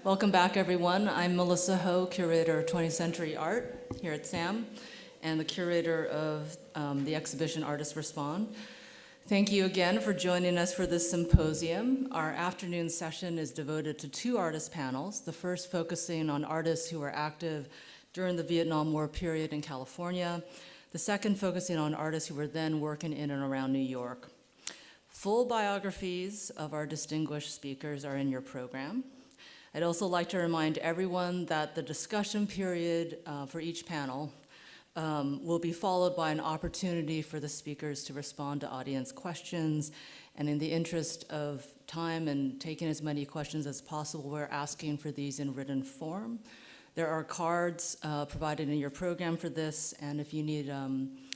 Welcome back, everyone. I'm Melissa Ho, curator of 20th Century Art here at SAM, and the curator of the exhibition Artists Respond. Thank you again for joining us for this symposium. Our afternoon session is devoted to two artist panels, the first focusing on artists who were active during the Vietnam War period in California, the second focusing on artists who were then working in and around New York. Full biographies of our distinguished speakers are in your program. I'd also like to remind everyone that the discussion period for each panel will be followed by an opportunity for the speakers to respond to audience questions. And in the interest of time and taking as many questions as possible, we're asking for these in written form. There are cards provided in your program for this, and if you need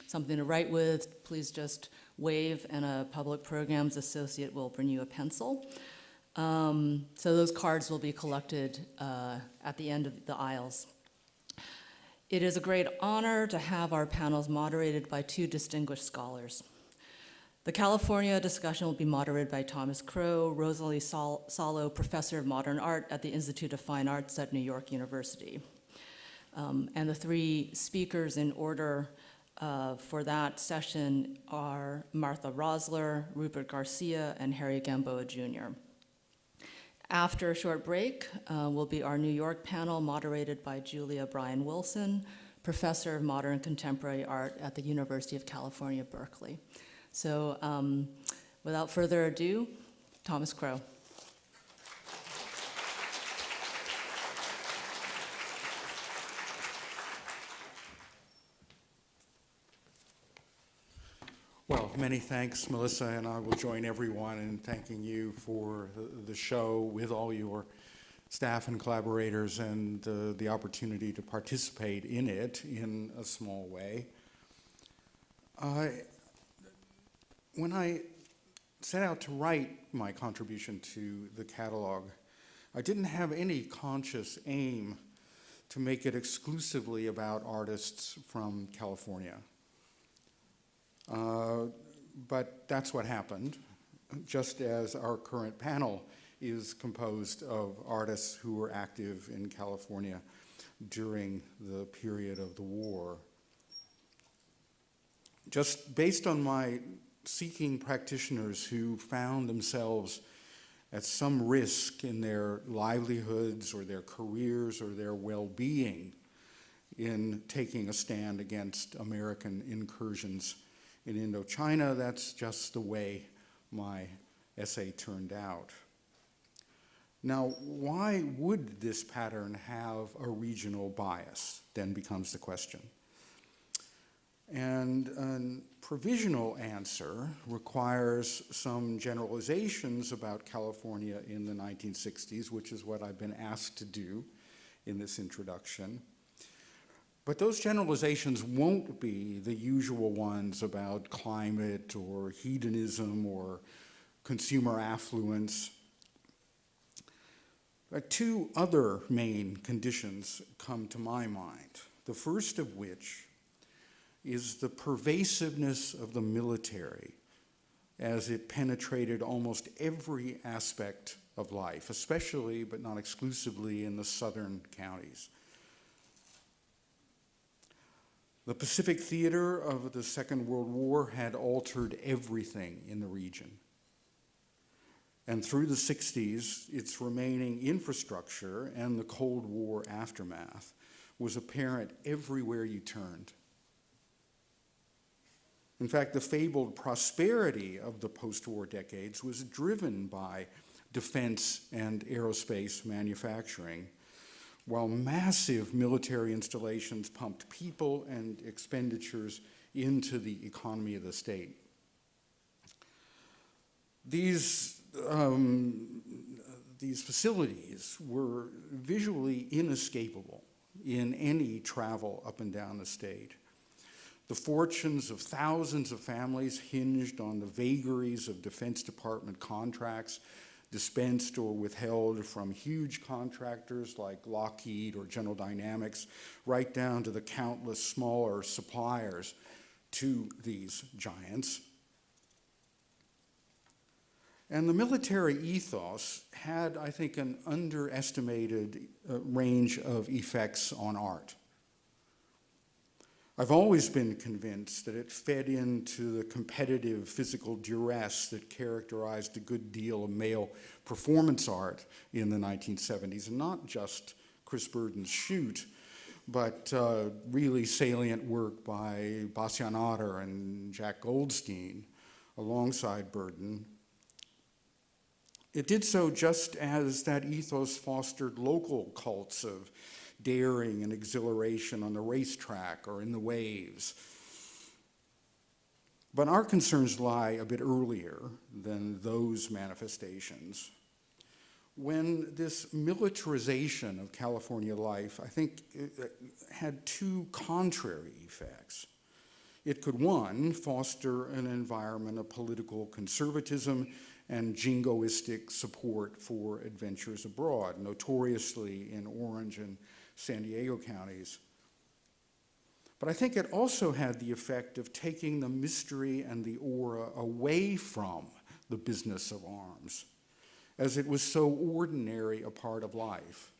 something to write with, please just wave and a public programs associate will bring you a pencil. So those cards will be collected at the end of the aisles. It is a great honor to have our panels moderated by two distinguished scholars. The California discussion will be moderated by Thomas Crow, Rosalie Solow, Professor of Modern Art at the Institute of Fine Arts at New York University. And the three speakers in order for that session are Martha Rosler, Rupert García, and Harry Gamboa Jr. After a short break will be our New York panel moderated by Julia Bryan Wilson, Professor of Modern Contemporary Art at the University of California, Berkeley. So without further ado, Thomas Crow. Well, many thanks, Melissa, and I will join everyone in thanking you for the show with all your staff and collaborators and the opportunity to participate in it in a small way. When I set out to write my contribution to the catalog, I didn't have any conscious aim to make it exclusively about artists from California. But that's what happened, just as our current panel is composed of artists who were active in California during the period of the war. Just based on my seeking practitioners who found themselves at some risk in their livelihoods or their careers or their well-being in taking a stand against American incursions in Indochina, that's just the way my essay turned out. Now, why would this pattern have a regional bias, then becomes the question. And a provisional answer requires some generalizations about California in the 1960s, which is what I've been asked to do in this introduction. But those generalizations won't be the usual ones about climate or hedonism or consumer affluence. Two other main conditions come to my mind, the first of which is the pervasiveness of the military as it penetrated almost every aspect of life, especially but not exclusively in the southern counties. The Pacific theater of the Second World War had altered everything in the region. And through the 60s, its remaining infrastructure and the Cold War aftermath was apparent everywhere you turned. In fact, the fabled prosperity of the post-war decades was driven by defense and aerospace manufacturing, while massive military installations pumped people and expenditures into the economy of the state. These facilities were visually inescapable in any travel up and down the state. The fortunes of thousands of families hinged on the vagaries of Defense Department contracts dispensed or withheld from huge contractors like Lockheed or General Dynamics, right down to the countless smaller suppliers to these giants. And the military ethos had, I think, an underestimated range of effects on art. I've always been convinced that it fed into the competitive physical duress that characterized a good deal of male performance art in the 1970s, and not just Chris Burden's Shoot, but really salient work by Bastian Otter and Jack Goldstein alongside Burden. It did so just as that ethos fostered local cults of daring and exhilaration on the racetrack or in the waves. But our concerns lie a bit earlier than those manifestations. When this militarization of California life, I think, had two contrary effects. It could, one, foster an environment of political conservatism and jingoistic support for adventures abroad, notoriously in Orange and San Diego counties. But I think it also had the effect of taking the mystery and the aura away from the business of arms, as it was so ordinary a part of life.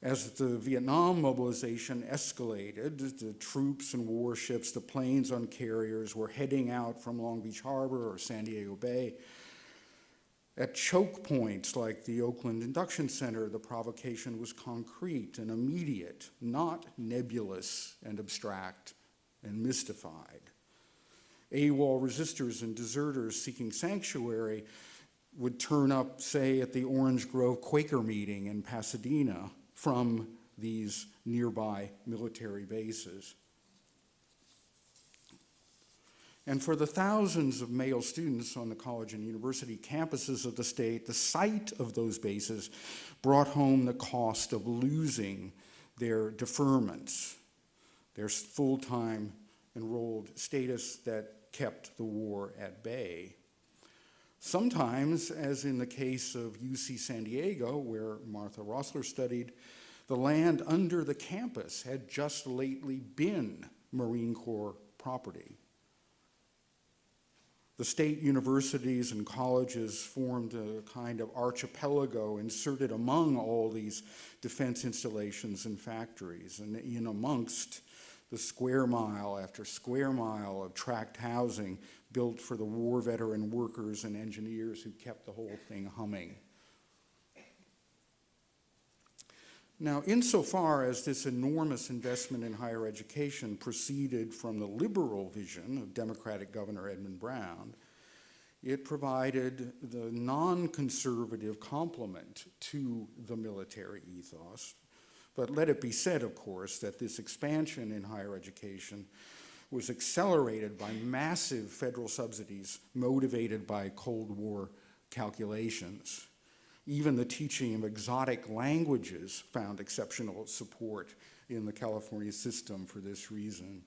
As the Vietnam mobilization escalated, the troops and warships, the planes on carriers were heading out from Long Beach Harbor or San Diego Bay. At choke points like the Oakland Induction Center, the provocation was concrete and immediate, not nebulous and abstract and mystified. AWOL resistors and deserters seeking sanctuary would turn up, say, at the Orange Grove Quaker meeting in Pasadena from these nearby military bases. And for the thousands of male students on the college and university campuses of the state, the sight of those bases brought home the cost of losing their deferments, their full-time enrolled status that kept the war at bay. Sometimes, as in the case of UC San Diego, where Martha Rosler studied, the land under the campus had just lately been Marine Corps property. The state universities and colleges formed a kind of archipelago inserted among all these defense installations and factories, and in amongst the square mile after square mile of tract housing built for the war veteran workers and engineers who kept the whole thing humming. Now, insofar as this enormous investment in higher education proceeded from the liberal vision of Democratic Governor Edmund Brown, it provided the non-conservative complement to the military ethos. But let it be said, of course, that this expansion in higher education was accelerated by massive federal subsidies motivated by Cold War calculations. Even the teaching of exotic languages found exceptional support in the California system for this reason.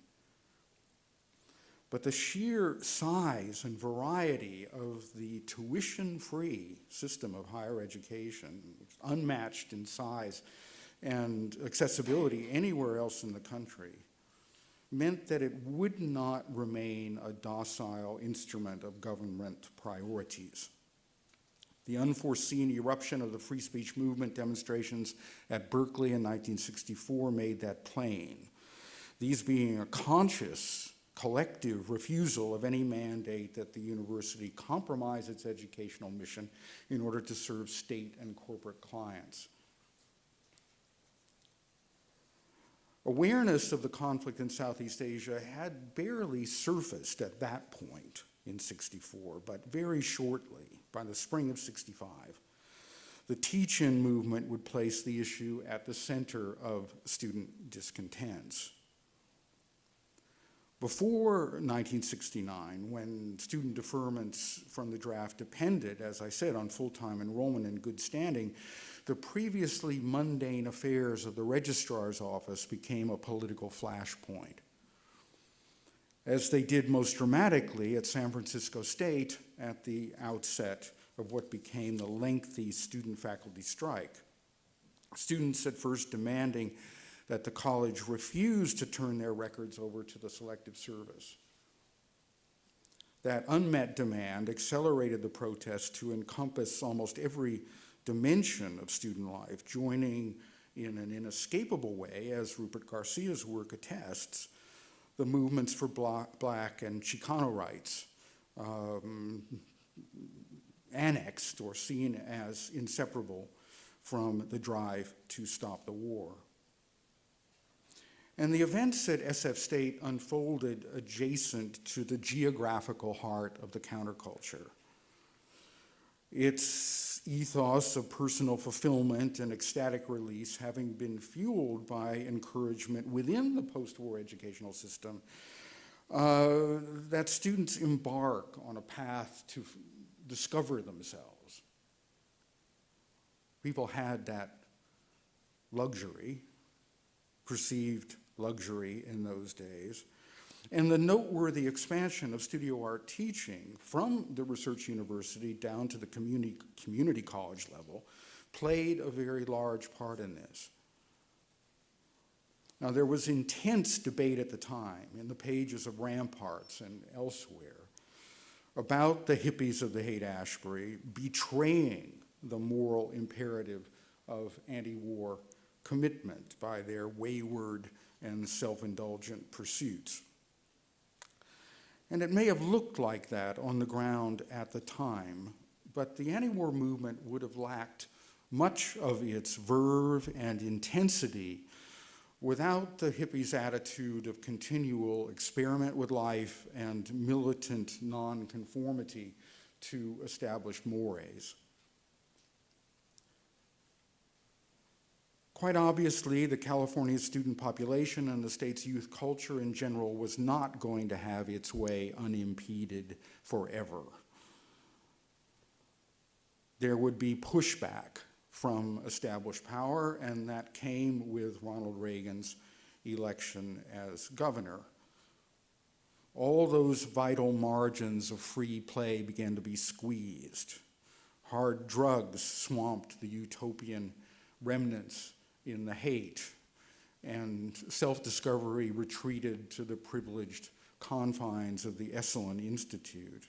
But the sheer size and variety of the tuition-free system of higher education, unmatched in size and accessibility anywhere else in the country, meant that it would not remain a docile instrument of government priorities. The unforeseen eruption of the free speech movement demonstrations at Berkeley in 1964 made that plain, these being a conscious, collective refusal of any mandate that the university compromise its educational mission in order to serve state and corporate clients. Awareness of the conflict in Southeast Asia had barely surfaced at that point in '64, but very shortly, by the spring of '65, the teach-in movement would place the issue at the center of student discontents. Before 1969, when student deferments from the draft depended, as I said, on full-time enrollment and good standing, the previously mundane affairs of the registrar's office became a political flashpoint, as they did most dramatically at San Francisco State at the outset of what became the lengthy student-faculty strike. Students at first demanding that the college refuse to turn their records over to the Selective Service. That unmet demand accelerated the protests to encompass almost every dimension of student life, joining in an inescapable way, as Rupert Garcia's work attests, the movements for Black and Chicano rights, annexed or seen as inseparable from the drive to stop the war. And the events at SF State unfolded adjacent to the geographical heart of the counterculture. Its ethos of personal fulfillment and ecstatic release having been fueled by encouragement within the post-war educational system, that students embark on a path to discover themselves. People had that luxury, perceived luxury in those days, and the noteworthy expansion of studio art teaching from the research university down to the community college level played a very large part in this. Now, there was intense debate at the time in the pages of Ramparts and elsewhere about the hippies of the Haight-Ashbury betraying the moral imperative of anti-war commitment by their wayward and self-indulgent pursuits. And it may have looked like that on the ground at the time, but the anti-war movement would have lacked much of its verve and intensity without the hippies' attitude of continual experiment with life and militant nonconformity to established mores. Quite obviously, the California student population and the state's youth culture in general was not going to have its way unimpeded forever. There would be pushback from established power, and that came with Ronald Reagan's election as governor. All those vital margins of free play began to be squeezed. Hard drugs swamped the utopian remnants in the Haight, and self-discovery retreated to the privileged confines of the Esalen Institute.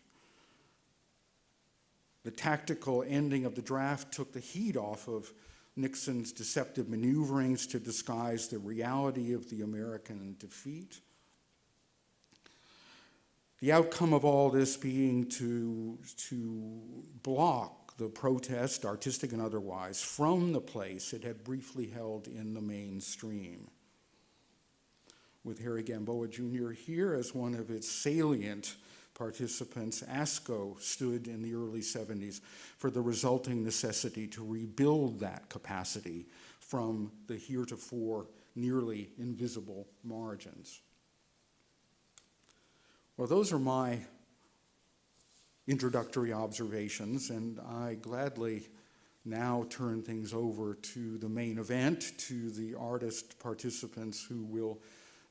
The tactical ending of the draft took the heat off of Nixon's deceptive maneuverings to disguise the reality of the American defeat. The outcome of all this being to block the protest, artistic and otherwise, from the place it had briefly held in the mainstream. With Harry Gamboa Jr. here as one of its salient participants, ASCO stood in the early 70s for the resulting necessity to rebuild that capacity from the heretofore nearly invisible margins. Well, those are my introductory observations, and I gladly now turn things over to the main event, to the artist participants who will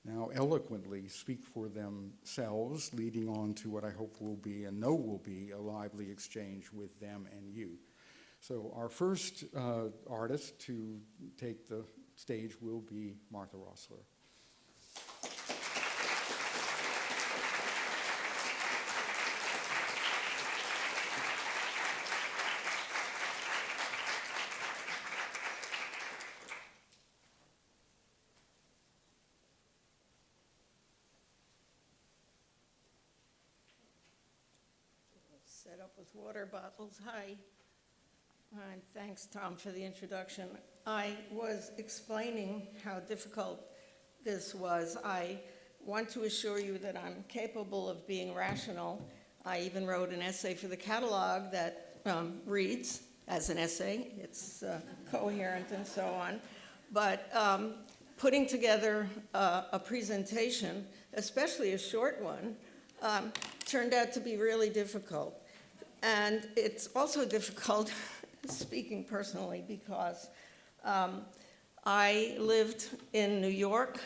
now eloquently speak for themselves, leading on to what I hope will be and know will be a lively exchange with them and you. So our first artist to take the stage will be Martha Rosler. Set up with water bottles. Hi. And thanks, Tom, for the introduction. I was explaining how difficult this was. I want to assure you that I'm capable of being rational. I even wrote an essay for the catalog that reads as an essay. It's coherent and so on. But putting together a presentation, especially a short one, turned out to be really difficult. And it's also difficult, speaking personally, because I lived in New York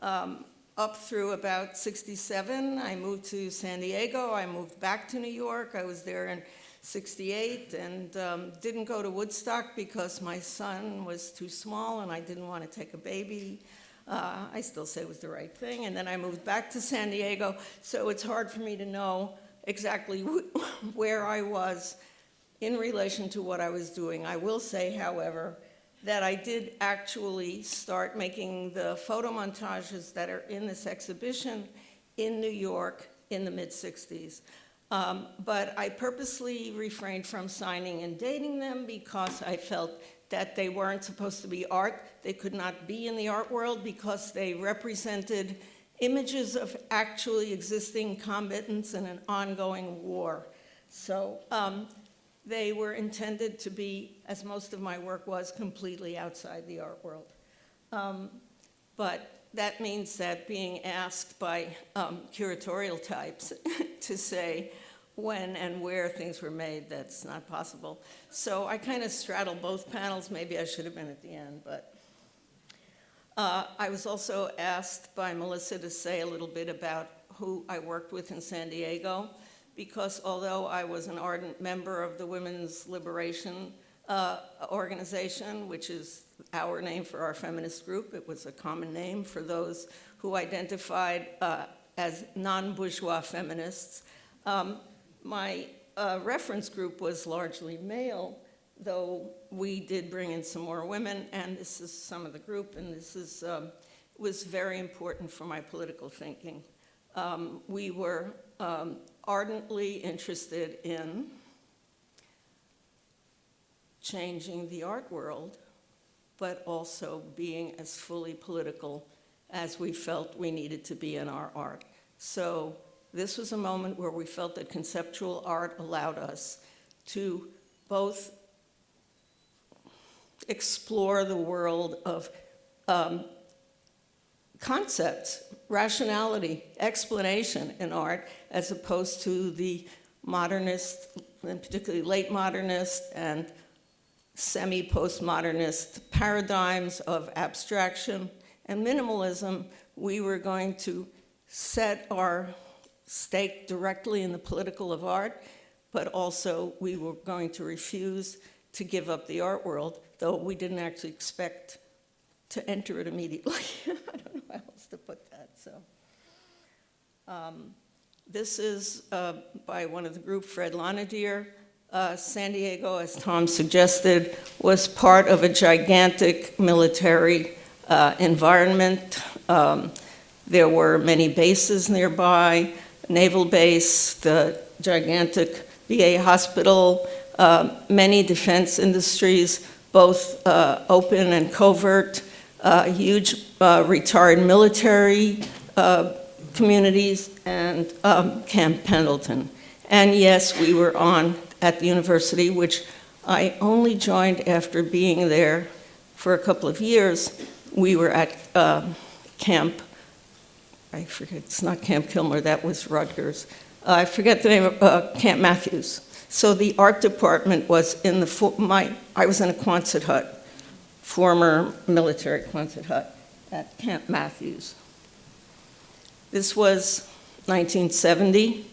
up through about 67. I moved to San Diego. I moved back to New York. I was there in 68 and didn't go to Woodstock because my son was too small and I didn't want to take a baby. I still say it was the right thing. And then I moved back to San Diego, so it's hard for me to know exactly where I was in relation to what I was doing. I will say, however, that I did actually start making the photo montages that are in this exhibition in New York in the mid-'60s. But I purposely refrained from signing and dating them because I felt that they weren't supposed to be art. They could not be in the art world because they represented images of actually existing combatants in an ongoing war. So they were intended to be, as most of my work was, completely outside the art world. But that means that being asked by curatorial types to say when and where things were made, that's not possible. So I kind of straddle both panels. Maybe I should have been at the end, but I was also asked by Melissa to say a little bit about who I worked with in San Diego, because although I was an ardent member of the Women's Liberation Organization, which is our name for our feminist group, it was a common name for those who identified as non-bourgeois feminists. My reference group was largely male, though we did bring in some more women, and this is some of the group, and this is, was very important for my political thinking. We were ardently interested in changing the art world, but also being as fully political as we felt we needed to be in our art. So this was a moment where we felt that conceptual art allowed us to both explore the world of concepts, rationality, explanation in art, as opposed to the modernist, and particularly late modernist and semi-postmodernist paradigms of abstraction and minimalism. We were going to set our stake directly in the political of art, but also we were going to refuse to give up the art world, though we didn't actually expect to enter it immediately. I don't know how else to put that. So, this is by one of the group, Fred Lanadier. San Diego, as Tom suggested, was part of a gigantic military environment. There were many bases nearby, naval base, the gigantic VA hospital, many defense industries, both open and covert, huge retired military communities, and Camp Pendleton. And yes, we were at the university, which I only joined after being there for a couple of years. We were at Camp, I forget, it's not Camp Kilmer, that was Rutgers. I forget the name of Camp Matthews. So the art department was in I was in a Quonset hut, former military Quonset hut at Camp Matthews. This was 1970.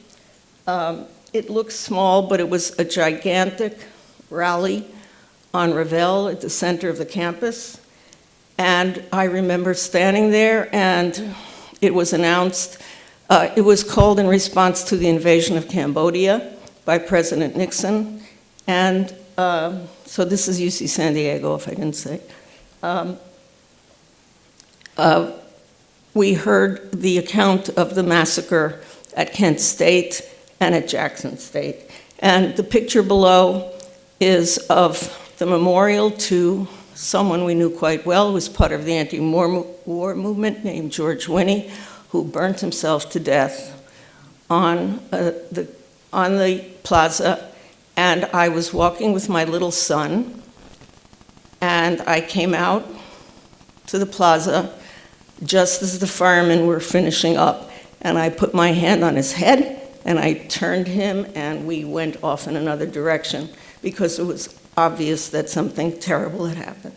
It looks small, but it was a gigantic rally on Ravel at the center of the campus. And I remember standing there, and it was announced, it was called in response to the invasion of Cambodia by President Nixon. And so this is UC San Diego, if I didn't say. We heard the account of the massacre at Kent State and at Jackson State. And the picture below is of the memorial to someone we knew quite well, who was part of the anti-war movement, named George Winnie, who burnt himself to death on the plaza. And I was walking with my little son, and I came out to the plaza just as the firemen were finishing up. And I put my hand on his head, and I turned him, and we went off in another direction because it was obvious that something terrible had happened.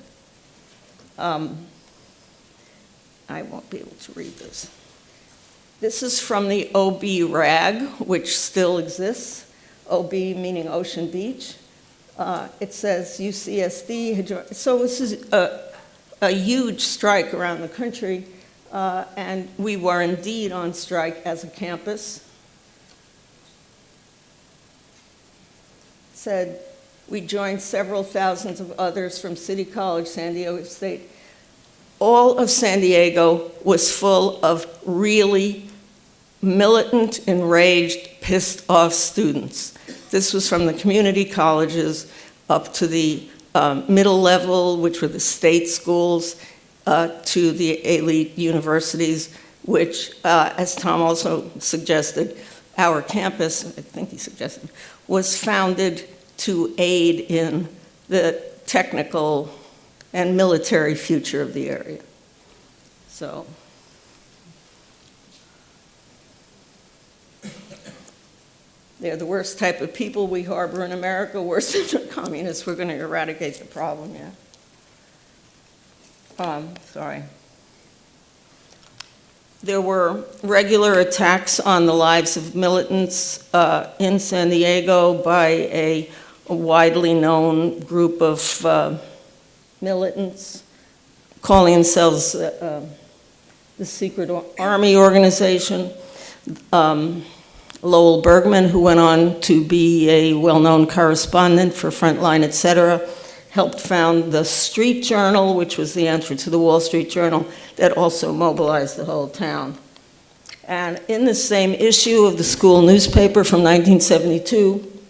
I won't be able to read this. This is from the OB rag, which still exists. OB meaning Ocean Beach. It says UCSD. So this is a huge strike around the country, and we were indeed on strike as a campus. Said we joined several thousands of others from City College, San Diego State. All of San Diego was full of really militant, enraged, pissed off students. This was from the community colleges up to the middle level, which were the state schools, to the elite universities, which, as Tom also suggested, our campus, I think he suggested, was founded to aid in the technical and military future of the area. So, they're the worst type of people we harbor in America, worse than the communists. We're going to eradicate the problem, yeah. Sorry. There were regular attacks on the lives of militants in San Diego by a widely known group of militants calling themselves the Secret Army Organization. Lowell Bergman, who went on to be a well-known correspondent for Frontline, etc., helped found the Street Journal, which was the answer to the Wall Street Journal, that also mobilized the whole town. And in the same issue of the school newspaper from 1972,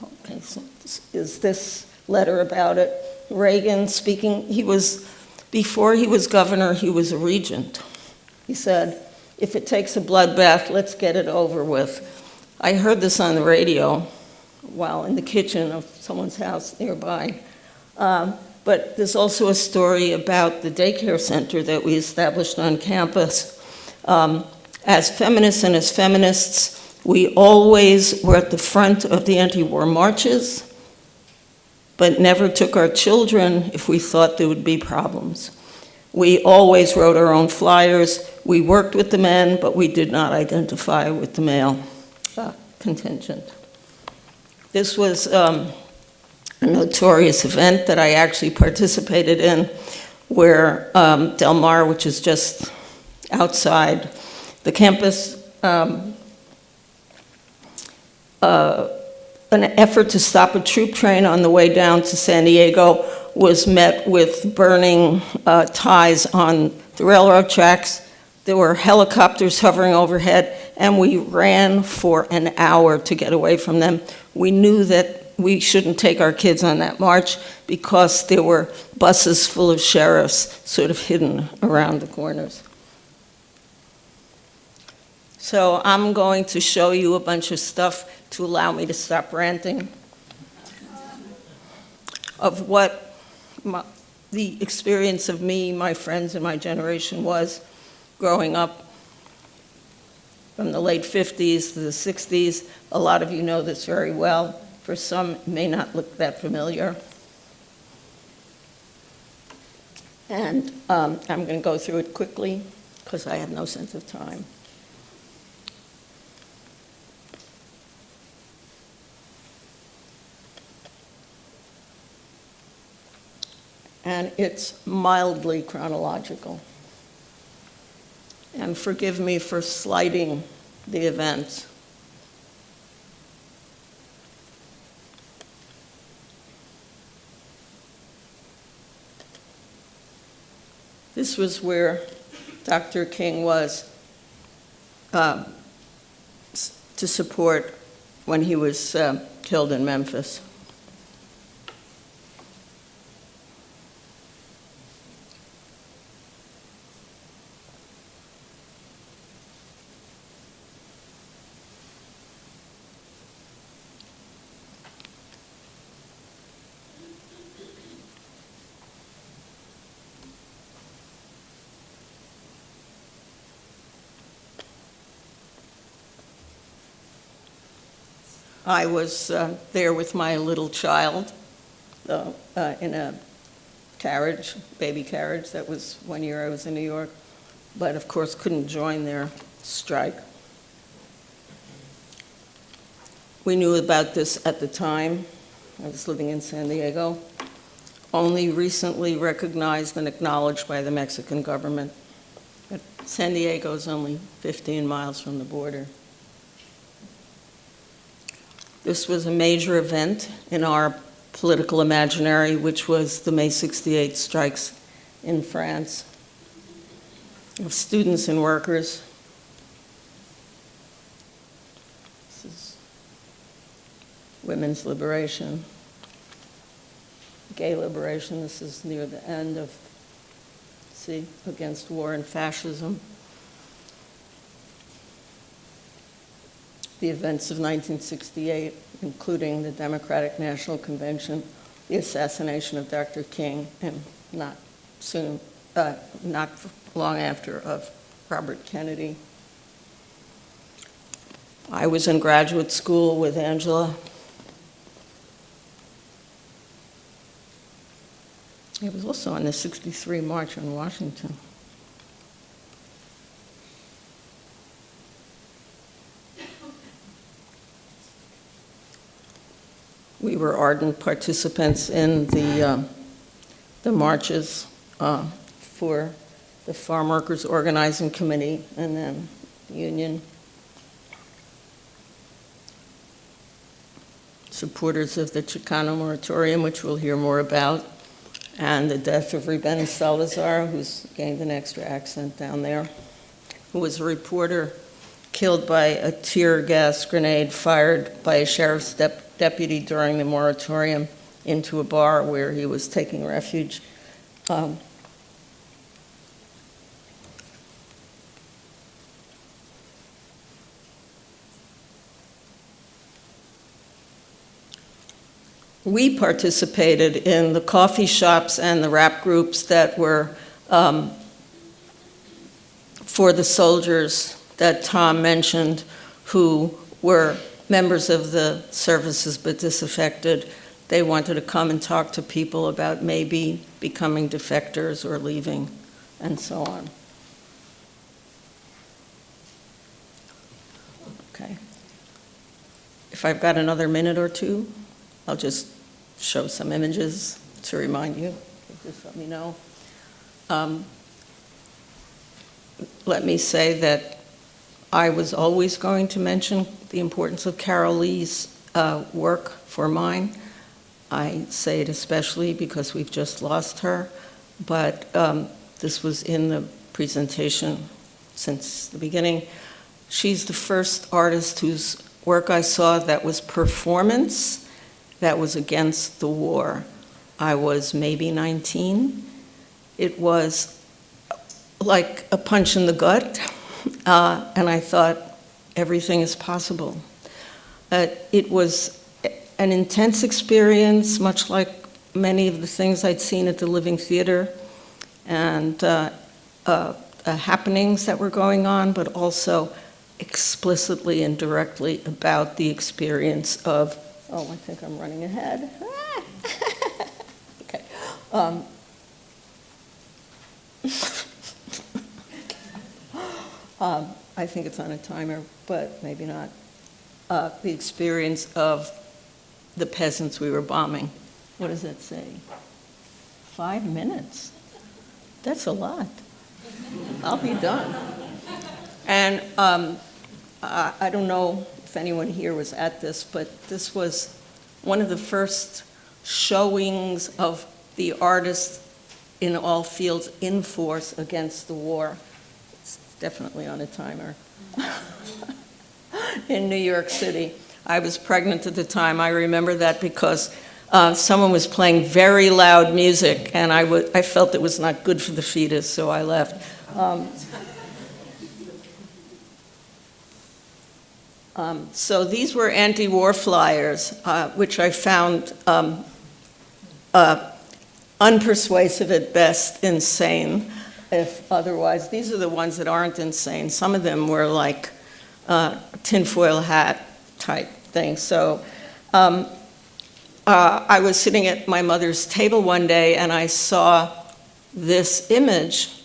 okay, so this is this letter about it. Reagan speaking, before he was governor, he was a regent. He said, "If it takes a bloodbath, let's get it over with." I heard this on the radio while in the kitchen of someone's house nearby. But there's also a story about the daycare center that we established on campus. As feminists and as feminists, we always were at the front of the anti-war marches, but never took our children if we thought there would be problems. We always wrote our own flyers. We worked with the men, but we did not identify with the male contingent. This was a notorious event that I actually participated in, where Del Mar, which is just outside the campus, an effort to stop a troop train on the way down to San Diego was met with burning ties on the railroad tracks. There were helicopters hovering overhead, and we ran for an hour to get away from them. We knew that we shouldn't take our kids on that march because there were buses full of sheriffs sort of hidden around the corners. So I'm going to show you a bunch of stuff to allow me to stop ranting of what the experience of me, my friends, and my generation was growing up from the late 50s to the 60s. A lot of you know this very well. For some, it may not look that familiar. And I'm going to go through it quickly because I have no sense of time. And it's mildly chronological. And forgive me for sliding the events. This was where Dr. King was to support when he was killed in Memphis. I was there with my little child in a carriage, baby carriage. That was one year I was in New York, but of course couldn't join their strike. We knew about this at the time. I was living in San Diego. only recently recognized and acknowledged by the Mexican government. But San Diego is only 15 miles from the border. This was a major event in our political imaginary, which was the May 68 strikes in France of students and workers. This is women's liberation, gay liberation. This is near the end of, see, against war and fascism. The events of 1968, including the Democratic National Convention, the assassination of Dr. King, and not long after, of Robert Kennedy. I was in graduate school with Angela. It was also on the '63 March on Washington. We were ardent participants in the marches for the Farm Workers Organizing Committee and then the union. Supporters of the Chicano moratorium, which we'll hear more about, and the death of Ruben Salazar, who's gained an extra accent down there, who was a reporter killed by a tear gas grenade fired by a sheriff's deputy during the moratorium into a bar where he was taking refuge. We participated in the coffee shops and the rap groups that were for the soldiers that Tom mentioned, who were members of the services but disaffected. They wanted to come and talk to people about maybe becoming defectors or leaving, and so on. Okay. If I've got another minute or two, I'll just show some images to remind you. Just let me know. Let me say that I was always going to mention the importance of Carolee's work for mine. I say it especially because we've just lost her, but this was in the presentation since the beginning. She's the first artist whose work I saw that was performance, that was against the war. I was maybe 19. It was like a punch in the gut, and I thought, everything is possible. It was an intense experience, much like many of the things I'd seen at the Living Theater, and happenings that were going on, but also explicitly and directly about the experience of, oh, I think I'm running ahead. Okay. I think it's on a timer, but maybe not. The experience of the peasants we were bombing. What does that say? 5 minutes? That's a lot. I'll be done. And I don't know if anyone here was at this, but this was one of the first showings of the artists in all fields in force against the war. It's definitely on a timer. In New York City. I was pregnant at the time. I remember that because someone was playing very loud music, and I felt it was not good for the fetus, so I left. So these were anti-war flyers, which I found unpersuasive at best, insane, if otherwise. These are the ones that aren't insane. Some of them were like tinfoil hat type thing. So I was sitting at my mother's table one day, and I saw this image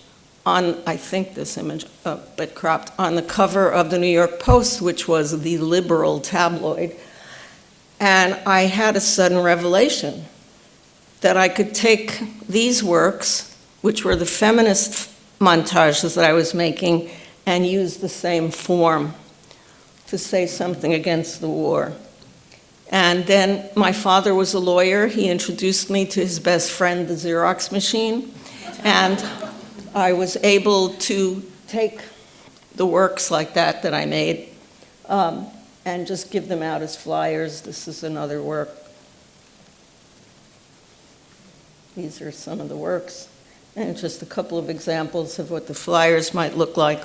on, I think this image, but cropped, on the cover of the New York Post, which was the liberal tabloid. And I had a sudden revelation. that I could take these works, which were the feminist montages that I was making, and use the same form to say something against the war. And then my father was a lawyer. He introduced me to his best friend, the Xerox machine, and I was able to take the works like that I made and just give them out as flyers. This is another work. These are some of the works, and just a couple of examples of what the flyers might look like.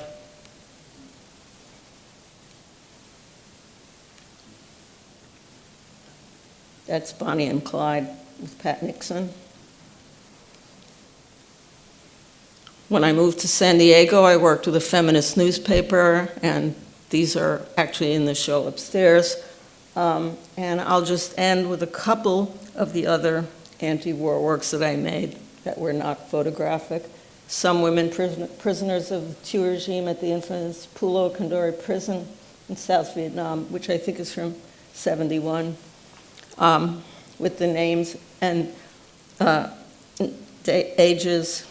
That's Bonnie and Clyde with Pat Nixon. When I moved to San Diego, I worked with a feminist newspaper, and these are actually in the show upstairs. And I'll just end with a couple of the other anti-war works that I made that were not photographic. Some women prisoners of the Thieu regime at the infamous Pulo Condori prison in South Vietnam, which I think is from '71, with the names and ages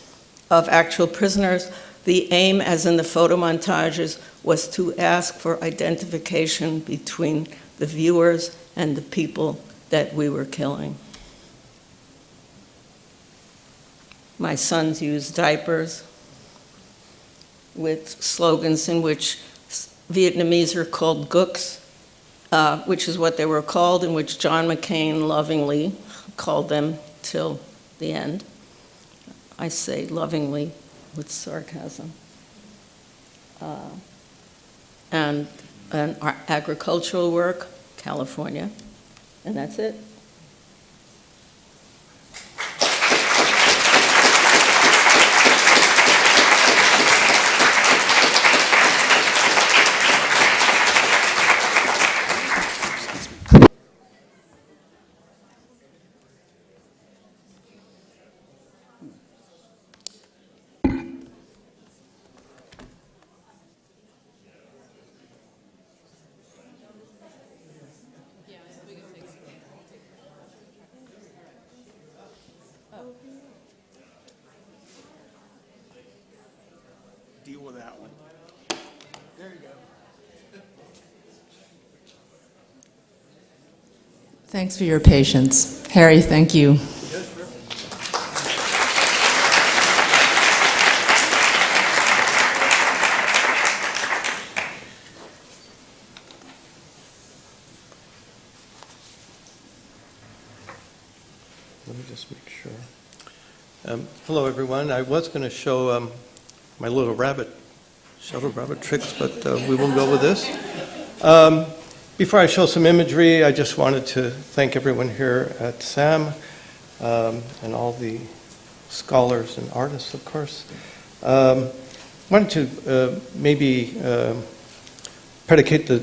of actual prisoners. The aim, as in the photo montages, was to ask for identification between the viewers and the people that we were killing. My sons used diapers with slogans in which Vietnamese are called gooks, which is what they were called, in which John McCain lovingly called them till the end. I say lovingly with sarcasm. And our agricultural work, California, and that's it. Deal with that one. There you go. Thanks for your patience. Harry, thank you. Let me just make sure. Hello, everyone. I was going to show my little shuttle rabbit tricks, but we won't go with this. Before I show some imagery, I just wanted to thank everyone here at SAM and all the scholars and artists, of course. Wanted to maybe predicate the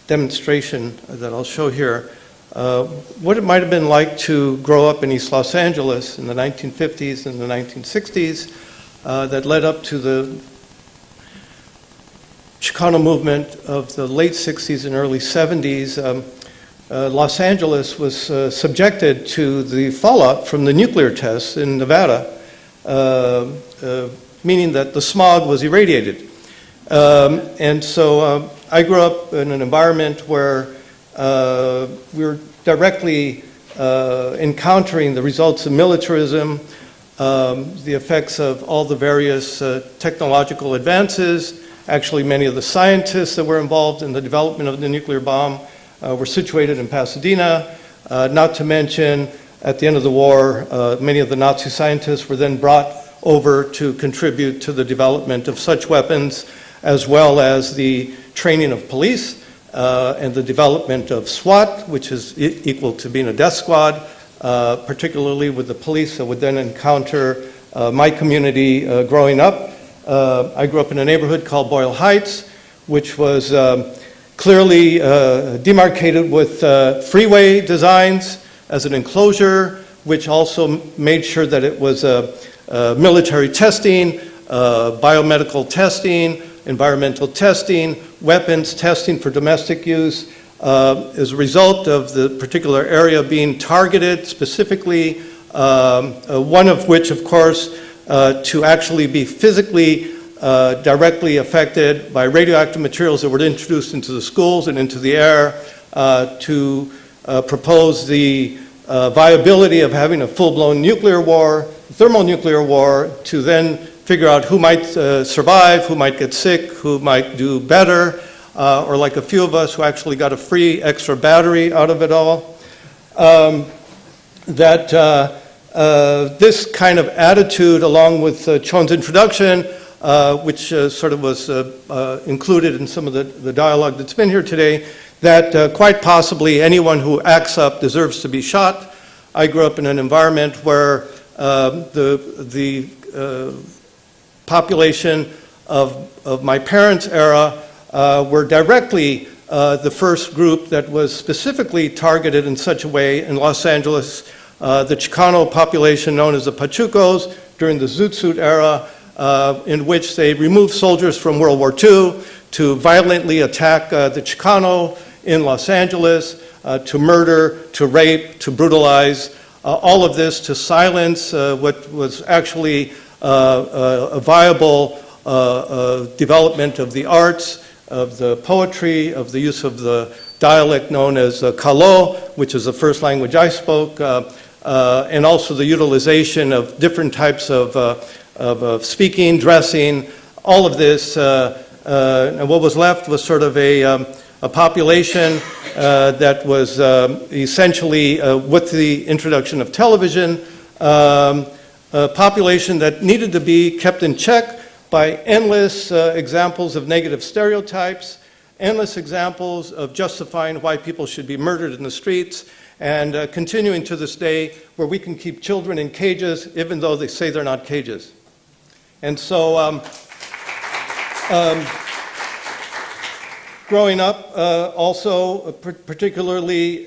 demonstration that I'll show here. What it might have been like to grow up in East Los Angeles in the 1950s and the 1960s that led up to the Chicano movement of the late 60s and early 70s. Los Angeles was subjected to the fallout from the nuclear tests in Nevada, meaning that the smog was irradiated. And so I grew up in an environment where we were directly encountering the results of militarism, the effects of all the various technological advances. Actually, many of the scientists that were involved in the development of the nuclear bomb were situated in Pasadena. Not to mention, at the end of the war, many of the Nazi scientists were then brought over to contribute to the development of such weapons, as well as the training of police and the development of SWAT, which is equal to being a death squad, particularly with the police that would then encounter my community growing up. I grew up in a neighborhood called Boyle Heights, which was clearly demarcated with freeway designs as an enclosure, which also made sure that it was military testing, biomedical testing, environmental testing, weapons testing for domestic use. As a result of the particular area being targeted specifically one of which, of course, to actually be physically directly affected by radioactive materials that were introduced into the schools and into the air, to propose the viability of having a full-blown nuclear war, thermonuclear war, to then figure out who might survive, who might get sick, who might do better, or like a few of us who actually got a free extra battery out of it all. This kind of attitude, along with Chon's introduction, which sort of was included in some of the dialogue that's been here today, that quite possibly anyone who acts up deserves to be shot. I grew up in an environment where the population of my parents' era were directly the first group that was specifically targeted in such a way in Los Angeles, the Chicano population known as the Pachucos during the Zoot Suit era, in which they removed soldiers from World War II to violently attack the Chicano in Los Angeles, to murder, to rape, to brutalize, all of this to silence what was actually a viable development of the arts, of the poetry, of the use of the dialect known as Kalo, which is the first language I spoke, and also the utilization of different types of speaking, dressing, all of this. And what was left was sort of a population that was essentially, with the introduction of television, a population that needed to be kept in check by endless examples of negative stereotypes, endless examples of justifying why people should be murdered in the streets, and continuing to this day where we can keep children in cages even though they say they're not cages. And so growing up also, particularly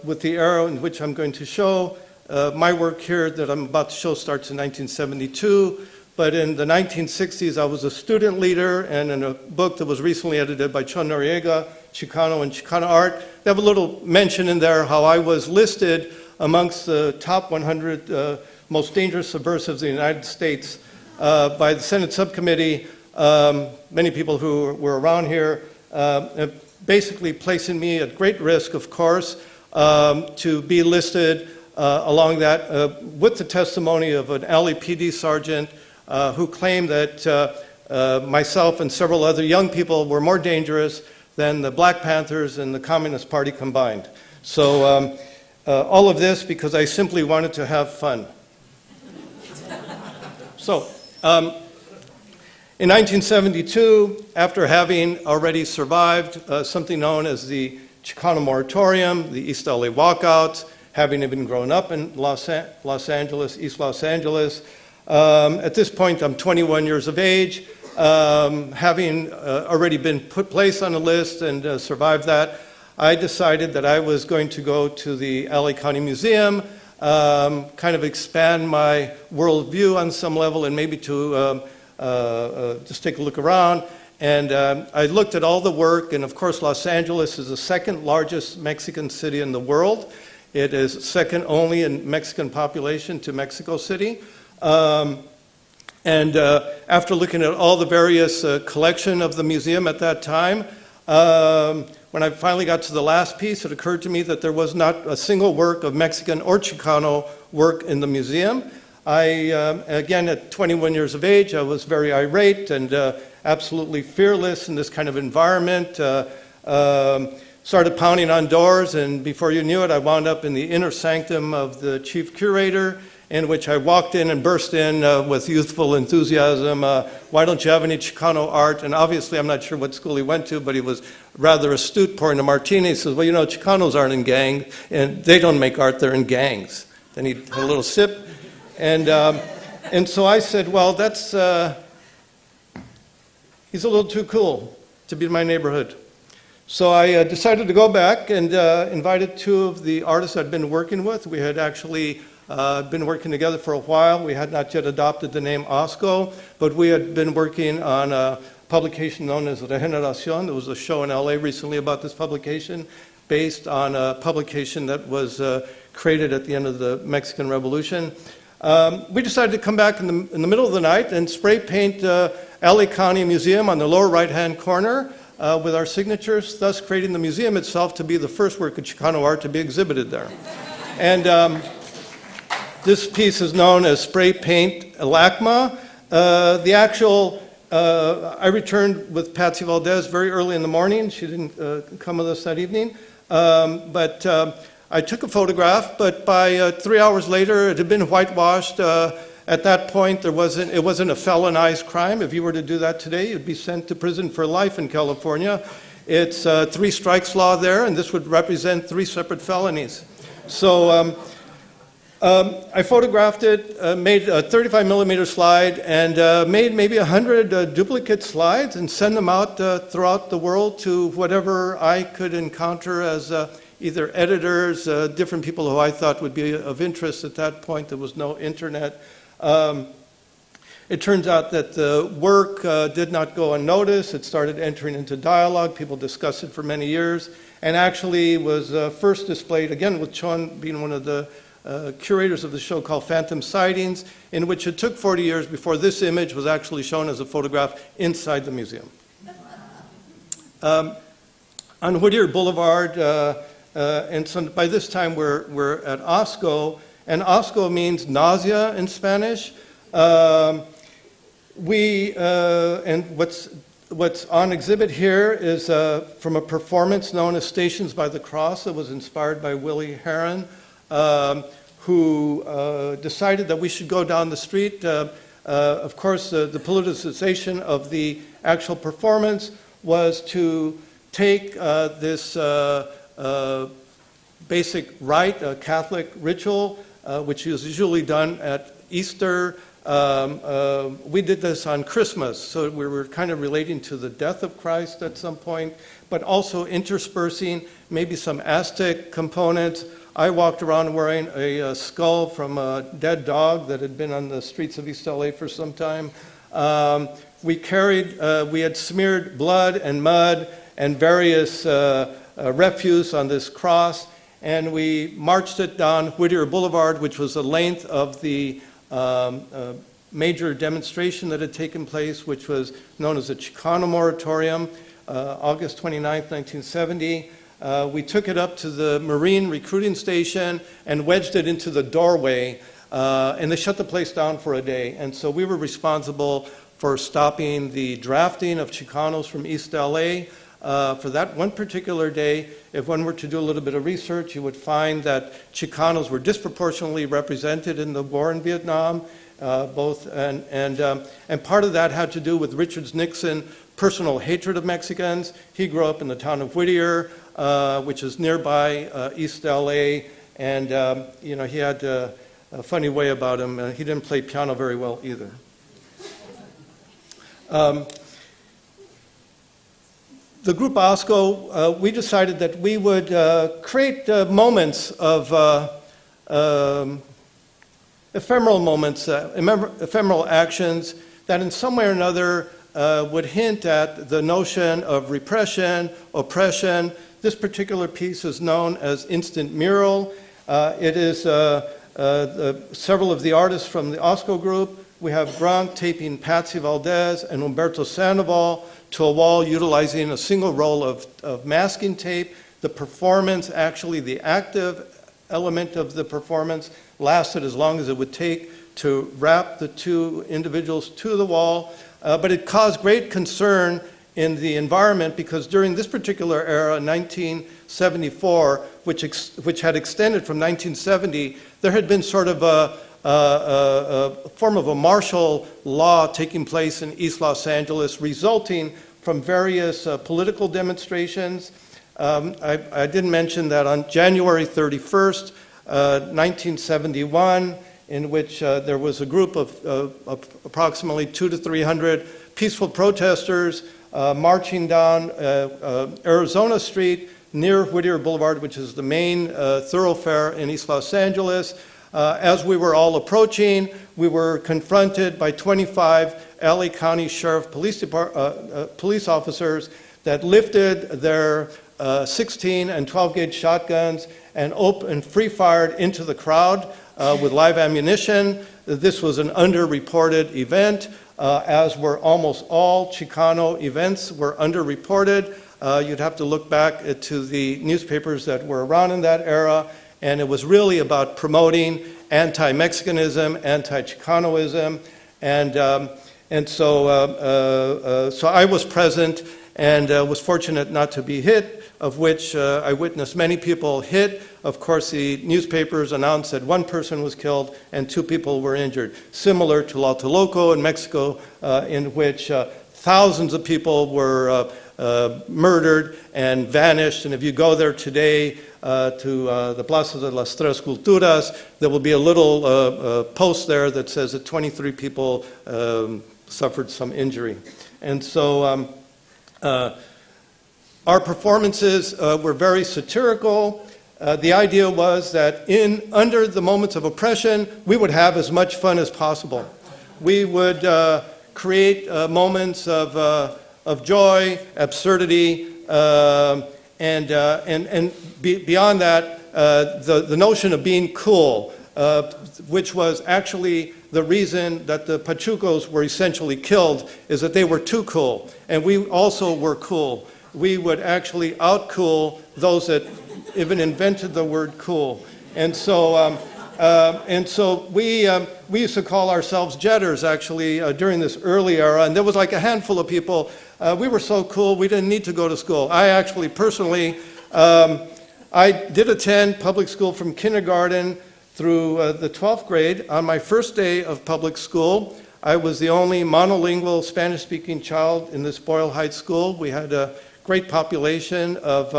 with the era in which I'm going to show, my work here that I'm about to show starts in 1972, but in the 1960s I was a student leader, and in a book that was recently edited by Chon Noriega, Chicano and Chicana Art, they have a little mention in there how I was listed amongst the top 100 most dangerous subversives in the United States by the Senate subcommittee. Many people who were around here basically placing me at great risk, of course, to be listed along that with the testimony of an LAPD sergeant who claimed that myself and several other young people were more dangerous than the Black Panthers and the Communist Party combined. So all of this because I simply wanted to have fun. So in 1972, after having already survived something known as the Chicano Moratorium, the East LA walkouts, having been grown up in Los Angeles, East Los Angeles, at this point I'm 21 years of age, having already been placed on a list and survived that, I decided that I was going to go to the LA County Museum, kind of expand my worldview on some level, and maybe to just take a look around. And I looked at all the work, and of course Los Angeles is the second largest Mexican city in the world. It is second only in Mexican population to Mexico City. And after looking at all the various collection of the museum at that time, when I finally got to the last piece, it occurred to me that there was not a single work of Mexican or Chicano work in the museum. Again, at 21 years of age, I was very irate and absolutely fearless in this kind of environment. Started pounding on doors, and before you knew it, I wound up in the inner sanctum of the chief curator, in which I walked in and burst in with youthful enthusiasm. Why don't you have any Chicano art? And obviously, I'm not sure what school he went to, but he was rather astute, pouring a martini. He says, well, you know, Chicanos aren't in gangs, and they don't make art, they're in gangs. Then he had a little sip. And so I said, well, that's, he's a little too cool to be in my neighborhood. So I decided to go back and invited two of the artists I'd been working with. We had actually been working together for a while. We had not yet adopted the name OSCO, but we had been working on a publication known as Regeneración. There was a show in LA recently about this publication, based on a publication that was created at the end of the Mexican Revolution. We decided to come back in the middle of the night and spray paint LA County Museum on the lower right-hand corner with our signatures, thus creating the museum itself to be the first work of Chicano art to be exhibited there. And this piece is known as Spray Paint LACMA. The actual, I returned with Patsy Valdez very early in the morning. She didn't come with us that evening. But I took a photograph, but by 3 hours later, it had been whitewashed. At that point, it wasn't a felonized crime. If you were to do that today, you'd be sent to prison for life in California. It's 3 strikes law there, and this would represent 3 separate felonies. So I photographed it, made a 35 millimeter slide, and made maybe 100 duplicate slides and sent them out throughout the world to whatever I could encounter as either editors, different people who I thought would be of interest at that point. There was no internet. It turns out that the work did not go unnoticed. It started entering into dialogue. People discussed it for many years, and actually was first displayed, again with Chon being one of the curators of the show called Phantom Sightings, in which it took 40 years before this image was actually shown as a photograph inside the museum. On Whittier Boulevard, and so by this time we're at Osco, and Osco means nausea in Spanish. And what's on exhibit here is from a performance known as Stations by the Cross that was inspired by Willie Herron, who decided that we should go down the street. Of course, the politicization of the actual performance was to take this basic rite, a Catholic ritual, which is usually done at Easter. We did this on Christmas, so we were kind of relating to the death of Christ at some point, but also interspersing maybe some Aztec components. I walked around wearing a skull from a dead dog that had been on the streets of East LA for some time. We had smeared blood and mud and various refuse on this cross, and we marched it down Whittier Boulevard, which was the length of the major demonstration that had taken place, which was known as the Chicano Moratorium, August 29th, 1970. We took it up to the Marine recruiting station and wedged it into the doorway, and they shut the place down for a day. And so we were responsible for stopping the drafting of Chicanos from East LA. For that one particular day, if one were to do a little bit of research, you would find that Chicanos were disproportionately represented in the war in Vietnam, and part of that had to do with Richard Nixon's personal hatred of Mexicans. He grew up in the town of Whittier, which is nearby East LA, and he had a funny way about him. He didn't play piano very well either. The group Osco, we decided that we would create moments of ephemeral moments, ephemeral actions that in some way or another would hint at the notion of repression, oppression. This particular piece is known as Instant Mural. It is several of the artists from the Osco group. We have Grant taping Patsy Valdez and Humberto Sandoval to a wall utilizing a single roll of masking tape. The performance, actually the active element of the performance, lasted as long as it would take to wrap the 2 individuals to the wall. But it caused great concern in the environment because during this particular era, 1974, which had extended from 1970, there had been sort of a form of a martial law taking place in East Los Angeles, resulting from various political demonstrations. I didn't mention that on January 31st, 1971, in which there was a group of approximately 200 to 300 peaceful protesters marching down Arizona Street near Whittier Boulevard, which is the main thoroughfare in East Los Angeles. As we were all approaching, we were confronted by 25 LA County Sheriff police officers that lifted their 16 and 12 gauge shotguns and free-fired into the crowd with live ammunition. This was an underreported event, as were almost all Chicano events were underreported. You'd have to look back to the newspapers that were around in that era, and it was really about promoting anti-Mexicanism, anti-Chicanoism, and so I was present and was fortunate not to be hit, of which I witnessed many people hit. Of course, the newspapers announced that one person was killed and 2 people were injured, similar to Tlatelolco in Mexico, in which thousands of people were murdered and vanished. And if you go there today to the Plaza de las Tres Culturas, there will be a little post there that says that 23 people suffered some injury. And so our performances were very satirical. The idea was that under the moments of oppression, we would have as much fun as possible. We would create moments of joy, absurdity, and beyond that, the notion of being cool, which was actually the reason that the Pachucos were essentially killed, is that they were too cool, and we also were cool. We would actually outcool those that even invented the word cool. And so we used to call ourselves jetters, actually, during this early era, and there was like a handful of people. We were so cool, we didn't need to go to school. I actually, personally, I did attend public school from kindergarten through the 12th grade. On my first day of public school, I was the only monolingual Spanish-speaking child in this Boyle Heights school. We had a great population of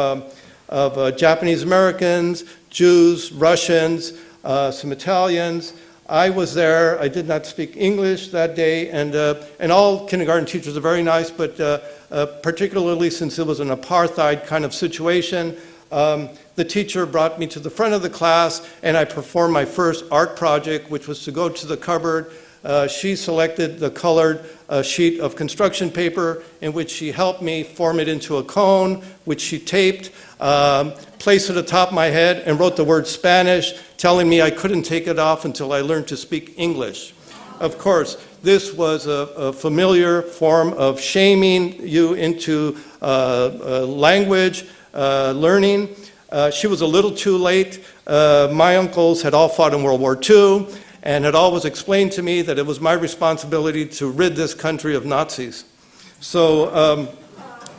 Japanese Americans, Jews, Russians, some Italians. I was there. I did not speak English that day, and all kindergarten teachers are very nice, but particularly since it was an apartheid kind of situation, the teacher brought me to the front of the class, and I performed my first art project, which was to go to the cupboard. She selected the colored sheet of construction paper, in which she helped me form it into a cone, which she taped, placed it atop my head, and wrote the word Spanish, telling me I couldn't take it off until I learned to speak English. Of course, this was a familiar form of shaming you into language learning. She was a little too late. My uncles had all fought in World War II, and had always explained to me that it was my responsibility to rid this country of Nazis. So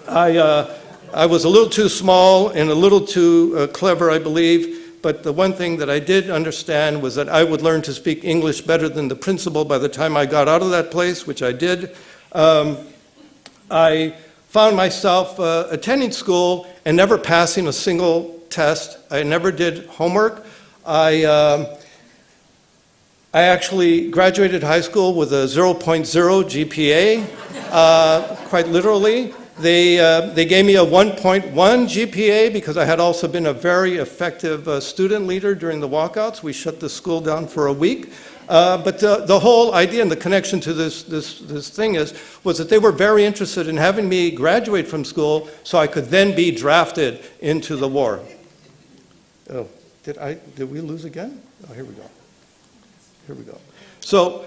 I was a little too small and a little too clever, I believe, but the one thing that I did understand was that I would learn to speak English better than the principal by the time I got out of that place, which I did. I found myself attending school and never passing a single test. I never did homework. I actually graduated high school with a 0.0 GPA, quite literally. They gave me a 1.1 GPA because I had also been a very effective student leader during the walkouts. We shut the school down for a week. But the whole idea and the connection to this thing was that they were very interested in having me graduate from school so I could then be drafted into the war. Oh, did we lose again? Oh, here we go. Here we go. So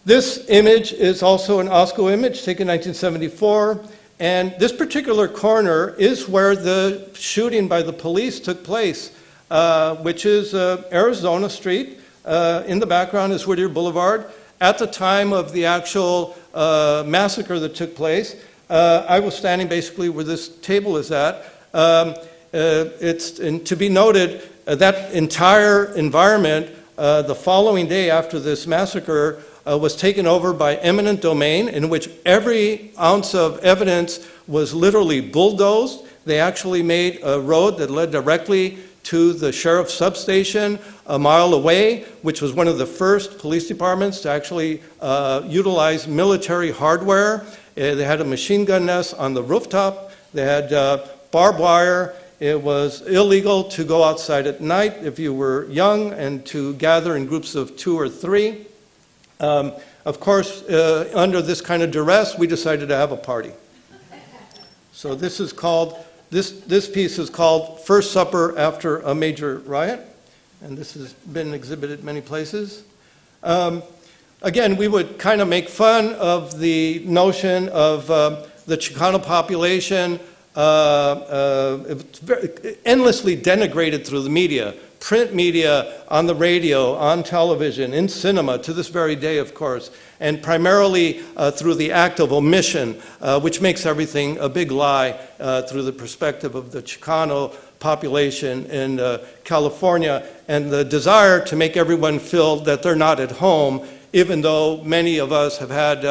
this image is also an OSCO image taken in 1974. And this particular corner is where the shooting by the police took place, which is Arizona Street. In the background is Whittier Boulevard. At the time of the actual massacre that took place, I was standing basically where this table is at. It's to be noted that entire environment the following day after this massacre was taken over by eminent domain, in which every ounce of evidence was literally bulldozed. They actually made a road that led directly to the sheriff's substation a mile away, which was one of the first police departments to actually utilize military hardware. They had a machine gun nest on the rooftop. They had barbed wire. It was illegal to go outside at night if you were young and to gather in groups of 2 or 3. Of course, under this kind of duress, we decided to have a party. So this is called This piece is called First Supper After a Major Riot, and this has been exhibited many places. Again, we would kind of make fun of the notion of the Chicano population. It's endlessly denigrated through the media, print media, on the radio, on television, in cinema, to this very day, of course, and primarily through the act of omission, which makes everything a big lie through the perspective of the Chicano population in California, and the desire to make everyone feel that they're not at home, even though many of us have had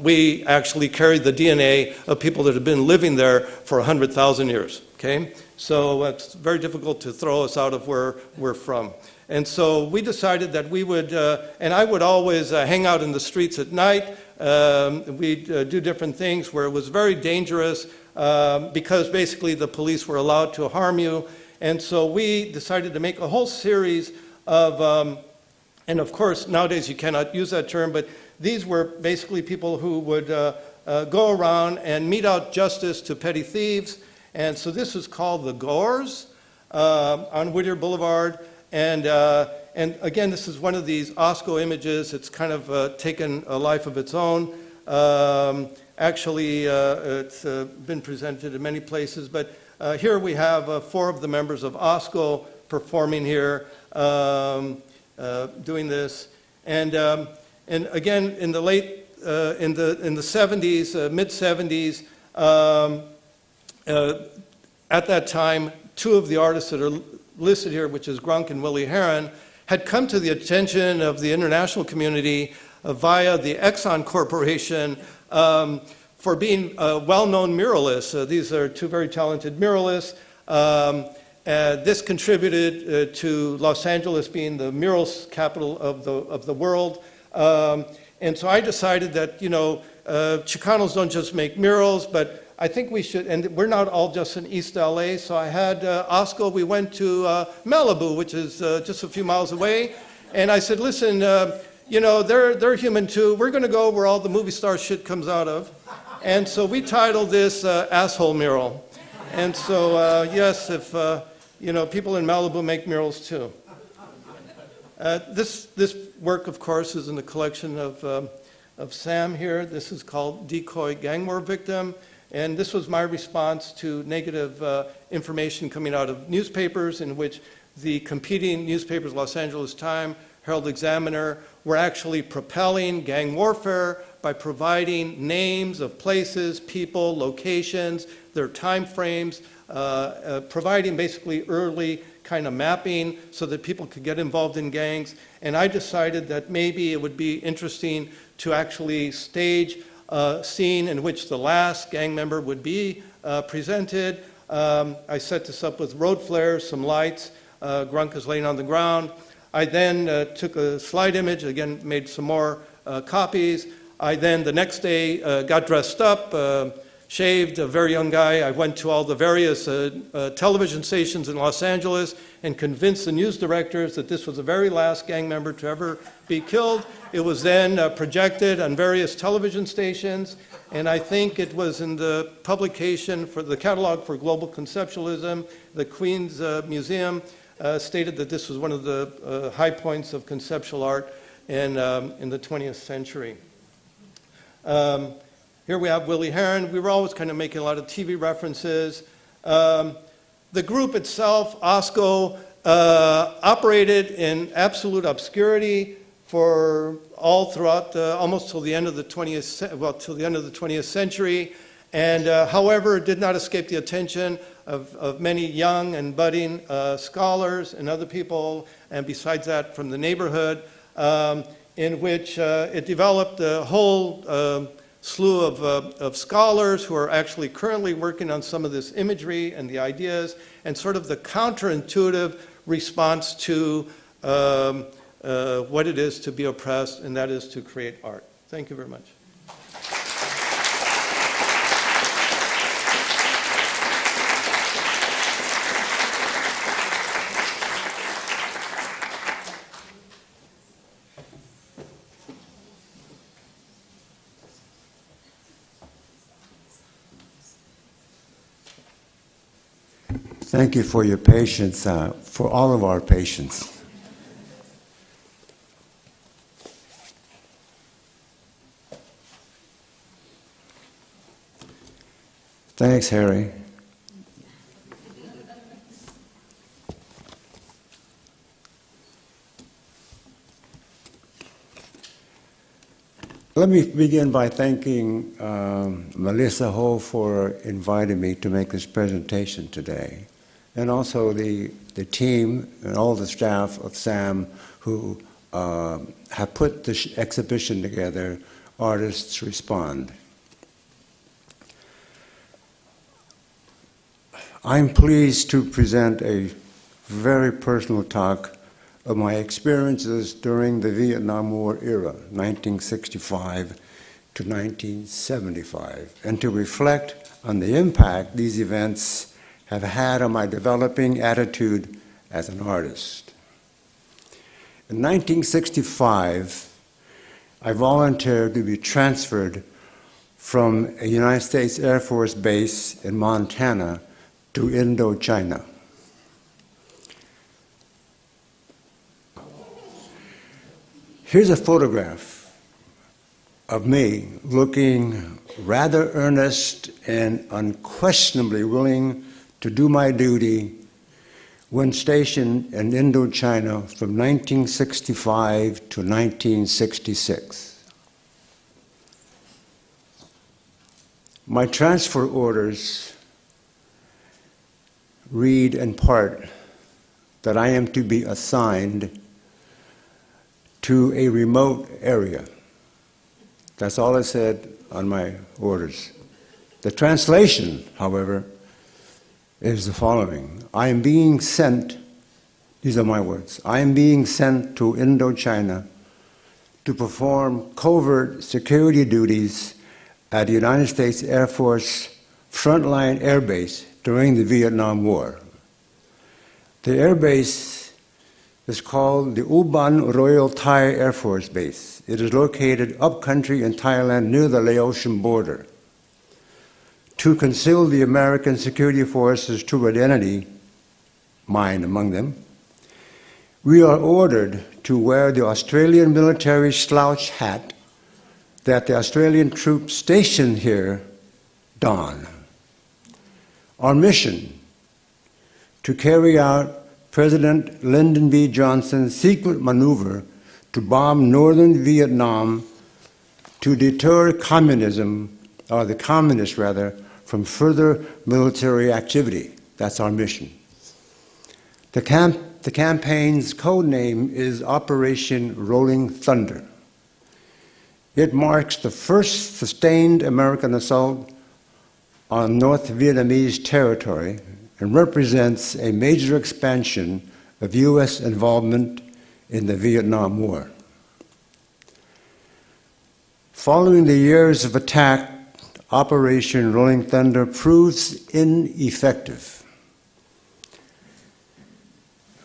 we actually carry the DNA of people that have been living there for 100,000 years, okay? So it's very difficult to throw us out of where we're from. And so we decided that we would, and I would always hang out in the streets at night. We'd do different things where it was very dangerous because basically the police were allowed to harm you. And so we decided to make a whole series of, and of course nowadays you cannot use that term, but these were basically people who would go around and mete out justice to petty thieves. And so this is called the Gores on Whittier Boulevard. And again, this is one of these Osco images. It's kind of taken a life of its own. Actually, it's been presented in many places. But here we have 4 of the members of Osco performing here, doing this. And again, in the late, in the 70s, mid-70s, at that time, 2 of the artists that are listed here, which is Grunk and Willie Herron, had come to the attention of the international community via the Exxon Corporation for being well-known muralists. These are 2 very talented muralists. This contributed to Los Angeles being the murals capital of the world. And so I decided that, you know, Chicanos don't just make murals, but I think we should, and we're not all just in East LA, so I had Osco, we went to Malibu, which is just a few miles away, and I said, listen, you know, they're human too, we're gonna go where all the movie star shit comes out of. And so we titled this Asshole Mural. And so, yes, if, you know, people in Malibu make murals too. This work, of course, is in the collection of Sam here. This is called Decoy Gang War Victim. And this was my response to negative information coming out of newspapers in which the competing newspapers, Los Angeles Times, Herald Examiner, were actually propelling gang warfare by providing names of places, people, locations, their time frames, providing basically early kind of mapping so that people could get involved in gangs. And I decided that maybe it would be interesting to actually stage a scene in which the last gang member would be presented. I set this up with road flares, some lights. Grunk is laying on the ground. I then took a slide image, again made some more copies. I then the next day got dressed up, shaved, a very young guy. I went to all the various television stations in Los Angeles and convinced the news directors that this was the very last gang member to ever be killed. It was then projected on various television stations, and I think it was in the publication for the Catalog for Global Conceptualism. The Queen's Museum stated that this was one of the high points of conceptual art in the 20th century. Here we have Willie Herron. We were always kind of making a lot of TV references. The group itself, Osco, operated in absolute obscurity for all throughout almost till the end of the 20th century, and however, it did not escape the attention of many young and budding scholars and other people, and besides that, from the neighborhood, in which it developed a whole slew of scholars who are actually currently working on some of this imagery and the ideas and sort of the counterintuitive response to what it is to be oppressed, and that is to create art. Thank you very much. Thank you for your patience, for all of our patience. Thanks, Harry. Let me begin by thanking Melissa Ho for inviting me to make this presentation today, and also the team and all the staff of SAM who have put this exhibition together, Artists Respond. I'm pleased to present a very personal talk of my experiences during the Vietnam War era, 1965 to 1975, and to reflect on the impact these events have had on my developing attitude as an artist. In 1965, I volunteered to be transferred from a United States Air Force base in Montana to Indochina. Here's a photograph of me looking rather earnest and unquestionably willing to do my duty when stationed in Indochina from 1965 to 1966. My transfer orders read in part that I am to be assigned to a remote area. That's all it said on my orders. The translation, however, is the following. I am being sent, these are my words, I am being sent to Indochina to perform covert security duties at the United States Air Force Frontline Air Base during the Vietnam War. The air base is called the U-Ban Royal Thai Air Force Base. It is located upcountry in Thailand near the Laotian border. To conceal the American security forces' true identity, mine among them, we are ordered to wear the Australian military slouch hat that the Australian troops stationed here don. Our mission, to carry out President Lyndon B. Johnson's secret maneuver to bomb northern Vietnam to deter communism, or the communists rather, from further military activity. That's our mission. The campaign's code name is Operation Rolling Thunder. It marks the first sustained American assault on North Vietnamese territory and represents a major expansion of U.S. involvement in the Vietnam War. Following the years of attack, Operation Rolling Thunder proves ineffective.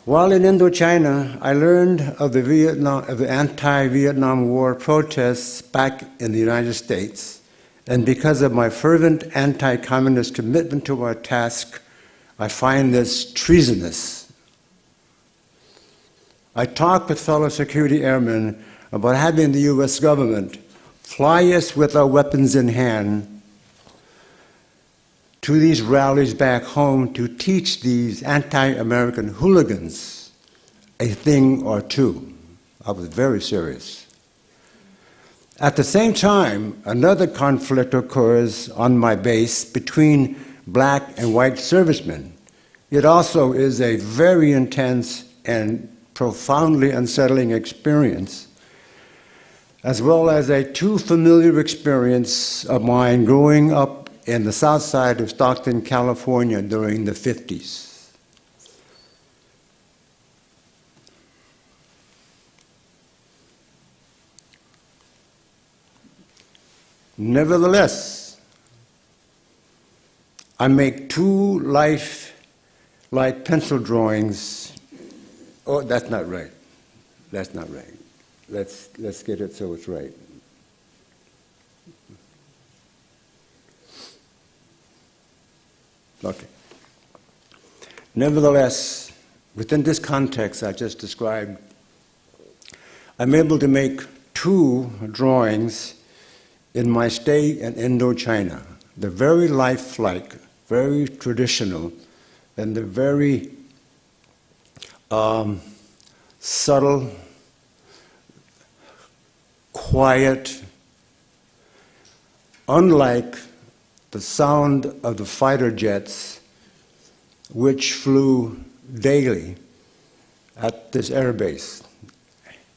While in Indochina, I learned of the anti-Vietnam War protests back in the United States, and because of my fervent anti-communist commitment to our task, I find this treasonous. I talked with fellow security airmen about having the U.S. government fly us with our weapons in hand to these rallies back home to teach these anti-American hooligans a thing or two. I was very serious. At the same time, another conflict occurs on my base between black and white servicemen. It also is a very intense and profoundly unsettling experience, as well as a too familiar experience of mine growing up in the south side of Stockton, California during the 50s. Nevertheless, I make two life-like pencil drawings. Oh, that's not right. That's not right. Let's get it so it's right. Okay. Nevertheless, within this context I just described, I'm able to make 2 drawings in my stay in Indochina. They're very lifelike, very traditional, and they're very subtle, quiet, unlike the sound of the fighter jets which flew daily at this airbase.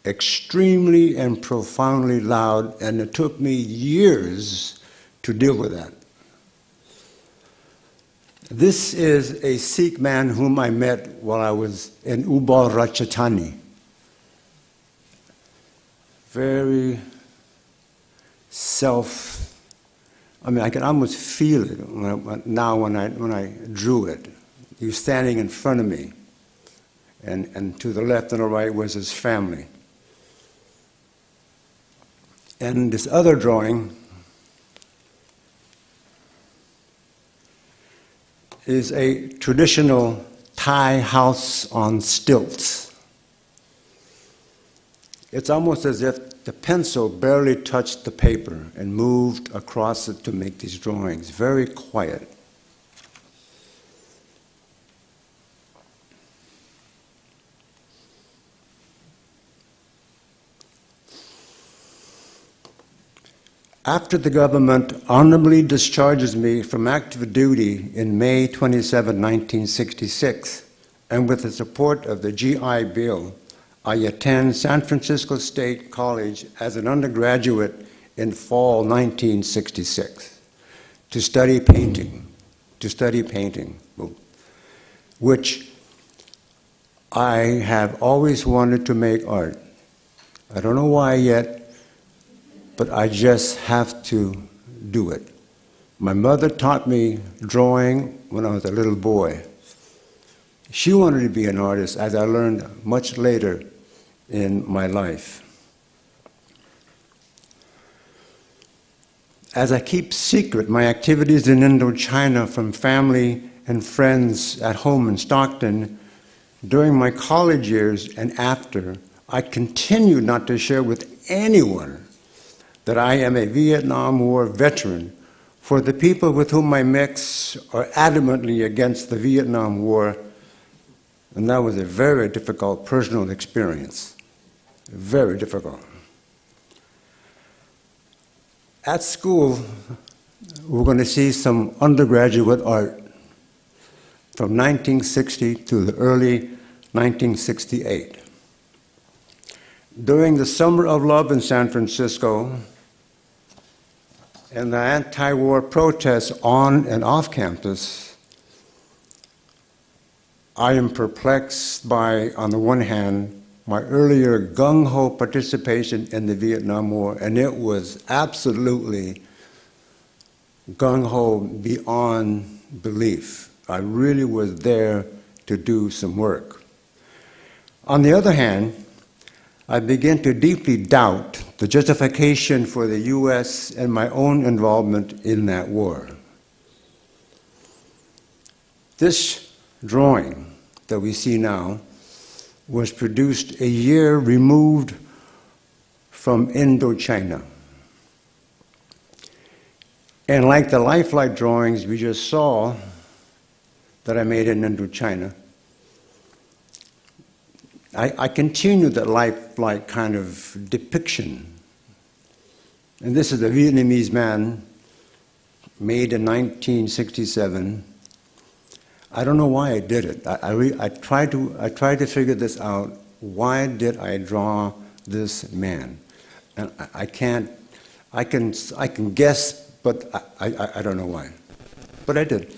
Extremely and profoundly loud, and it took me years to deal with that. This is a Sikh man whom I met while I was in Ubal Ratchathani. Very I can almost feel it when I drew it. He was standing in front of me, and to the left and the right was his family. And this other drawing is a traditional Thai house on stilts. It's almost as if the pencil barely touched the paper and moved across it to make these drawings. Very quiet. After the government honorably discharges me from active duty in May 27, 1966, and with the support of the GI Bill, I attend San Francisco State College as an undergraduate in fall 1966 to study painting, which I have always wanted to make art. I don't know why yet, but I just have to do it. My mother taught me drawing when I was a little boy. She wanted to be an artist, as I learned much later in my life. As I keep secret my activities in Indochina from family and friends at home in Stockton, during my college years and after, I continue not to share with anyone that I am a Vietnam War veteran, for the people with whom I mix are adamantly against the Vietnam War, and that was a very difficult personal experience. Very difficult. At school, we're going to see some undergraduate art from 1960 to the early 1968. During the Summer of Love in San Francisco and the anti-war protests on and off campus, I am perplexed by, on the one hand, my earlier gung-ho participation in the Vietnam War, and it was absolutely gung-ho beyond belief. I really was there to do some work. On the other hand, I began to deeply doubt the justification for the U.S. and my own involvement in that war. This drawing that we see now was produced a year removed from Indochina. And like the lifelike drawings we just saw that I made in Indochina, I continued that lifelike kind of depiction. And this is a Vietnamese man made in 1967. I don't know why I did it. I tried to figure this out. Why did I draw this man? And I can guess, but I don't know why. But I did.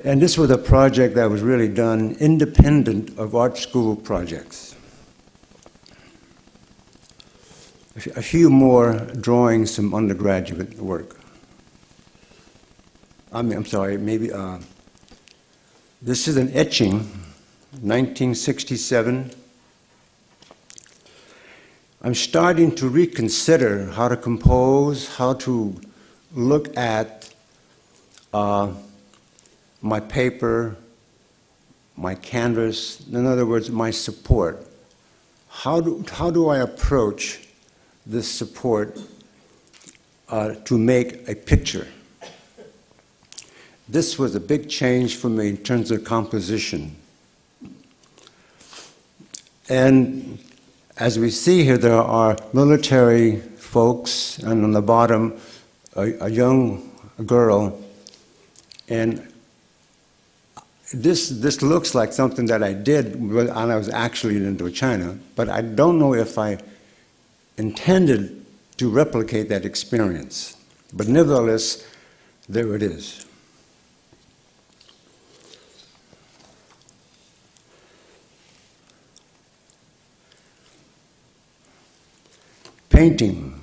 And this was a project that was really done independent of art school projects. A few more drawings, some undergraduate work. I'm sorry, maybe, this is an etching, 1967. I'm starting to reconsider how to compose, how to look at my paper, my canvas, in other words, my support. How do I approach this support to make a picture? This was a big change for me in terms of composition. And as we see here, there are military folks, and on the bottom, a young girl. And this looks like something that I did when I was actually in Indochina, but I don't know if I intended to replicate that experience. But nevertheless, there it is. Painting.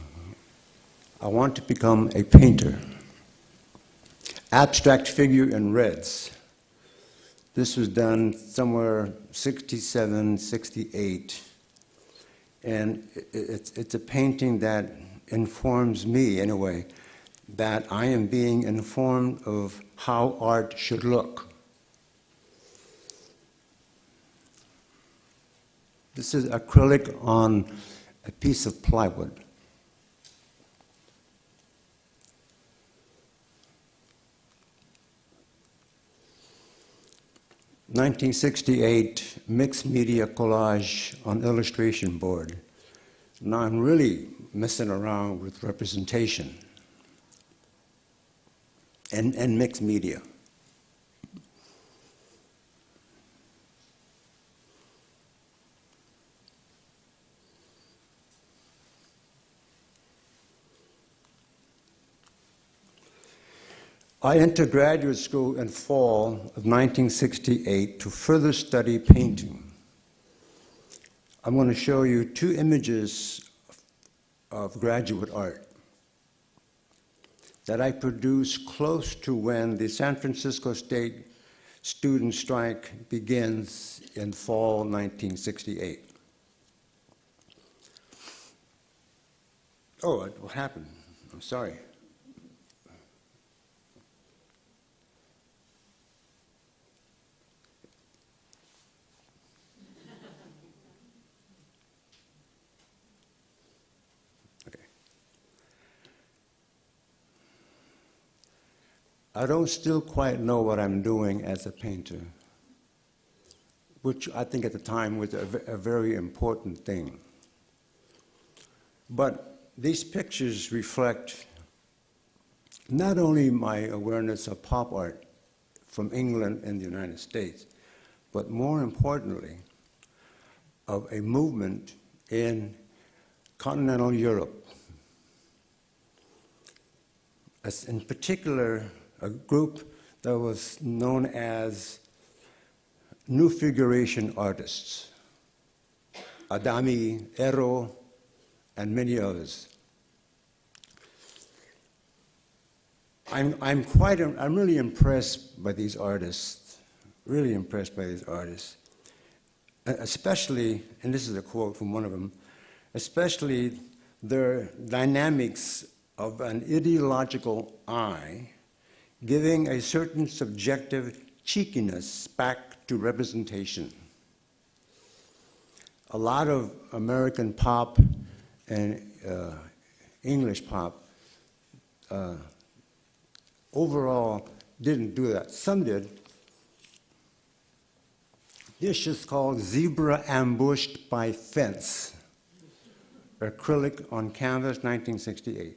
I want to become a painter. Abstract figure in reds. This was done somewhere 67, 68. And it's a painting that informs me, anyway, that I am being informed of how art should look. This is acrylic on a piece of plywood. '68 mixed media collage on illustration board. Now I'm really messing around with representation and mixed media. I entered graduate school in fall of 1968 to further study painting. I'm going to show you two images of graduate art that I produced close to when the San Francisco State student strike begins in fall 1968. Oh, what happened? I'm sorry. I don't still quite know what I'm doing as a painter, which I think at the time was a very important thing. But these pictures reflect not only my awareness of pop art from England and the United States, but more importantly, of a movement in continental Europe. As in particular, a group that was known as New Figuration Artists, Adami, Ero, and many others. I'm really impressed by these artists, really impressed by these artists, especially, and this is a quote from one of them, especially their dynamics of an ideological eye giving a certain subjective cheekiness back to representation. A lot of American pop and English pop overall didn't do that. Some did. This is called Zebra Ambushed by Fence, acrylic on canvas, 1968.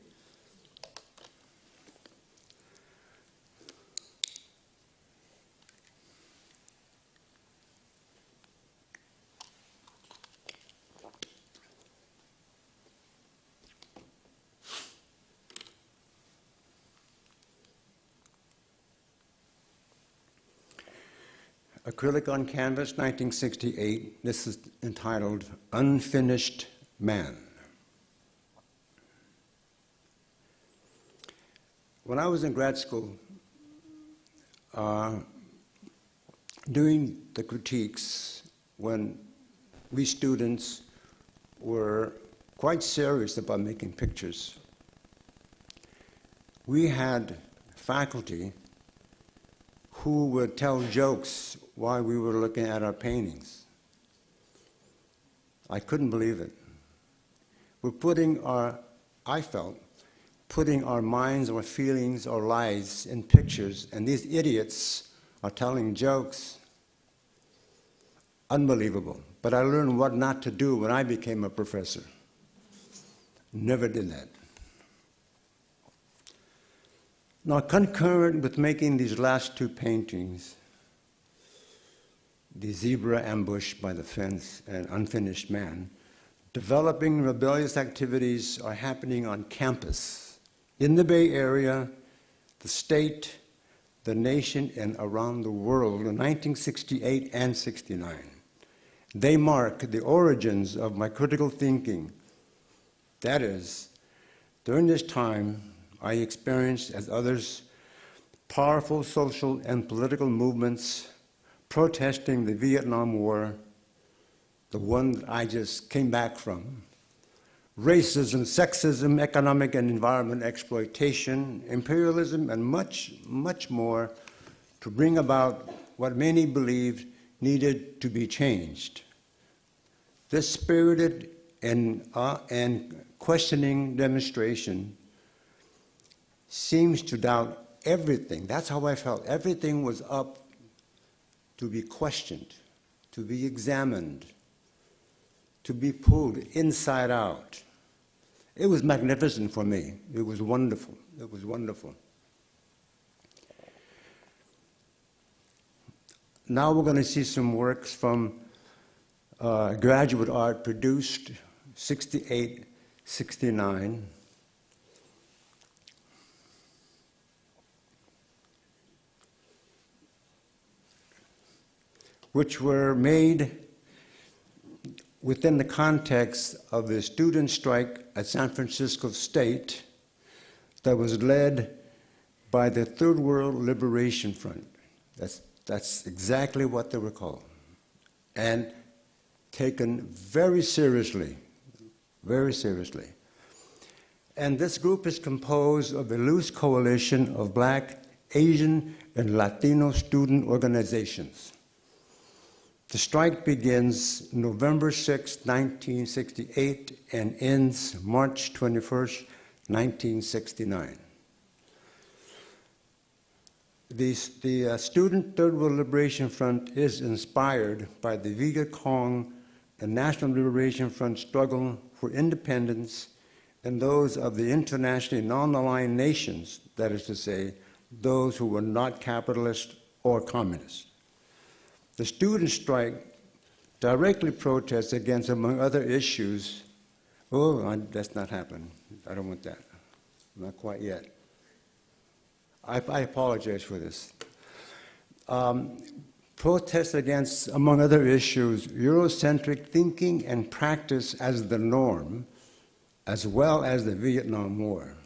Acrylic on canvas, 1968. This is entitled Unfinished Man. When I was in grad school, doing the critiques, when we students were quite serious about making pictures, we had faculty who would tell jokes while we were looking at our paintings. I couldn't believe it. I felt, putting our minds, our feelings, our lives in pictures, and these idiots are telling jokes. Unbelievable. But I learned what not to do when I became a professor. Never did that. Now, concurrent with making these last two paintings, the zebra ambushed by the fence and unfinished man, developing rebellious activities are happening on campus, in the Bay Area, the state, the nation, and around the world in 1968 and 69. They mark the origins of my critical thinking. That is, during this time, I experienced, as others, powerful social and political movements protesting the Vietnam War, the one that I just came back from, racism, sexism, economic and environment exploitation, imperialism, and much, much more to bring about what many believed needed to be changed. This spirited and questioning demonstration seems to doubt everything. That's how I felt. Everything was up to be questioned, to be examined, to be pulled inside out. It was magnificent for me. It was wonderful. It was wonderful. Now we're going to see some works from graduate art produced 68, 69. Which were made within the context of the student strike at San Francisco State that was led by the Third World Liberation Front. That's exactly what they were called, and taken very seriously, very seriously. And this group is composed of a loose coalition of Black, Asian, and Latino student organizations. The strike begins November 6, 1968, and ends March 21st, 1969. The Student Third World Liberation Front is inspired by the Viet Cong and National Liberation Front struggle for independence and those of the internationally non-aligned nations, that is to say, those who were not capitalist or communist. The student strike directly protests against, among other issues, that's not happening. I don't want that. Not quite yet. I apologize for this. Protests against, among other issues, Eurocentric thinking and practice as the norm, as well as the Vietnam War.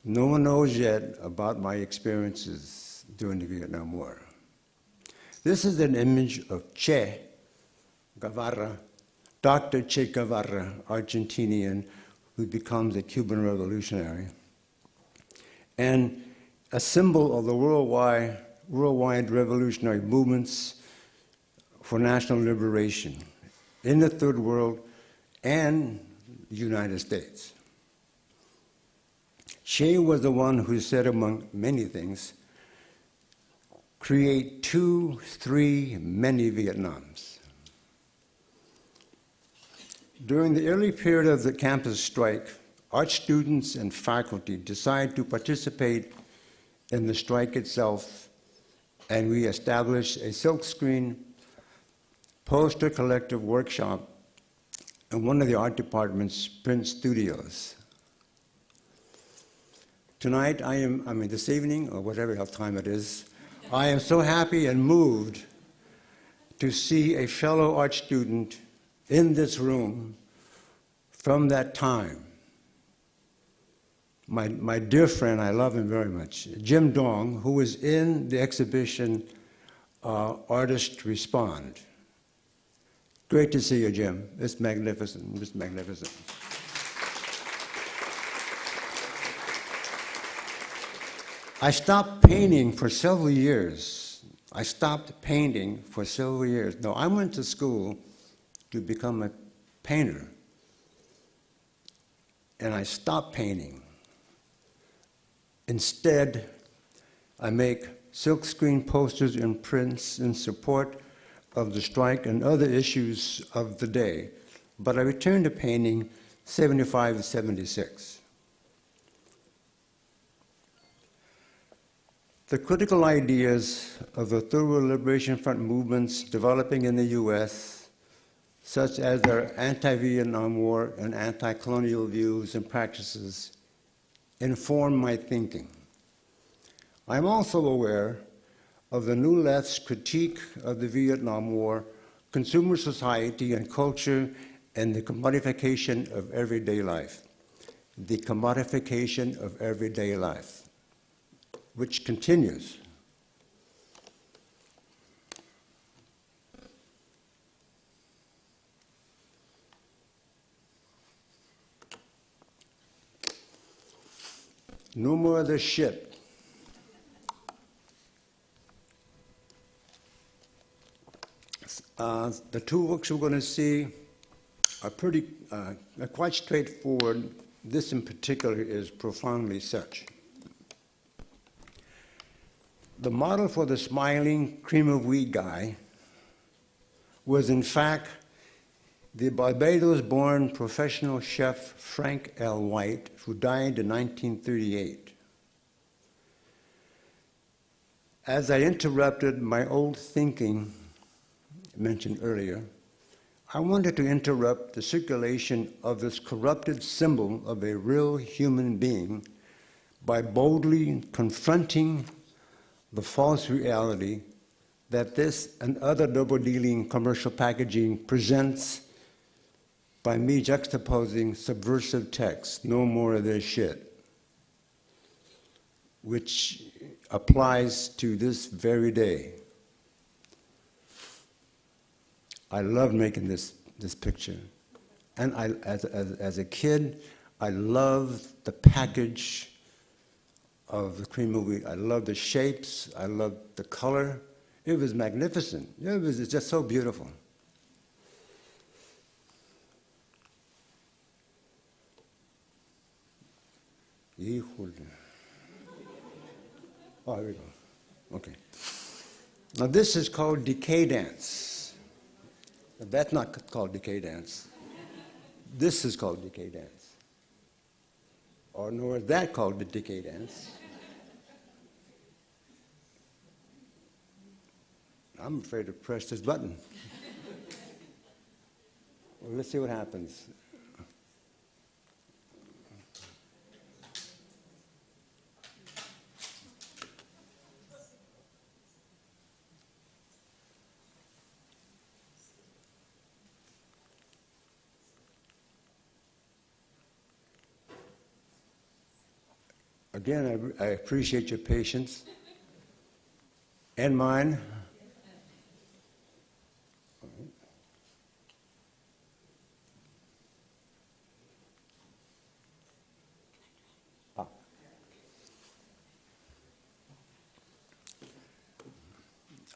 No one knows yet about my experiences during the Vietnam War. This is an image of Che Guevara, Dr. Che Guevara, Argentinian, who becomes a Cuban revolutionary, and a symbol of the worldwide revolutionary movements for national liberation in the Third World and the United States. Che was the one who said, among many things, create 2, 3, many Vietnams. During the early period of the campus strike, art students and faculty decided to participate in the strike itself, and we established a silkscreen poster collective workshop in one of the art department's print studios. Tonight, this evening, or whatever time it is, I am so happy and moved to see a fellow art student in this room from that time. My dear friend, I love him very much, Jim Dong, who was in the exhibition Artists Respond. Great to see you, Jim. It's magnificent. It's magnificent. I stopped painting for several years I stopped painting for several years. No, I went to school to become a painter, and I stopped painting. Instead, I make silkscreen posters and prints in support of the strike and other issues of the day, but I returned to painting 75 to 76. The critical ideas of the Thorough Liberation Front movements developing in the U.S., such as their anti-Vietnam War and anti-colonial views and practices, inform my thinking. I'm also aware of the New Left's critique of the Vietnam War, consumer society and culture, and the commodification of everyday life. The commodification of everyday life, which continues. No more of this shit. The two books we're going to see are quite straightforward. This in particular is profoundly such. The model for the smiling cream of wheat guy was in fact the Barbados-born professional chef Frank L. White, who died in 1938. As I interrupted my old thinking mentioned earlier, I wanted to interrupt the circulation of this corrupted symbol of a real human being by boldly confronting the false reality that this and other double-dealing commercial packaging presents by me juxtaposing subversive text, no more of this shit, which applies to this very day. I loved making this picture. And as a kid, I loved the package of the cream of wheat. I loved the shapes. I loved the color. It was magnificent. It was just so beautiful. Oh, here we go. Okay. Now this is called decay dance. That's not called decay dance. This is called decay dance. Or nor is that called the decay dance. I'm afraid to press this button. Well, let's see what happens. Again, I appreciate your patience and mine.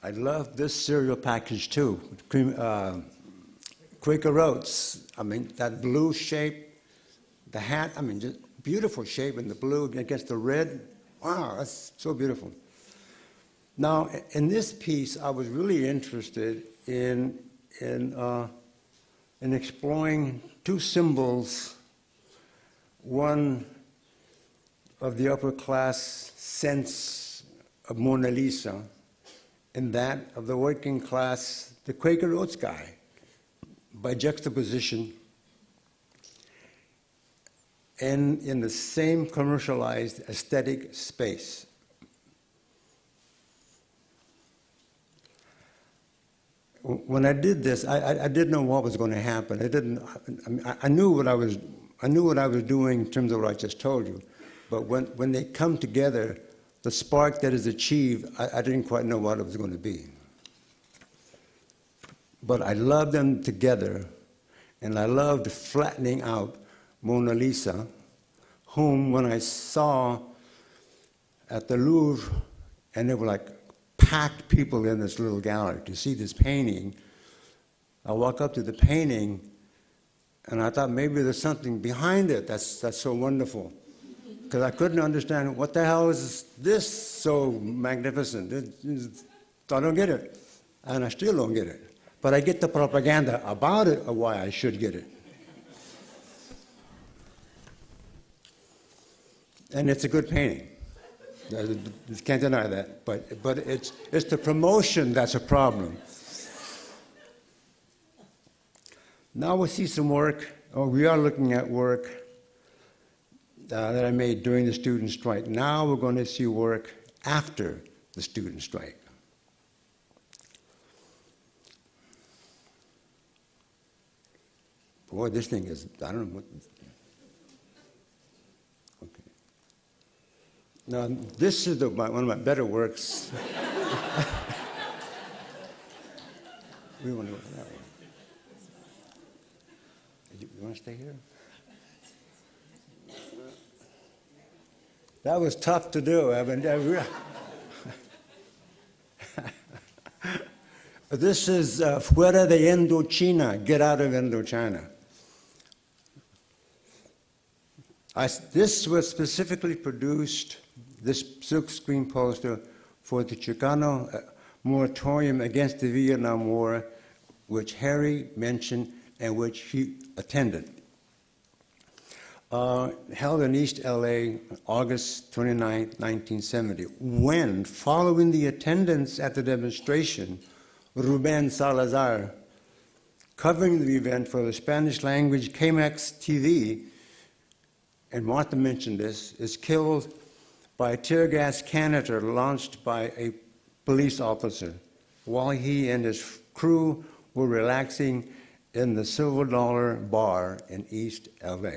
I love this cereal package too. Quaker Oats. I mean, that blue shape, the hat, I mean, just beautiful shape in the blue against the red. Wow, that's so beautiful. Now, in this piece, I was really interested in exploring two symbols, one of the upper class sense of Mona Lisa, and that of the working class, the Quaker Oats guy, by juxtaposition, and in the same commercialized aesthetic space. When I did this, I didn't know what was going to happen. I knew what I was doing in terms of what I just told you, but when they come together, the spark that is achieved, I didn't quite know what it was going to be. But I loved them together, and I loved flattening out Mona Lisa, whom when I saw at the Louvre, and they were like packed people in this little gallery to see this painting. I walk up to the painting, and I thought maybe there's something behind it that's so wonderful. Because I couldn't understand, what the hell is this so magnificent? I don't get it. And I still don't get it. But I get the propaganda about it, of why I should get it. And it's a good painting. You can't deny that. But it's the promotion that's a problem. Now we'll see some work, or we are looking at work that I made during the student strike. Now we're going to see work after the student strike. Boy, this thing is, I don't know what. Okay. Now, this is one of my better works. We want to go for that one. You want to stay here? That was tough to do. This is Fuera de Indochina, get out of Indochina. This was specifically produced, this silk screen poster, for the Chicano moratorium against the Vietnam War, which Harry mentioned and which he attended. Held in East LA, August 29, 1970, when, following the attendance at the demonstration, Ruben Salazar, covering the event for the Spanish language KMX TV, and Martha mentioned this, is killed by a tear gas canister launched by a police officer while he and his crew were relaxing in the Silver Dollar Bar in East LA.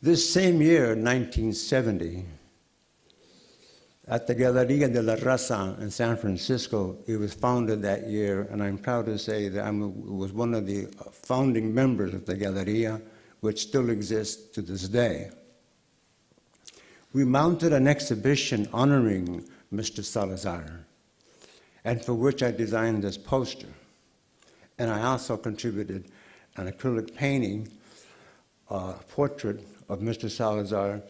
This same year, 1970, at the Galeria de la Raza in San Francisco, it was founded that year, and I'm proud to say that I was one of the founding members of the Galeria, which still exists to this day. We mounted an exhibition honoring Mr. Salazar, and for which I designed this poster. And I also contributed an acrylic painting, portrait of Mr. Salazar,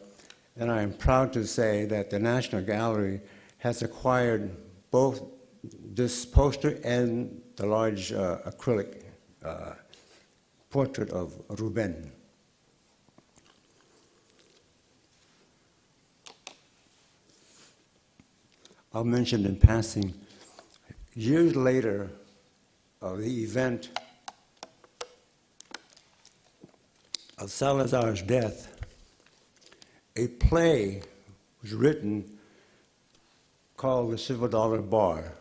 and I am proud to say that the National Gallery has acquired both this poster and the large acrylic portrait of Ruben. I'll mention in passing, years later of the event of Salazar's death, a play was written called The Silver Dollar Bar,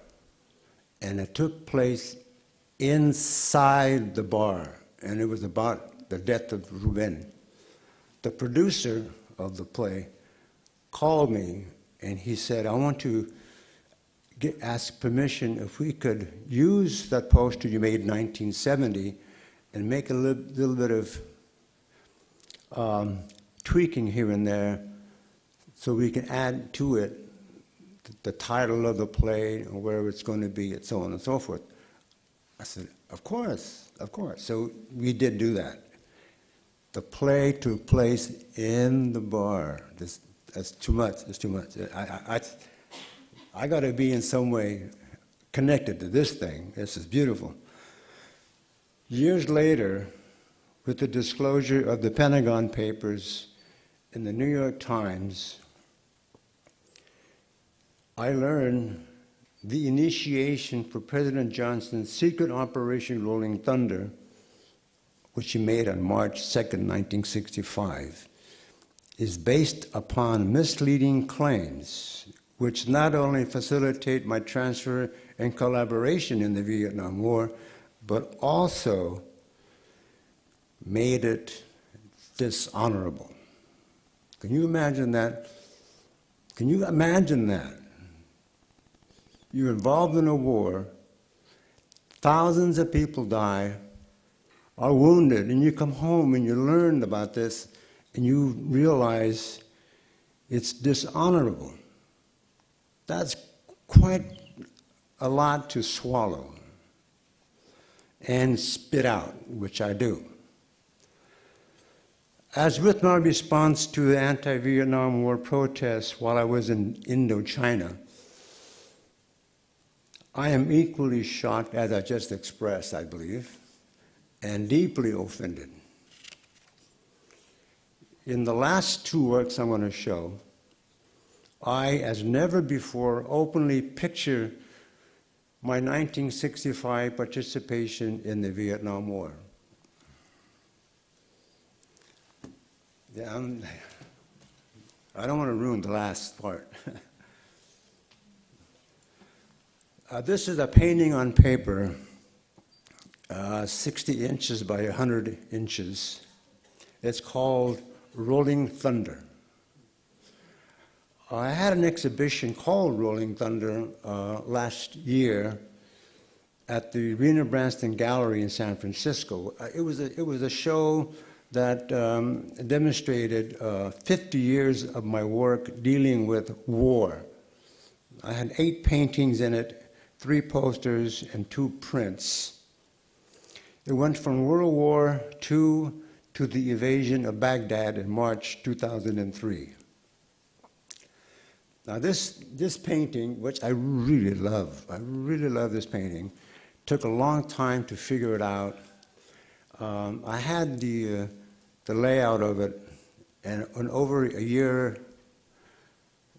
and it took place inside the bar, and it was about the death of Ruben. The producer of the play called me, and he said, I want to ask permission if we could use that poster you made in 1970 and make a little bit of tweaking here and there so we can add to it the title of the play and where it's going to be and so on and so forth. I said, of course, of course. So we did do that. The play took place in the bar. That's too much. It's too much. I got to be in some way connected to this thing. This is beautiful. Years later, with the disclosure of the Pentagon Papers in the New York Times, I learned the initiation for President Johnson's secret Operation Rolling Thunder, which he made on March 2nd, 1965, is based upon misleading claims, which not only facilitate my transfer and collaboration in the Vietnam War, but also made it dishonorable. Can you imagine that? Can you imagine that? you're involved in a war, thousands of people die, are wounded, and you come home and you learn about this, and you realize it's dishonorable. That's quite a lot to swallow and spit out, which I do. As with my response to the anti-Vietnam War protests while I was in Indochina, I am equally shocked, as I just expressed, I believe, and deeply offended. In the last two works I'm going to show, I, as never before, openly picture my 1965 participation in the Vietnam War. Yeah, I don't want to ruin the last part. This is a painting on paper, 60 inches by 100 inches. It's called Rolling Thunder. I had an exhibition called Rolling Thunder last year at the Rena Bernstein Gallery in San Francisco. It was a show that demonstrated 50 years of my work dealing with war. I had 8 paintings in it, 3 posters, and 2 prints. It went from World War II to the invasion of Baghdad in March 2003. Now this painting, which I really love this painting, took a long time to figure it out. I had the layout of it, and over a year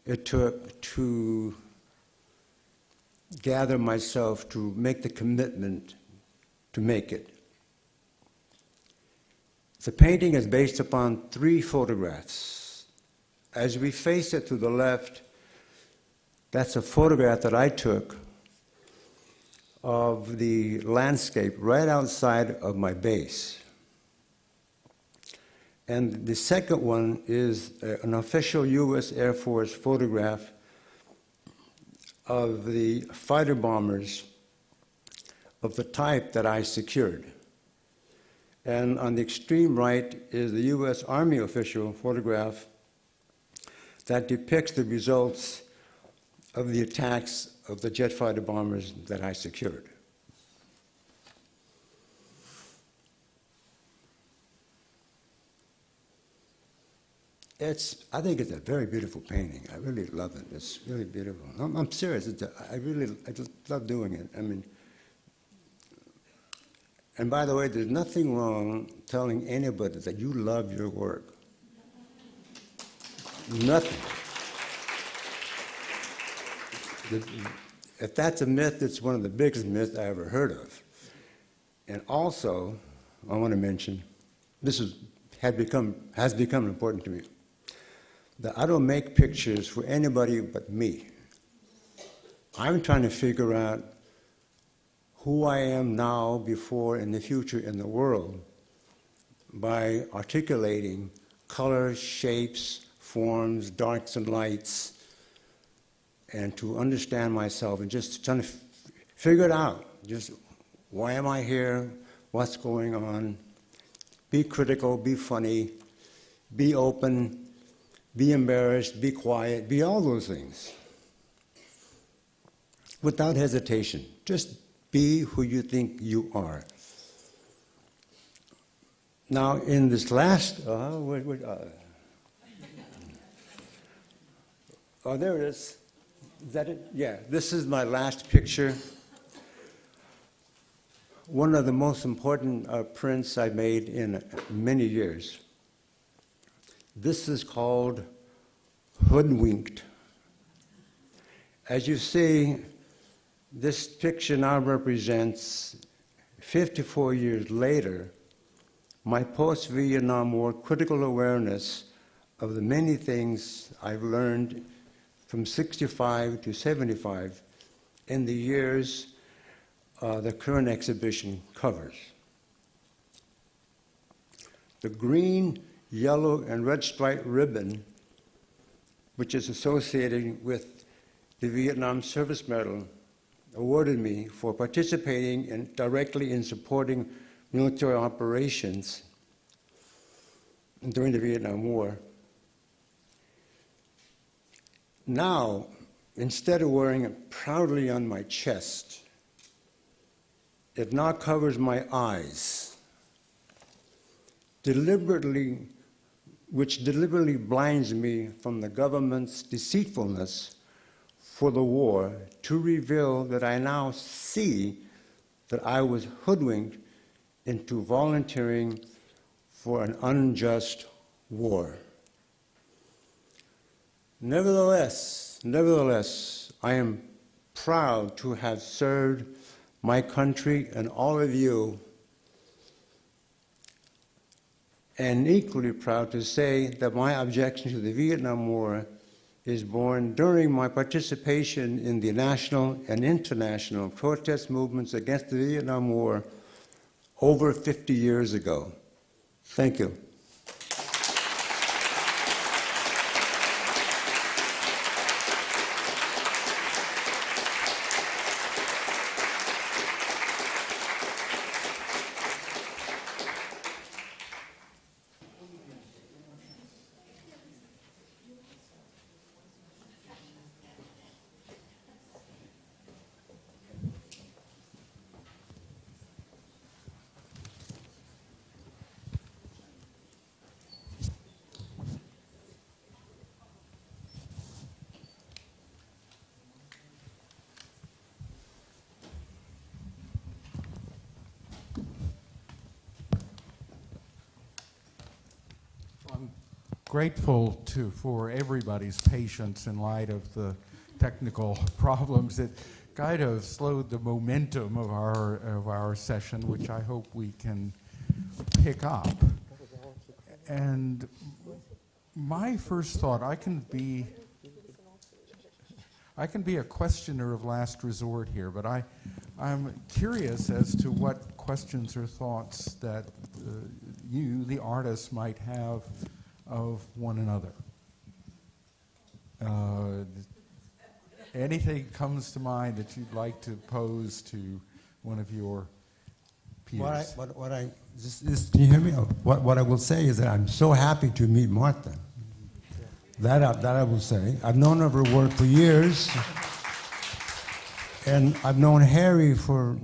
it took to gather myself to make the commitment to make it. The painting is based upon 3 photographs. As we face it to the left, that's a photograph that I took of the landscape right outside of my base. And the second one is an official U.S. Air Force photograph of the fighter bombers of the type that I secured. And on the extreme right is the U.S. Army official photograph that depicts the results of the attacks of the jet fighter bombers that I secured. I think it's a very beautiful painting. I really love it. It's really beautiful. I'm serious. I just love doing it. I mean, and by the way, there's nothing wrong telling anybody that you love your work. Nothing. If that's a myth, it's one of the biggest myths I ever heard of. And also, I want to mention, has become important to me, that I don't make pictures for anybody but me. I'm trying to figure out who I am now, before, in the future, in the world, by articulating colors, shapes, forms, darks and lights, and to understand myself and just trying to figure it out. Just, why am I here? What's going on? Be critical, be funny, be open, be embarrassed, be quiet, be all those things. Without hesitation. Just be who you think you are. Now, in this last, oh, there it is. Is that it? Yeah, this is my last picture. One of the most important prints I made in many years. This is called Hoodwinked. As you see, this picture now represents, 54 years later, my post-Vietnam War critical awareness of the many things I've learned from 65 to 75 in the years the current exhibition covers. The green, yellow, and red striped ribbon, which is associated with the Vietnam Service Medal awarded me for participating directly in supporting military operations during the Vietnam War. Now, instead of wearing it proudly on my chest, it now covers my eyes, which deliberately blinds me from the government's deceitfulness for the war, to reveal that I now see that I was hoodwinked into volunteering for an unjust war. Nevertheless, I am proud to have served my country and all of you, and equally proud to say that my objection to the Vietnam War is born during my participation in the national and international protest movements against the Vietnam War over 50 years ago. Thank you. Grateful for everybody's patience in light of the technical problems that kind of slowed the momentum of our session, which I hope we can pick up. And my first thought, I can be a questioner of last resort here, but I'm curious as to what questions or thoughts that you, the artists, might have of one another. Anything comes to mind that you'd like to pose to one of your peers? Can you hear me? What I will say is that I'm so happy to meet Martha. That I will say. I've known of her work for years, and I've known Harry for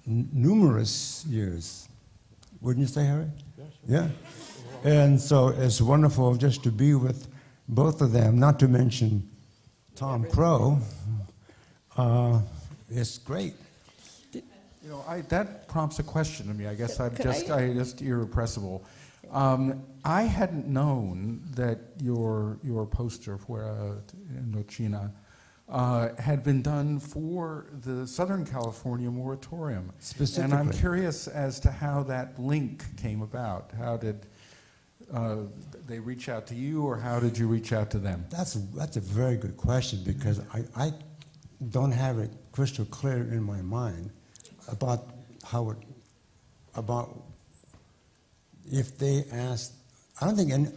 numerous years. Wouldn't you say, Harry? Yes. Yeah. And so it's wonderful just to be with both of them, not to mention Tom Crow. It's great. You know, that prompts a question to me. I guess I'm just irrepressible. I hadn't known that your poster for Indochina had been done for the Southern California moratorium. Specifically. And I'm curious as to how that link came about. How did they reach out to you, or how did you reach out to them? That's a very good question, because I don't have it crystal clear in my mind about if they asked. I don't think any.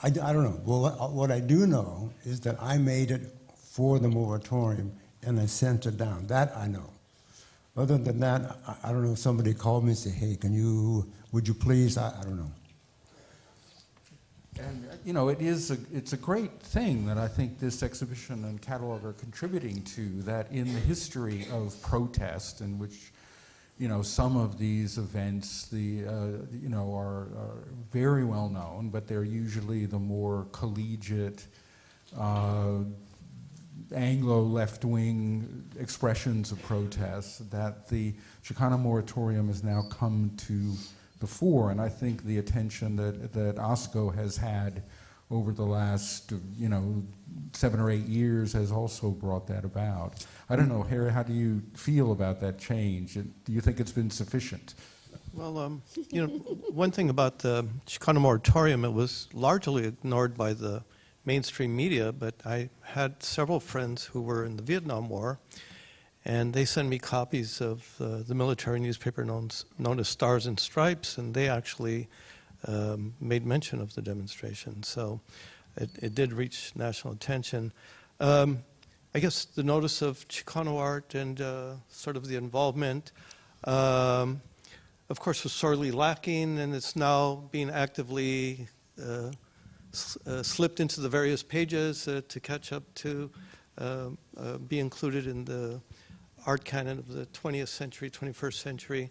I don't know. Well, what I do know is that I made it for the moratorium and I sent it down. That I know. Other than that, I don't know if somebody called me and said, "Hey, would you please?" I don't know. And you know, it's a great thing that I think this exhibition and catalog are contributing to, that in the history of protest, in which, you know, some of these events are very well known, but they're usually the more collegiate Anglo left-wing expressions of protest, that the Chicano moratorium has now come to the fore. And I think the attention that OSCO has had over the last 7 or 8 years has also brought that about. I don't know, Harry, how do you feel about that change? Do you think it's been sufficient? Well, one thing about the Chicano moratorium, it was largely ignored by the mainstream media, but I had several friends who were in the Vietnam War, and they sent me copies of the military newspaper known as Stars and Stripes, and they actually made mention of the demonstration. So it did reach national attention. I guess, the notice of Chicano art and sort of the involvement, of course, was sorely lacking, and it's now being actively slipped into the various pages to catch up to be included in the art canon of the 20th century, 21st century.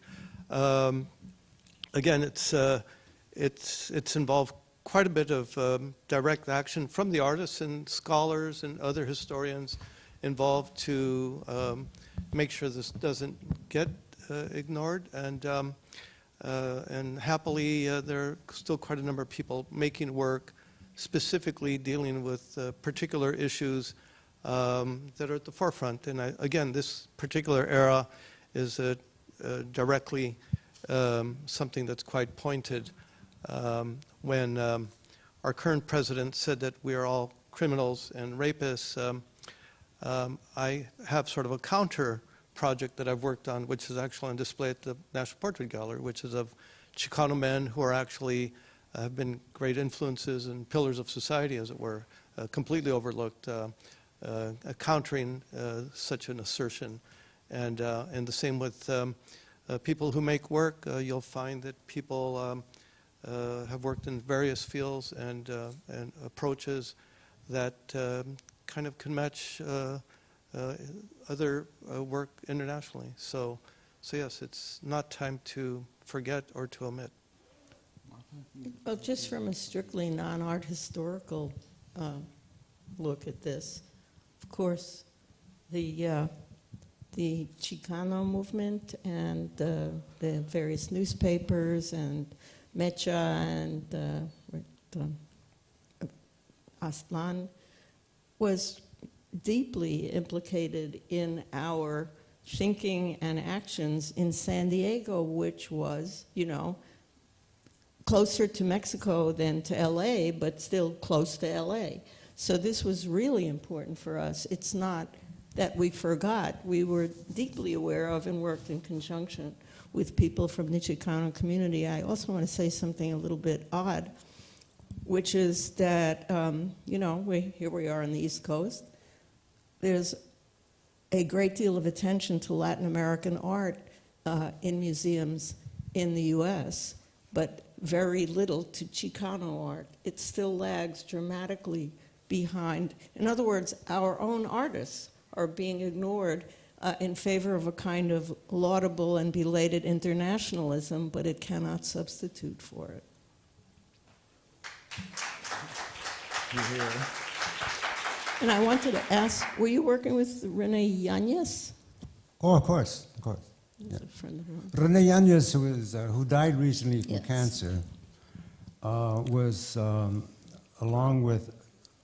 Again, it's involved quite a bit of direct action from the artists and scholars and other historians involved to make sure this doesn't get ignored. And happily, there are still quite a number of people making work specifically dealing with particular issues that are at the forefront. And again, this particular era is directly something that's quite pointed. When our current president said that we are all criminals and rapists, I have sort of a counter project that I've worked on, which is actually on display at the National Portrait Gallery, which is of Chicano men who are actually have been great influences and pillars of society, as it were, completely overlooked, countering such an assertion. And the same with people who make work. You'll find that people have worked in various fields and approaches that kind of can match other work internationally. So yes, it's not time to forget or to omit. Well, just from a strictly non-art historical look at this, of course, the Chicano movement and the various newspapers and Mecha and Aztlán was deeply implicated in our thinking and actions in San Diego, which was, closer to Mexico than to LA, but still close to LA. So this was really important for us. It's not that we forgot. We were deeply aware of and worked in conjunction with people from the Chicano community. I also want to say something a little bit odd, which is that, here we are on the East Coast. There's a great deal of attention to Latin American art in museums in the U.S., but very little to Chicano art. It still lags dramatically behind. In other words, our own artists are being ignored in favor of a kind of laudable and belated internationalism, but it cannot substitute for it. And I wanted to ask, were you working with Rene Yanez? Oh, of course, of course. He's a friend of mine. Rene Yanez, who died recently from Yes. cancer, was, along with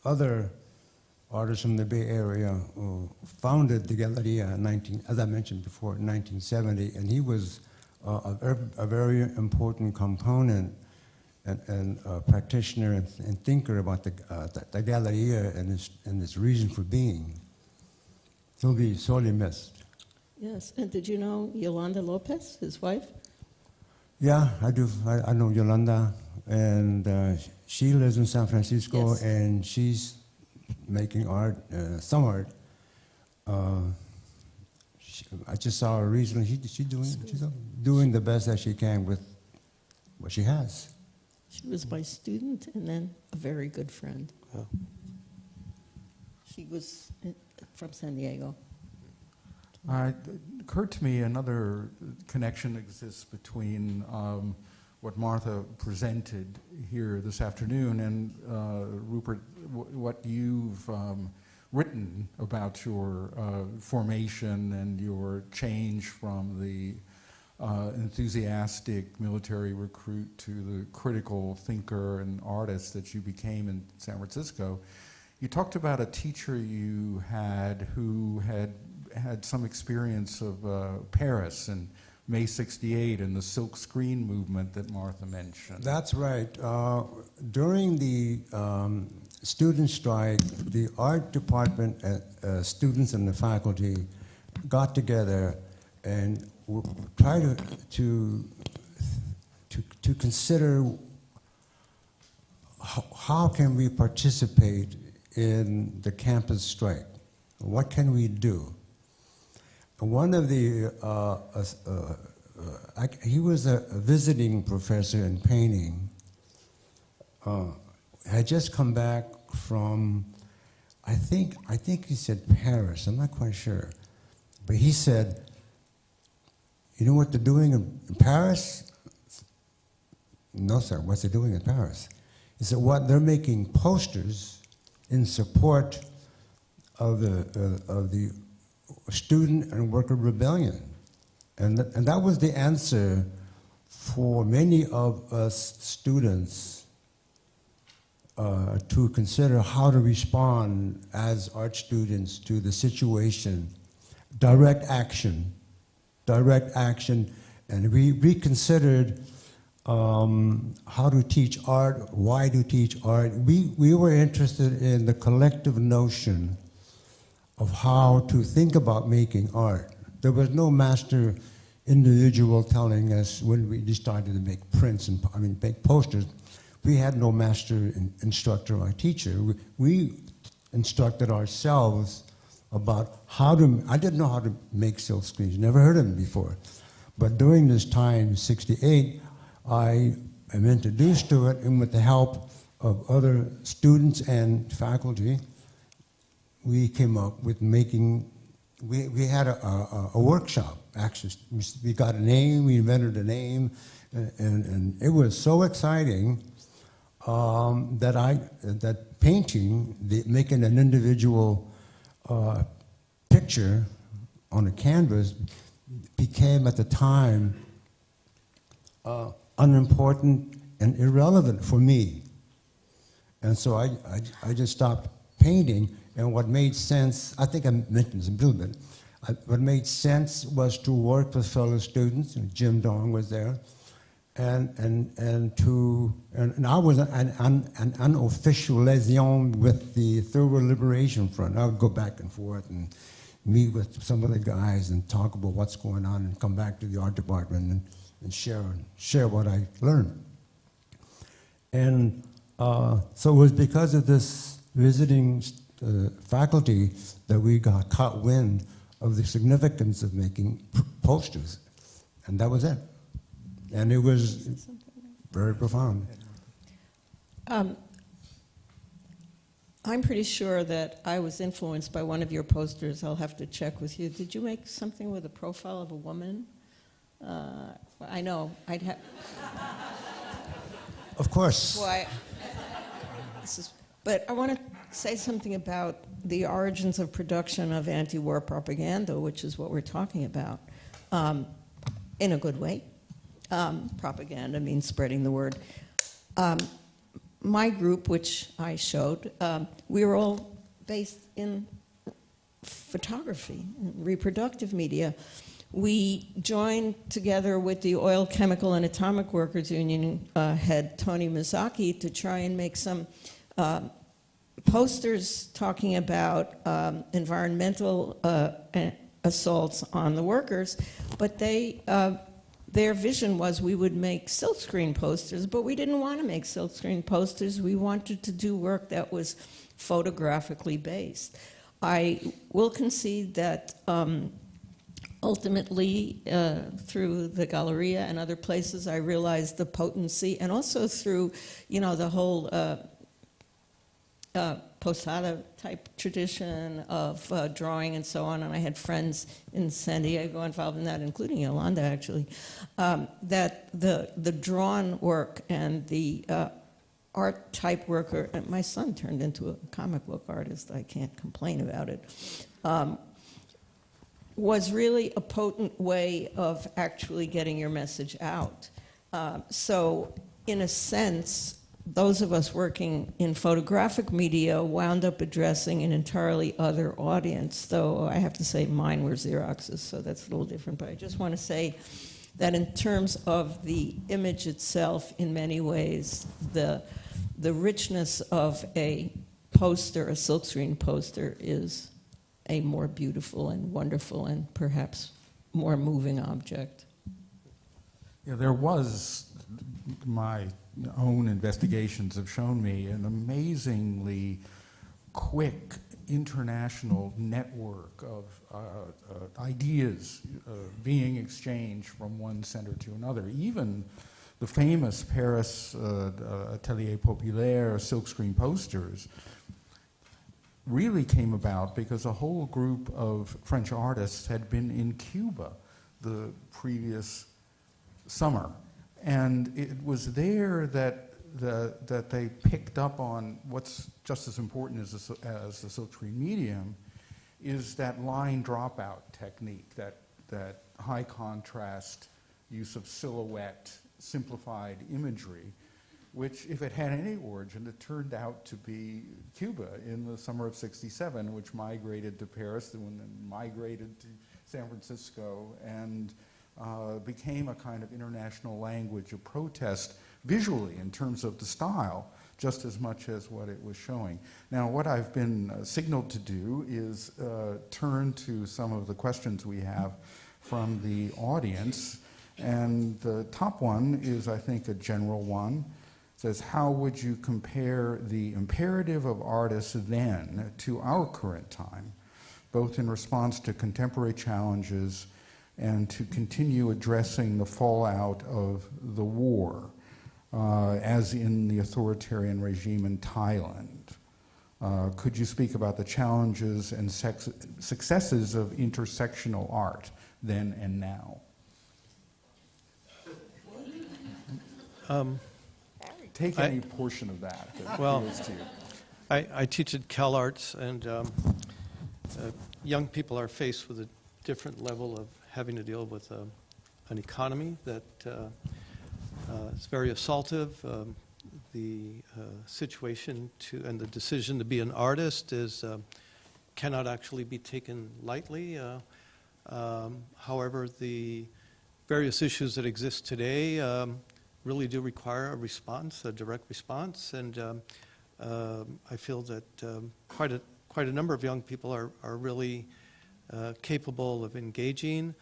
other artists from the Bay Area, who founded the Galleria as I mentioned before, in 1970, and he was a very important component and practitioner and thinker about the Galleria and its reason for being. He'll be sorely missed. Yes, and did you know Yolanda Lopez, his wife? Yeah, I do. I know Yolanda, and she lives in San Francisco, Yes. and she's making art, some art. I just saw her recently. She's doing the best that she can with what she has. She was my student and then a very good friend. Oh. She was from San Diego. It occurred to me another connection exists between what Martha presented here this afternoon and Rupert, what you've written about your formation and your change from the enthusiastic military recruit to the critical thinker and artist that you became in San Francisco. You talked about a teacher you had who had some experience of Paris and May '68 and the silk screen movement that Martha mentioned. That's right. During the student strike, the art department, students and the faculty got together and tried to consider how can we participate in the campus strike. What can we do? One of the, he was a visiting professor in painting, had just come back from, I think he said Paris, I'm not quite sure. But he said, you know what they're doing in Paris? No, sir, what's they doing in Paris? He said, what, they're making posters in support of the student and worker rebellion. And that was the answer for many of us students to consider how to respond as art students to the situation. Direct action, and we reconsidered how to teach art, why to teach art. We were interested in the collective notion of how to think about making art. There was no master individual telling us when we started to make prints and make posters. We had no master instructor or teacher. We instructed ourselves about how to, I didn't know how to make silk screens, never heard of them before. But during this time, 68, I am introduced to it, and with the help of other students and faculty, we came up with making, we had a workshop, actually. We got a name, we invented a name, and it was so exciting that painting, making an individual picture on a canvas became at the time unimportant and irrelevant for me. And so I just stopped painting, and what made sense, I think I mentioned this a little bit, what made sense was to work with fellow students, and Jim Dong was there, and I was an unofficial liaison with the Third World Liberation Front. I would go back and forth and meet with some of the guys and talk about what's going on and come back to the art department and share what I learned. And so it was because of this visiting faculty that we got caught wind of the significance of making posters. And that was it. And it was very profound. I'm pretty sure that I was influenced by one of your posters. I'll have to check with you. Did you make something with a profile of a woman? I know. I'd have. Of course. Why? But I want to say something about the origins of production of anti-war propaganda, which is what we're talking about, in a good way. Propaganda means spreading the word. My group, which I showed, we were all based in photography, reproductive media. We joined together with the Oil, Chemical, and Atomic Workers Union head, Tony Misaki, to try and make some posters talking about environmental assaults on the workers, but their vision was we would make silkscreen posters, but we didn't want to make silkscreen posters. We wanted to do work that was photographically based. I will concede that ultimately, through the Galleria and other places, I realized the potency, and also through, the whole posada type tradition of drawing and so on, and I had friends in San Diego involved in that, including Yolanda actually, that the drawn work and the art type work, and my son turned into a comic book artist, I can't complain about it, was really a potent way of actually getting your message out. So in a sense, those of us working in photographic media wound up addressing an entirely other audience, though I have to say mine were Xeroxes, so that's a little different. But I just want to say that in terms of the image itself, in many ways, the richness of a poster, a silkscreen poster, is a more beautiful and wonderful and perhaps more moving object. Yeah, there was, my own investigations have shown me, an amazingly quick international network of ideas being exchanged from one center to another. Even the famous Paris Atelier Populaire silkscreen posters really came about because a whole group of French artists had been in Cuba the previous summer. And it was there that they picked up on what's just as important as the silkscreen medium, is that line dropout technique, that high contrast use of silhouette, simplified imagery, which, if it had any origin, it turned out to be Cuba in the summer of '67, which migrated to Paris and then migrated to San Francisco and became a kind of international language of protest visually in terms of the style, just as much as what it was showing. Now, what I've been signaled to do is turn to some of the questions we have from the audience. And the top one is, I think, a general one. It says, how would you compare the imperative of artists then to our current time, both in response to contemporary challenges and to continue addressing the fallout of the war, as in the authoritarian regime in Thailand? Could you speak about the challenges and successes of intersectional art then and now? Take any portion of that appeals to you. I teach at CalArts, and young people are faced with a different level of having to deal with an economy that is very assaultive. The situation and the decision to be an artist cannot actually be taken lightly. However, the various issues that exist today really do require a response, a direct response, and I feel that quite a number of young people are really capable of engaging.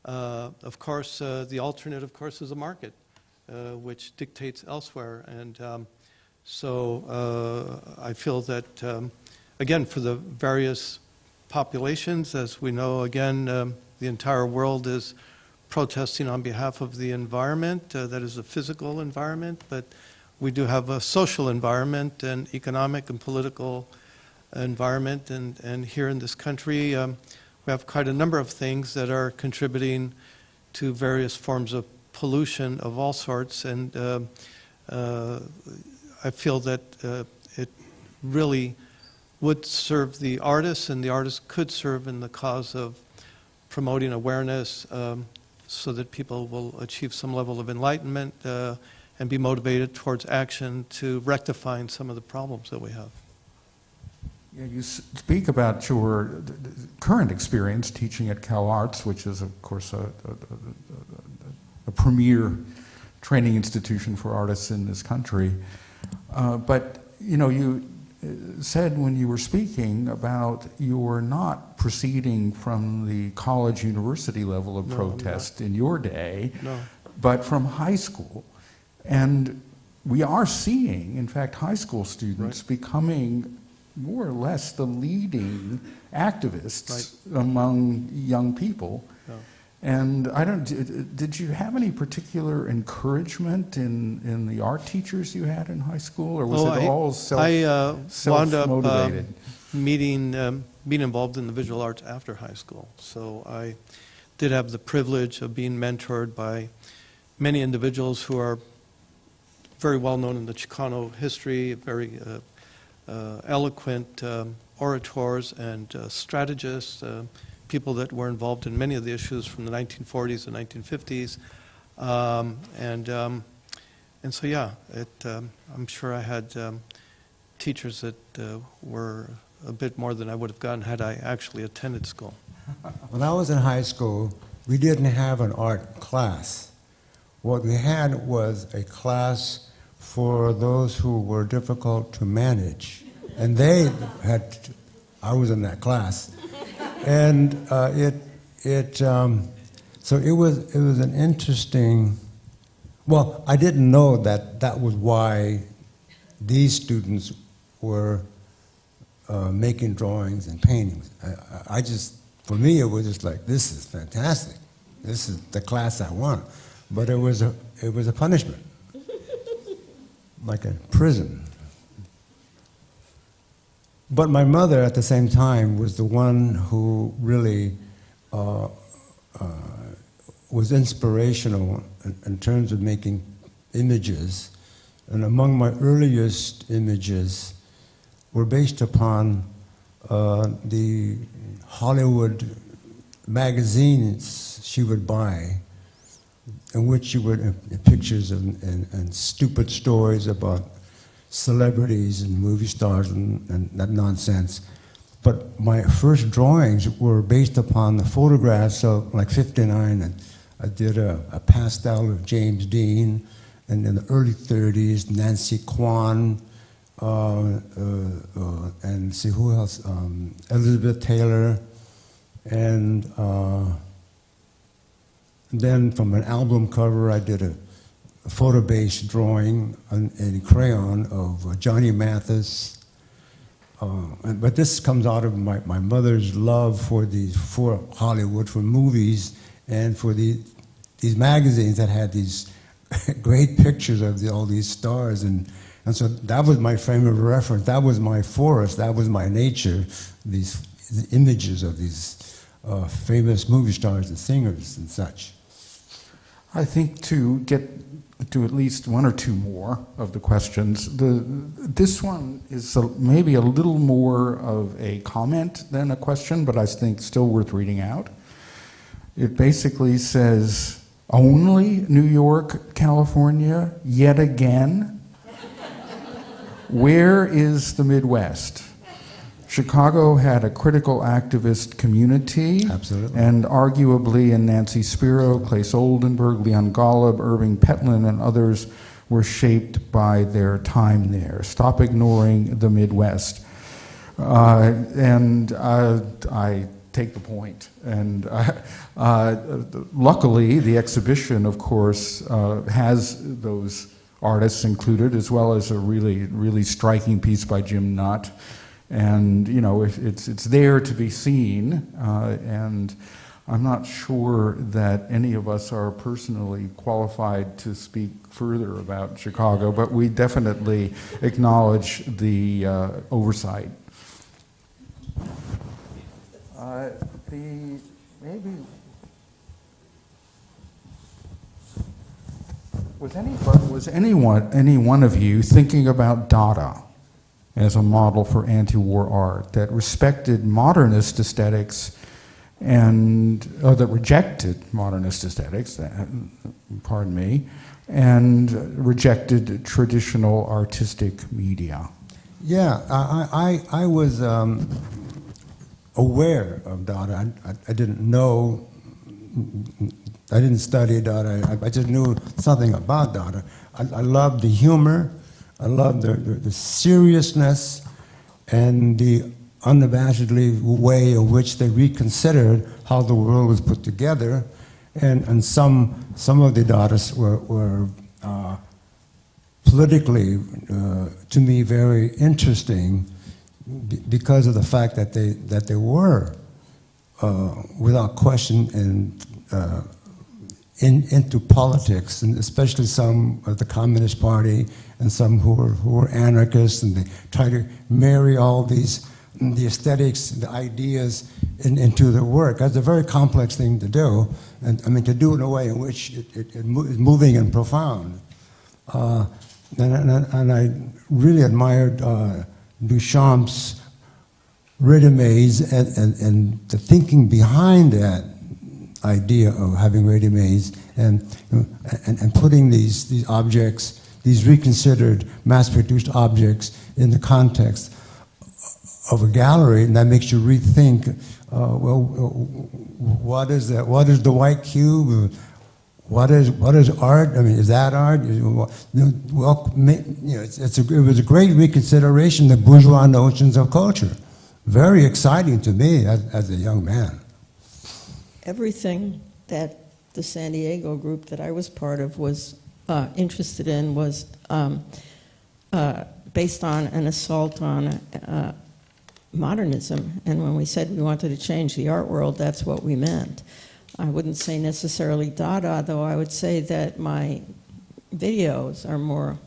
Of course, the alternate, of course, is a market, which dictates elsewhere, and so I feel that, again, for the various populations, as we know, again, the entire world is protesting on behalf of the environment, that is a physical environment, but we do have a social environment and economic and political environment, and here in this country we have quite a number of things that are contributing to various forms of pollution of all sorts, and I feel that it really would serve the artists, and the artists could serve in the cause of promoting awareness so that people will achieve some level of enlightenment and be motivated towards action to rectifying some of the problems that we have. Yeah, you speak about your current experience teaching at CalArts, which is, of course, a premier training institution for artists in this country. But, you said when you were speaking about you were not proceeding from the college university level of protest in your day, but from high school. And we are seeing, in fact, high school students becoming more or less the leading activists among young people. And did you have any particular encouragement in the art teachers you had in high school, or was it all self-motivated? Being involved in the visual arts after high school. So I did have the privilege of being mentored by many individuals who are very well known in the Chicano history, very eloquent orators and strategists, people that were involved in many of the issues from the 1940s and 1950s. And so, yeah, I'm sure I had teachers that were a bit more than I would have gotten had I actually attended school. When I was in high school, we didn't have an art class. What we had was a class for those who were difficult to manage. And I was in that class. And so it was an interesting, well, I didn't know that was why these students were making drawings and paintings. I just, for me, it was just like, this is fantastic. This is the class I want. But it was a punishment, like a prison. But my mother, at the same time, was the one who really was inspirational in terms of making images. And among my earliest images were based upon the Hollywood magazines she would buy, in which she would pictures and stupid stories about celebrities and movie stars and that nonsense. But my first drawings were based upon the photographs of like '59, and I did a pastel of James Dean, and in the early '30s, Nancy Kwan, and see who else, Elizabeth Taylor, and then from an album cover, I did a photo-based drawing in crayon of Johnny Mathis. But this comes out of my mother's love for Hollywood, for movies, and for these magazines that had these great pictures of all these stars. And so that was my frame of reference. That was my forest. That was my nature, these images of these famous movie stars and singers and such. I think to get to at least one or two more of the questions, this one is maybe a little more of a comment than a question, but I think still worth reading out. It basically says, only New York, California, yet again? Where is the Midwest? Chicago had a critical activist community. Absolutely. And arguably in Nancy Spiro, Claes Oldenburg, Leon Golub, Irving Petlin, and others were shaped by their time there. Stop ignoring the Midwest. And I take the point. And luckily, the exhibition, of course, has those artists included, as well as a really, really striking piece by Jim Nutt. And, you know, it's there to be seen, and I'm not sure that any of us are personally qualified to speak further about Chicago, but we definitely acknowledge the oversight. Was any one of you thinking about Dada as a model for anti-war art that respected modernist aesthetics and that rejected modernist aesthetics, pardon me, and rejected traditional artistic media? Yeah, I was aware of Dada. I didn't know, I didn't study Dada. I just knew something about Dada. I loved the humor. I love the seriousness and the unabashedly way in which they reconsidered how the world was put together, and some of the Dadists were politically, to me, very interesting because of the fact that they were, without question, into politics, and especially some of the Communist Party and some who were anarchists, and they try to marry all the aesthetics, the ideas into their work. That's a very complex thing to do, and I mean to do it in a way in which it is moving and profound. And I really admired Duchamp's ready-mades and the thinking behind that idea of having ready-mades and putting these objects, these reconsidered, mass-produced objects in the context of a gallery, and that makes you rethink, what is that? What is the white cube? What is art? I mean, is that art? Well, it was a great reconsideration of bourgeois notions of culture. Very exciting to me as a young man. Everything that the San Diego group that I was part of was interested in was based on an assault on modernism. And when we said we wanted to change the art world, that's what we meant. I wouldn't say necessarily Dada, though I would say that my videos are more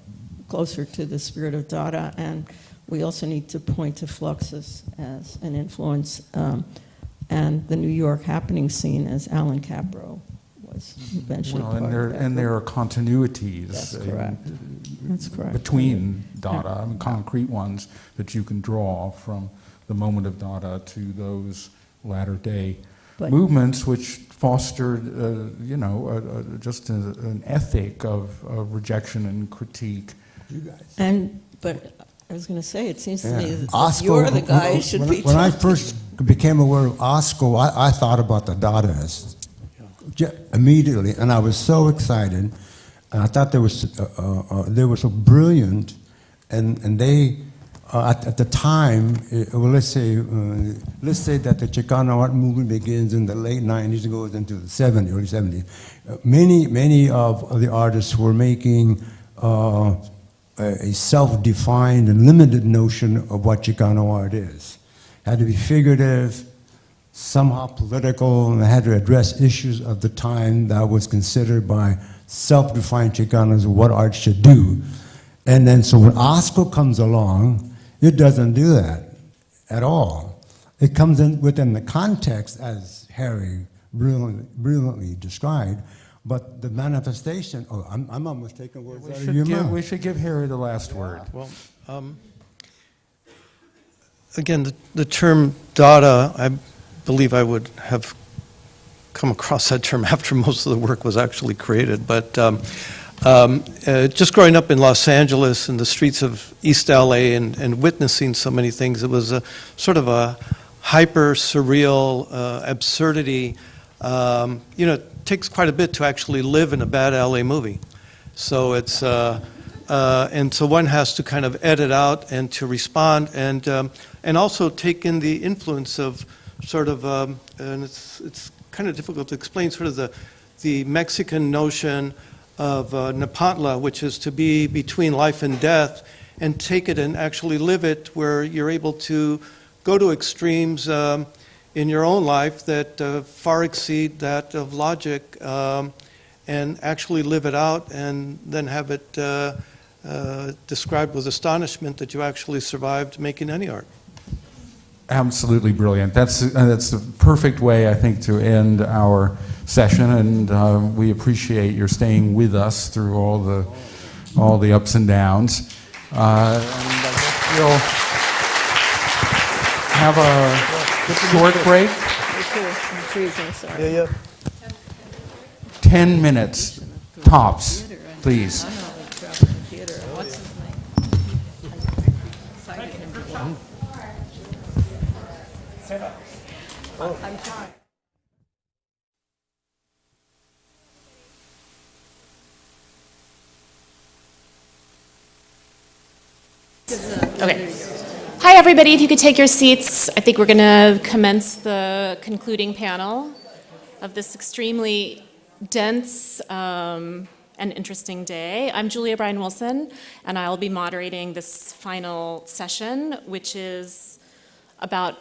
closer to the spirit of Dada, and we also need to point to Fluxus as an influence, and the New York happening scene as Alan Capro was eventually Well, part of that and there group. are continuities That's correct. That's correct. between Dada, I mean, concrete ones that you can draw from the moment of Dada to those latter-day But- movements, which fostered, just an ethic of rejection and critique. But I was going to say, it seems to me Yeah. that Osco- you're the guy who should be When I talking. first became aware of Osco, I thought about the Dadaists immediately, and I was so excited. And I thought they were so brilliant, and they at the time, let's say that the Chicano art movement begins in the late 90s and goes into the 70s, early 70s. Many of the artists were making a self-defined and limited notion of what Chicano art is. Had to be figurative, somehow political, and had to address issues of the time that was considered by self-defined Chicanos what art should do. And then so when Osco comes along, it doesn't do that at all. It comes in within the context, as Harry brilliantly described, but the manifestation, I'm almost taking words out of your mouth. We should give Harry the last word. Well, again, the term Dada, I believe I would have come across that term after most of the work was actually created. But just growing up in Los Angeles in the streets of East LA and witnessing so many things, it was a sort of a hyper surreal absurdity. It takes quite a bit to actually live in a bad LA movie. So it's and so one has to kind of edit out and to respond and also take in the influence of sort of and it's kind of difficult to explain sort of the Mexican notion of Nepantla, which is to be between life and death, and take it and actually live it, where you're able to go to extremes in your own life that far exceed that of logic, and actually live it out, and then have it described with astonishment that you actually survived making any art. Absolutely brilliant. That's the perfect way, I think, to end our session, and we appreciate your staying with us through all the ups and downs. And I guess we'll have a short break. Me too. I'm freezing, sorry. 10 minutes tops, please. I'm not like traveling theater. What's his name? Cited him before. I'm trying. Okay. Hi, everybody. If you could take your seats, I think we're going to commence the concluding panel of this extremely dense and interesting day. I'm Julia Bryan-Wilson, and I'll be moderating this final session, which is about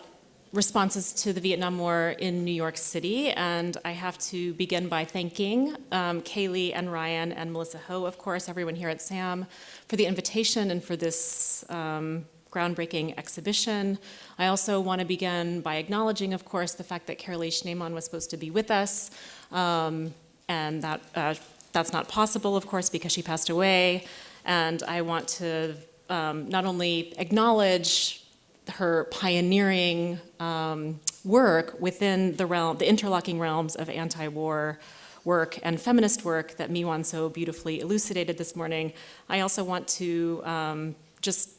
responses to the Vietnam War in New York City. And I have to begin by thanking Kaylee and Ryan and Melissa Ho, of course, everyone here at SAM, for the invitation and for this groundbreaking exhibition. I also want to begin by acknowledging, of course, the fact that Carolee Schneemann was supposed to be with us, and that that's not possible, of course, because she passed away. And I want to not only acknowledge her pioneering work within the interlocking realms of anti-war work and feminist work that Miwan so beautifully elucidated this morning. I also want to just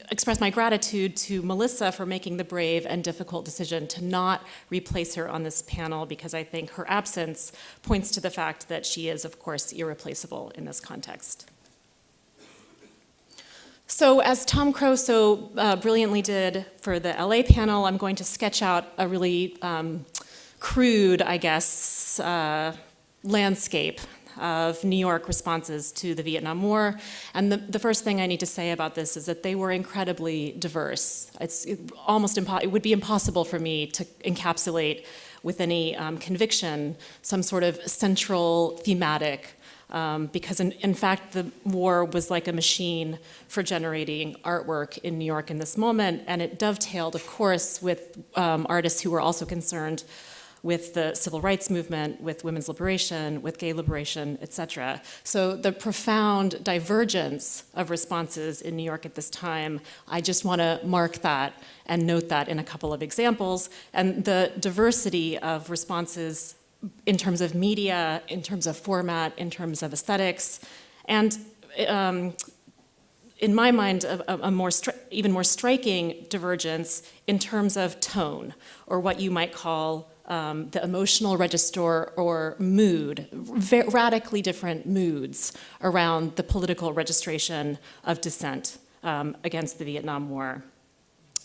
express my gratitude to Melissa for making the brave and difficult decision to not replace her on this panel, because I think her absence points to the fact that she is, of course, irreplaceable in this context. So as Tom Crow so brilliantly did for the LA panel, I'm going to sketch out a really crude, I guess, landscape. of New York responses to the Vietnam War. And the first thing I need to say about this is that they were incredibly diverse. It would be impossible for me to encapsulate with any conviction some sort of central thematic, because in fact the war was like a machine for generating artwork in New York in this moment, and it dovetailed, of course, with artists who were also concerned with the civil rights movement, with women's liberation, with gay liberation, etc. So the profound divergence of responses in New York at this time, I just want to mark that and note that in a couple of examples. And the diversity of responses in terms of media, in terms of format, in terms of aesthetics, and in my mind, even more striking divergence in terms of tone, or what you might call the emotional register or mood, radically different moods around the political registration of dissent against the Vietnam War.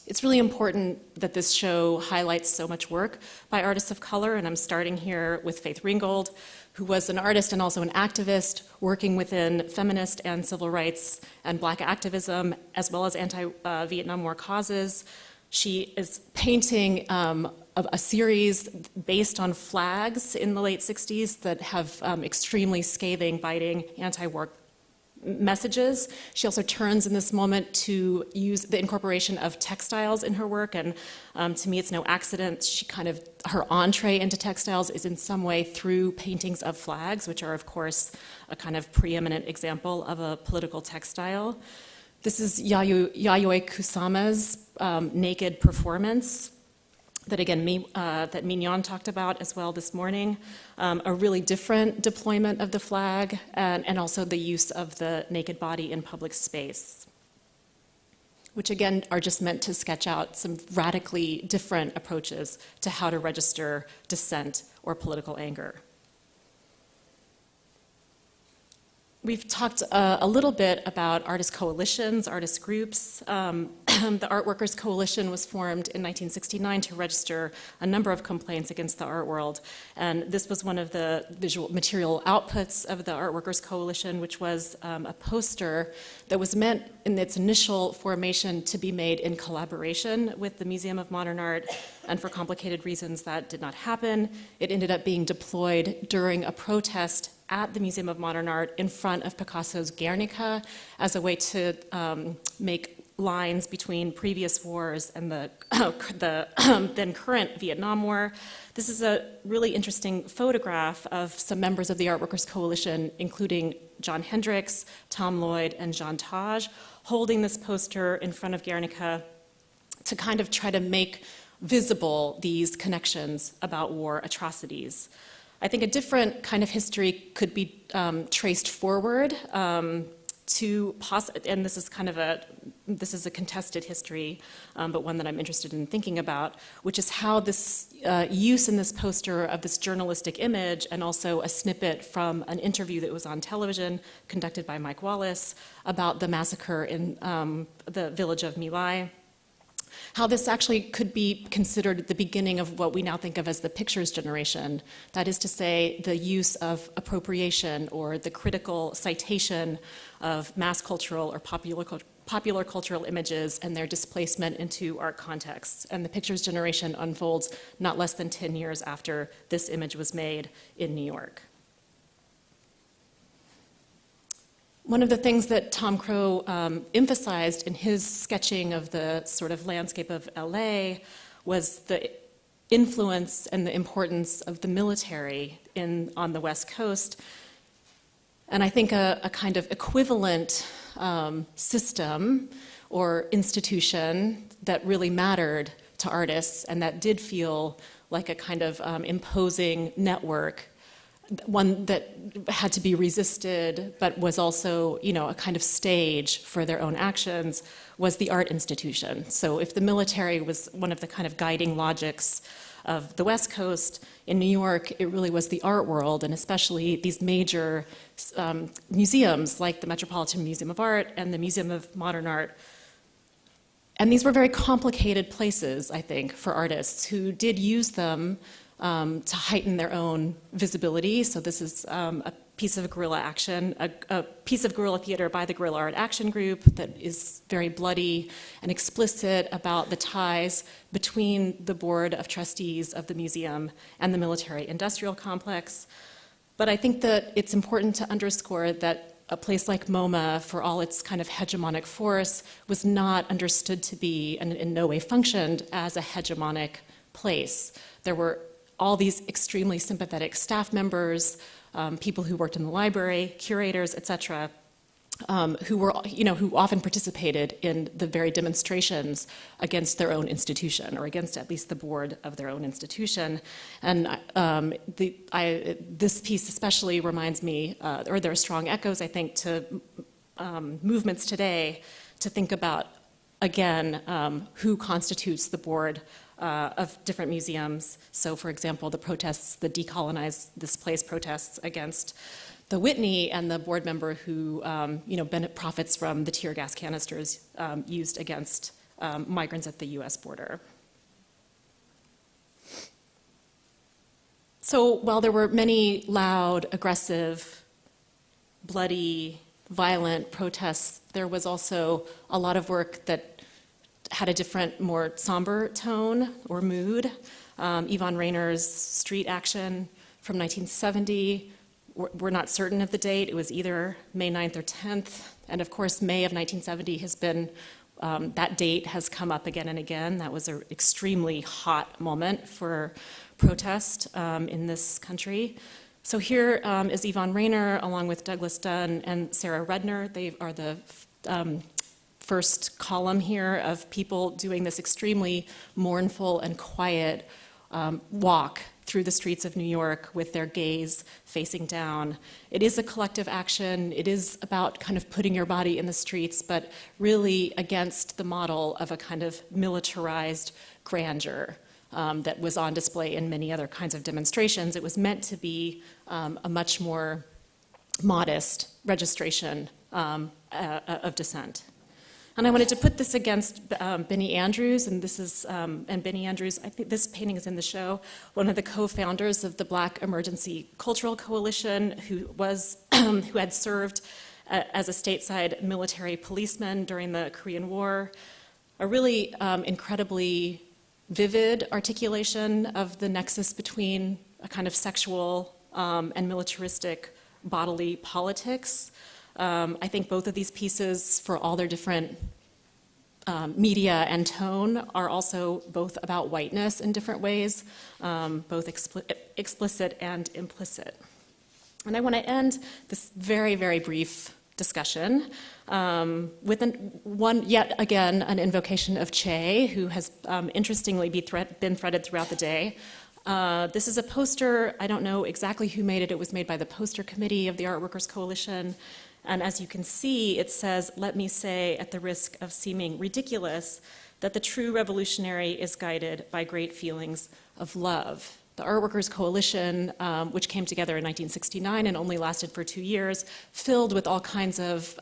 It's really important that this show highlights so much work by artists of color, and I'm starting here with Faith Ringgold, who was an artist and also an activist working within feminist and civil rights and Black activism, as well as anti-Vietnam War causes. She is painting a series based on flags in the late 60s that have extremely scathing, biting, anti-war messages. She also turns in this moment to use the incorporation of textiles in her work, and to me it's no accident. Her entree into textiles is in some way through paintings of flags, which are of course a kind of preeminent example of a political textile. This is Yayoi Kusama's naked performance that again that Mignon talked about as well this morning, a really different deployment of the flag and also the use of the naked body in public space, which again are just meant to sketch out some radically different approaches to how to register dissent or political anger. We've talked a little bit about artist coalitions, artist groups. The Art Workers Coalition was formed in 1969 to register a number of complaints against the art world. And this was one of the visual material outputs of the Art Workers Coalition, which was a poster that was meant in its initial formation to be made in collaboration with the Museum of Modern Art. And for complicated reasons, that did not happen. It ended up being deployed during a protest at the Museum of Modern Art in front of Picasso's Guernica as a way to make lines between previous wars and the then current Vietnam War. This is a really interesting photograph of some members of the Art Workers Coalition, including John Hendricks, Tom Lloyd, and Jean Tage, holding this poster in front of Guernica to kind of try to make visible these connections about war atrocities. I think a different kind of history could be traced forward and this is a contested history, but one that I'm interested in thinking about, which is how this use in this poster of this journalistic image and also a snippet from an interview that was on television conducted by Mike Wallace about the massacre in the village of My Lai, how this actually could be considered the beginning of what we now think of as the pictures generation. That is to say, the use of appropriation or the critical citation of mass cultural or popular cultural images and their displacement into art contexts. And the pictures generation unfolds not less than 10 years after this image was made in New York. One of the things that Tom Crow emphasized in his sketching of the sort of landscape of LA was the influence and the importance of the military on the West Coast. And I think a kind of equivalent system or institution that really mattered to artists and that did feel like a kind of imposing network, one that had to be resisted, but was also, a kind of stage for their own actions, was the art institution. So if the military was one of the kind of guiding logics of the West Coast, in New York, it really was the art world, and especially these major museums like the Metropolitan Museum of Art and the Museum of Modern Art. And these were very complicated places, I think, for artists who did use them to heighten their own visibility. So this is a piece of guerrilla action, a piece of guerrilla theater by the Guerrilla Art Action Group that is very bloody and explicit about the ties between the board of trustees of the museum and the military-industrial complex. But I think that it's important to underscore that a place like MoMA, for all its kind of hegemonic force, was not understood to be, and in no way functioned, as a hegemonic place. There were all these extremely sympathetic staff members, people who worked in the library, curators, et cetera, who often participated in the very demonstrations against their own institution, or against at least the board of their own institution. And this piece especially reminds me, or there are strong echoes, I think, to movements today to think about, again, who constitutes the board of different museums. So, for example, the protests, the Decolonize This Place protests against the Whitney, and the board member who profits from the tear gas canisters used against migrants at the U.S. border. So while there were many loud, aggressive, bloody, violent protests, there was also a lot of work that had a different, more somber tone or mood. Yvonne Rainer's Street Action from 1970, we're not certain of the date. It was either May 9th or 10th. And of course, May of 1970 has been, that date has come up again and again. That was an extremely hot moment for protest in this country. So here is Yvonne Rainer, along with Douglas Dunn and Sarah Rudner. They are the first column here of people doing this extremely mournful and quiet walk through the streets of New York with their gaze facing down. It is a collective action. It is about kind of putting your body in the streets, but really against the model of a kind of militarized grandeur that was on display in many other kinds of demonstrations. It was meant to be a much more modest registration of dissent. And I wanted to put this against Benny Andrews, and this is, and Benny Andrews, I think this painting is in the show, one of the co-founders of the Black Emergency Cultural Coalition, who had served as a stateside military policeman during the Korean War. A really incredibly vivid articulation of the nexus between a kind of sexual and militaristic bodily politics. I think both of these pieces, for all their different media and tone, are also both about whiteness in different ways, both explicit and implicit. And I want to end this very, very brief discussion with yet again an invocation of Che, who has interestingly been threaded throughout the day. This is a poster. I don't know exactly who made it. It was made by the poster committee of the Art Workers Coalition. And as you can see, it says, "Let me say, at the risk of seeming ridiculous, that the true revolutionary is guided by great feelings of love." The Art Workers Coalition, which came together in 1969 and only lasted for 2 years, filled with all kinds of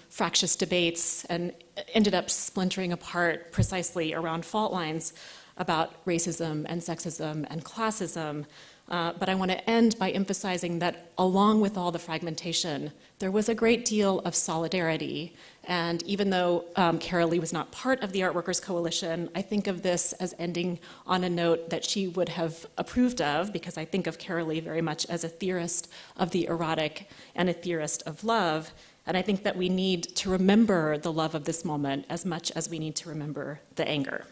fractious debates and ended up splintering apart precisely around fault lines about racism and sexism and classism. But I want to end by emphasizing that along with all the fragmentation, there was a great deal of solidarity. And even though Carolee was not part of the Art Workers Coalition, I think of this as ending on a note that she would have approved of, because I think of Carolee very much as a theorist of the erotic and a theorist of love. And I think that we need to remember the love of this moment as much as we need to remember the anger.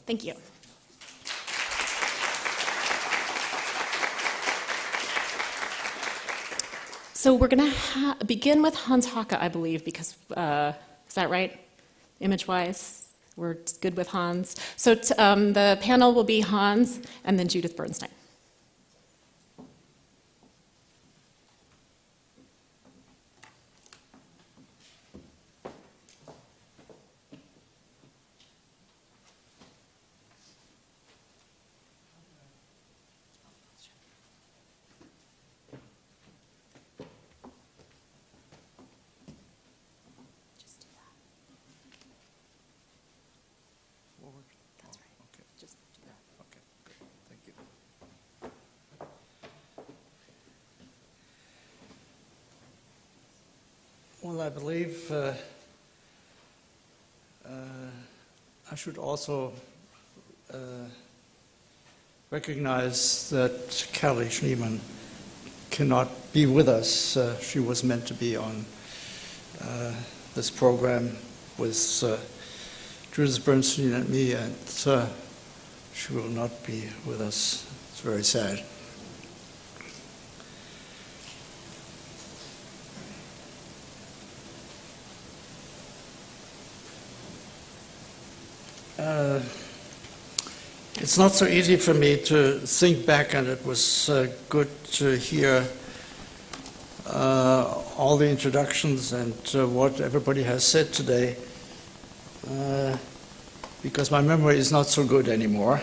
Thank you. So we're going to begin with Hans Haacke, I believe, because, is that right? Image-wise, we're good with Hans. So the panel will be Hans and then Judith Bernstein. Well, I believe I should also recognize that Carolee Schneemann cannot be with us. She was meant to be on this program with Judith, Bernstein, and me, and she will not be with us. It's very sad. It's not so easy for me to think back, and it was good to hear all the introductions and what everybody has said today, because my memory is not so good anymore.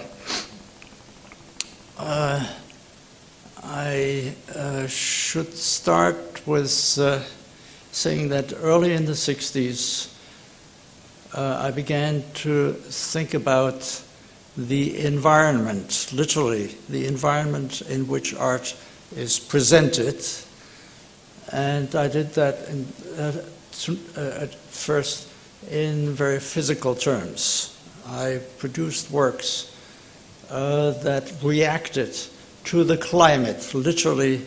I should start with saying that early in the 60s, I began to think about the environment, literally, the environment in which art is presented. And I did that at first in very physical terms. I produced works that reacted to the climate, literally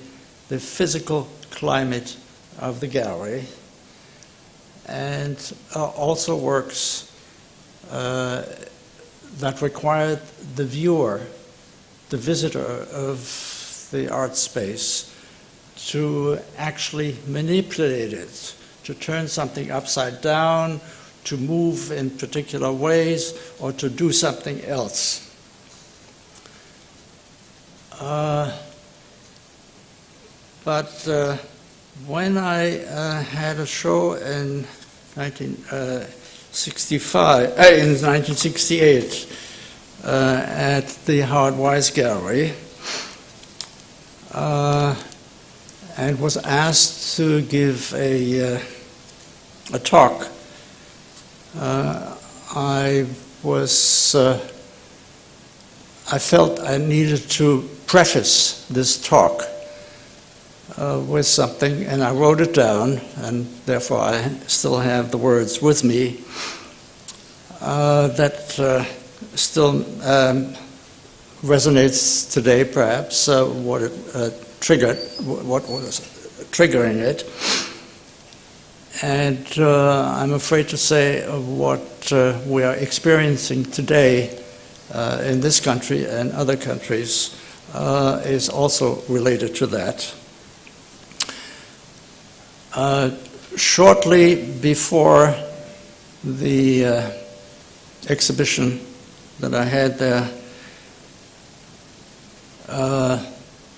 the physical climate of the gallery, and also works that required the viewer, the visitor of the art space, to actually manipulate it, to turn something upside down, to move in particular ways, or to do something else. But when I had a show in 1968 at the Howard Wise Gallery, and was asked to give a talk, I felt I needed to preface this talk with something, and I wrote it down, and therefore I still have the words with me that still resonates today, perhaps, what it triggered, what was triggering it. And I'm afraid to say what we are experiencing today in this country and other countries is also related to that. Shortly before the exhibition that I had there,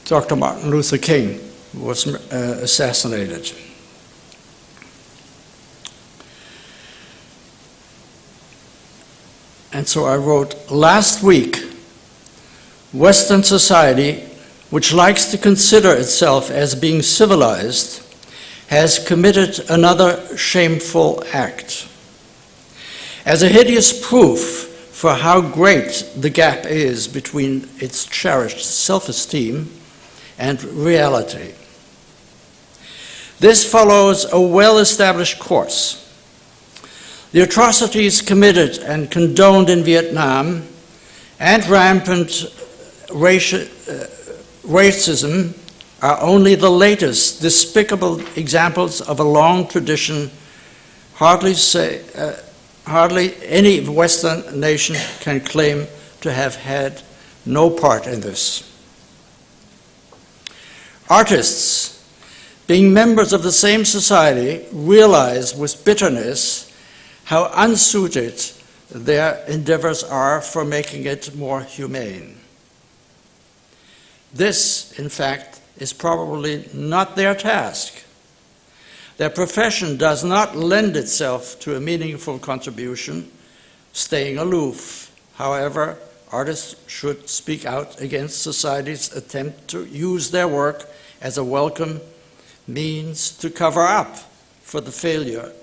Dr. Martin Luther King was assassinated. And so I wrote, last week, Western society, which likes to consider itself as being civilized, has committed another shameful act. As a hideous proof for how great the gap is between its cherished self-esteem and reality. This follows a well-established course. The atrocities committed and condoned in Vietnam and rampant racism are only the latest despicable examples of a long tradition. Hardly any Western nation can claim to have had no part in this. Artists, being members of the same society, realize with bitterness how unsuited their endeavors are for making it more humane. This, in fact, is probably not their task. Their profession does not lend itself to a meaningful contribution, staying aloof. However, artists should speak out against society's attempt to use their work as a welcome means to cover up for the failure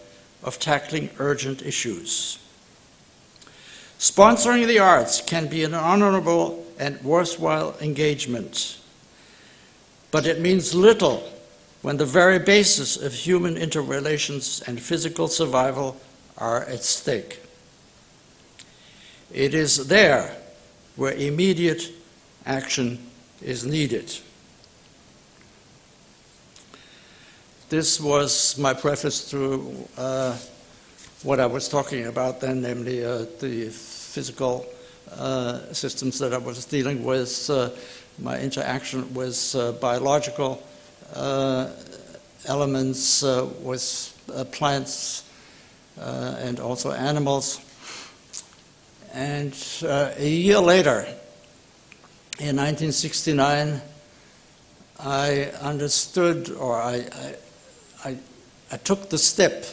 of tackling urgent issues. Sponsoring the arts can be an honorable and worthwhile engagement, but it means little when the very basis of human interrelations and physical survival are at stake. It is there where immediate action is needed. This was my preface to what I was talking about then, namely the physical systems that I was dealing with, my interaction with biological elements, with plants, and also animals. And a year later, in 1969, I understood, or I took the step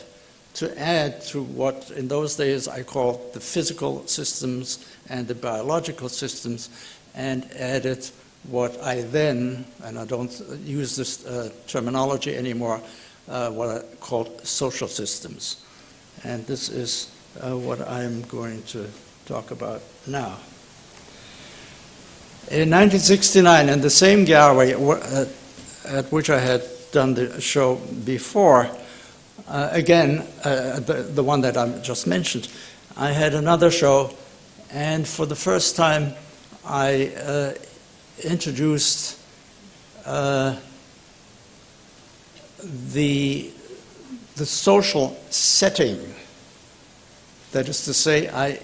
to add to what in those days I called the physical systems and the biological systems, and added what I then, and I don't use this terminology anymore, what I called social systems. And this is what I'm going to talk about now. In 1969, in the same gallery at which I had done the show before, again, the one that I just mentioned, I had another show, and for the first time I introduced the social setting. That is to say, I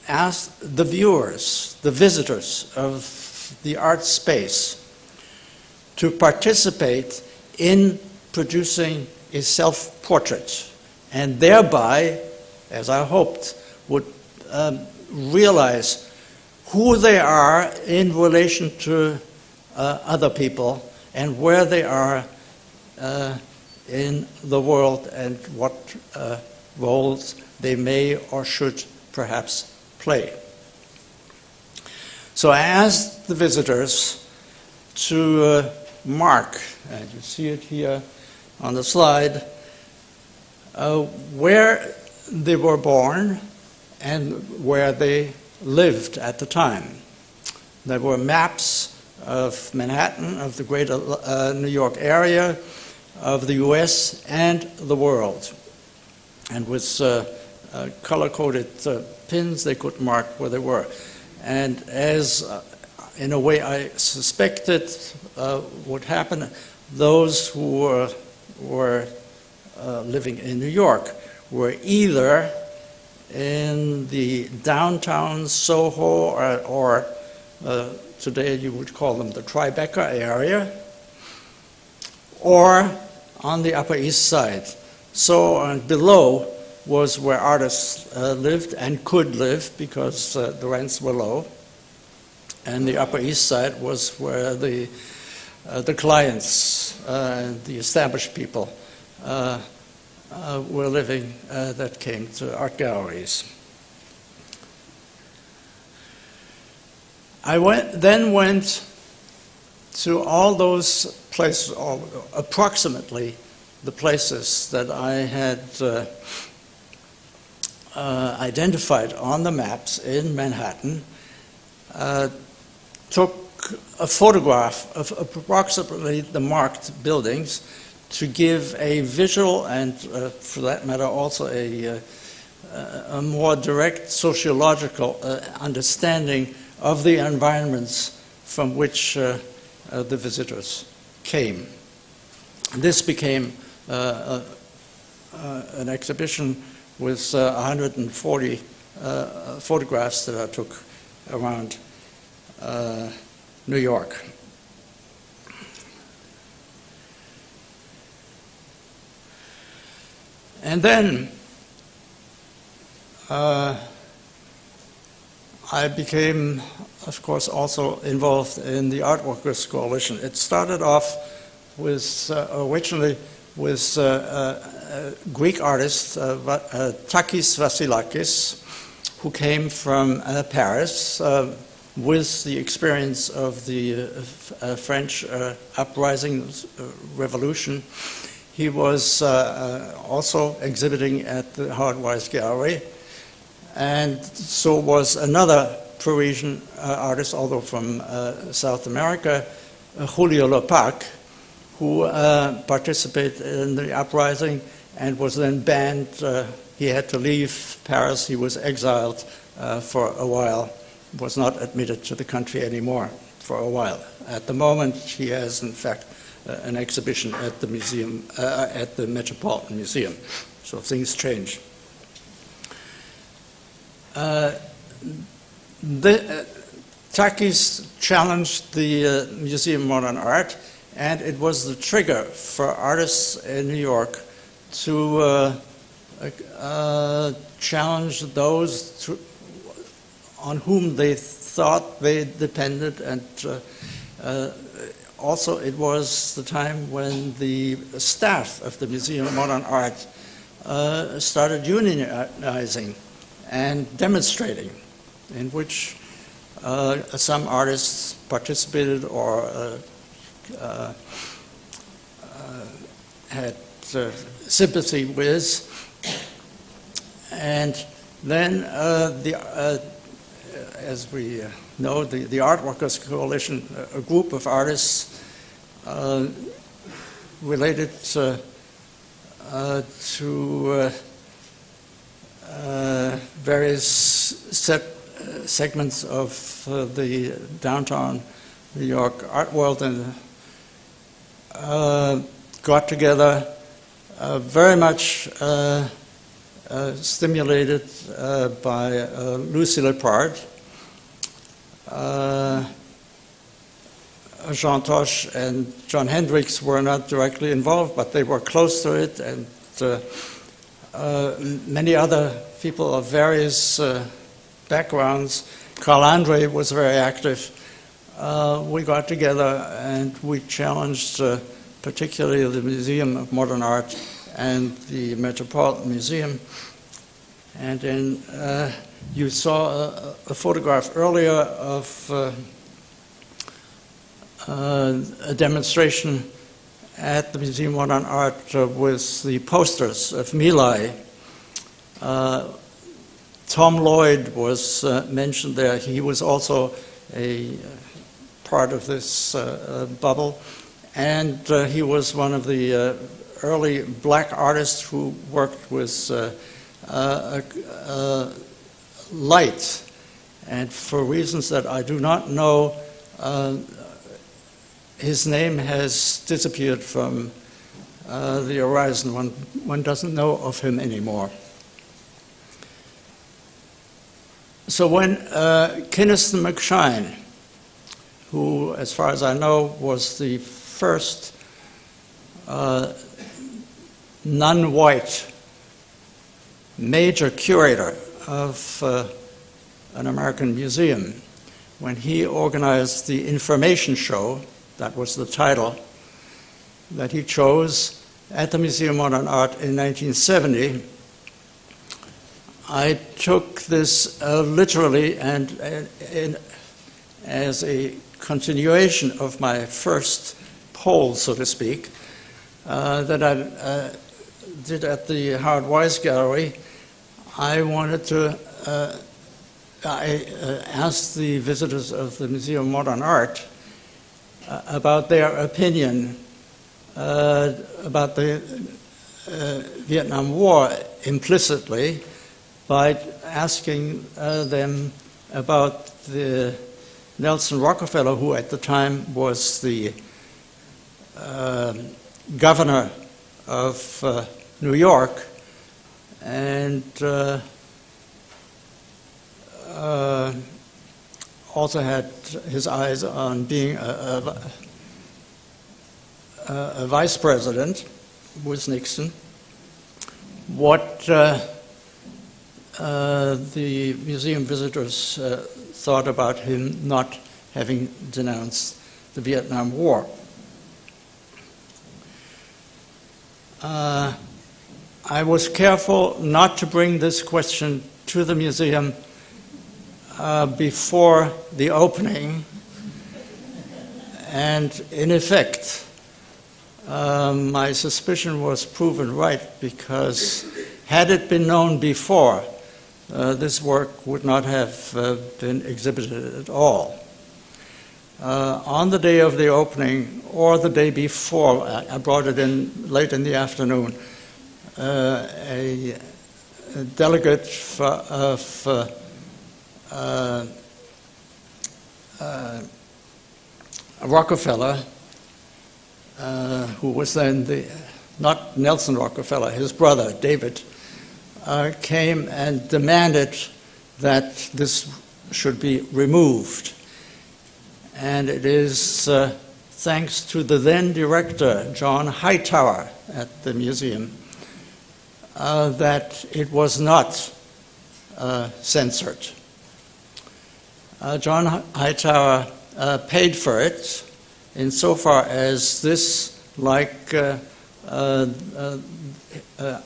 asked the viewers, the visitors of the art space, to participate in producing a self-portrait, and thereby, as I hoped, would realize who they are in relation to other people and where they are in the world and what roles they may or should perhaps play. So I asked the visitors to mark, and you see it here on the slide, where they were born and where they lived at the time. There were maps of Manhattan, of the greater New York area, of the US and the world. And with color-coded pins, they could mark where they were. And as, in a way, I suspected would happen, those who were living in New York were either in the downtown Soho or today you would call them the Tribeca area, or on the Upper East Side. So below was where artists lived and could live because the rents were low, and the Upper East Side was where the clients, the established people, were living that came to art galleries. I then went to all those places, or approximately the places that I had identified on the maps in Manhattan, took a photograph of approximately the marked buildings to give a visual and, for that matter, also a more direct sociological understanding of the environments from which the visitors came. This became an exhibition with 140 photographs that I took around New York. And then I became, of course, also involved in the Art Workers Coalition. It started off with, originally, with Greek artist Takis Vasilakis, who came from Paris with the experience of the French uprising revolution. He was also exhibiting at the Hardwise Gallery, and so was another Parisian artist, although from South America, Julio Lopac, who participated in the uprising and was then banned. He had to leave Paris. He was exiled for a while, was not admitted to the country anymore for a while. At the moment, he has, in fact, an exhibition at the museum, at the Metropolitan Museum. So things change. Takis challenged the Museum of Modern Art, and it was the trigger for artists in New York to challenge those on whom they thought they depended, and also it was the time when the staff of the Museum of Modern Art started unionizing and demonstrating, in which some artists participated or had sympathy with. And then, as we know, the Art Workers Coalition, a group of artists related to various segments of the downtown New York art world, and got together, very much stimulated by Lucy Lepard. Jean Toche and John Hendricks were not directly involved, but they were close to it, and many other people of various backgrounds. Carl Andre was very active. We got together and we challenged particularly the Museum of Modern Art and the Metropolitan Museum. And then you saw a photograph earlier of a demonstration at the Museum of Modern Art with the posters of My Lai. Tom Lloyd was mentioned there. He was also a part of this bubble, and he was one of the early black artists who worked with light, and for reasons that I do not know, his name has disappeared from the horizon. One doesn't know of him anymore. So when Kynaston McShine, who, as far as I know, was the first non-white major curator of an American museum, when he organized the information show, that was the title that he chose at the Museum of Modern Art in 1970, I took this literally and as a continuation of my first poll, so to speak, that I did at the Howard Weiss Gallery. I wanted to, I asked the visitors of the Museum of Modern Art about their opinion about the Vietnam War implicitly, by asking them about the Nelson Rockefeller, who at the time was the governor of New York, and also had his eyes on being a vice president with Nixon. What the museum visitors thought about him not having denounced the Vietnam War. I was careful not to bring this question to the museum before the opening, and in effect, my suspicion was proven right, because had it been known before, this work would not have been exhibited at all. on the day of the opening or the day before. I brought it in late in the afternoon. A delegate of Rockefeller, who was then not Nelson Rockefeller, his brother, David, came and demanded that this should be removed. And it is thanks to the then director, John Hightower, at the museum, that it was not censored. John Hightower paid for it insofar as this, like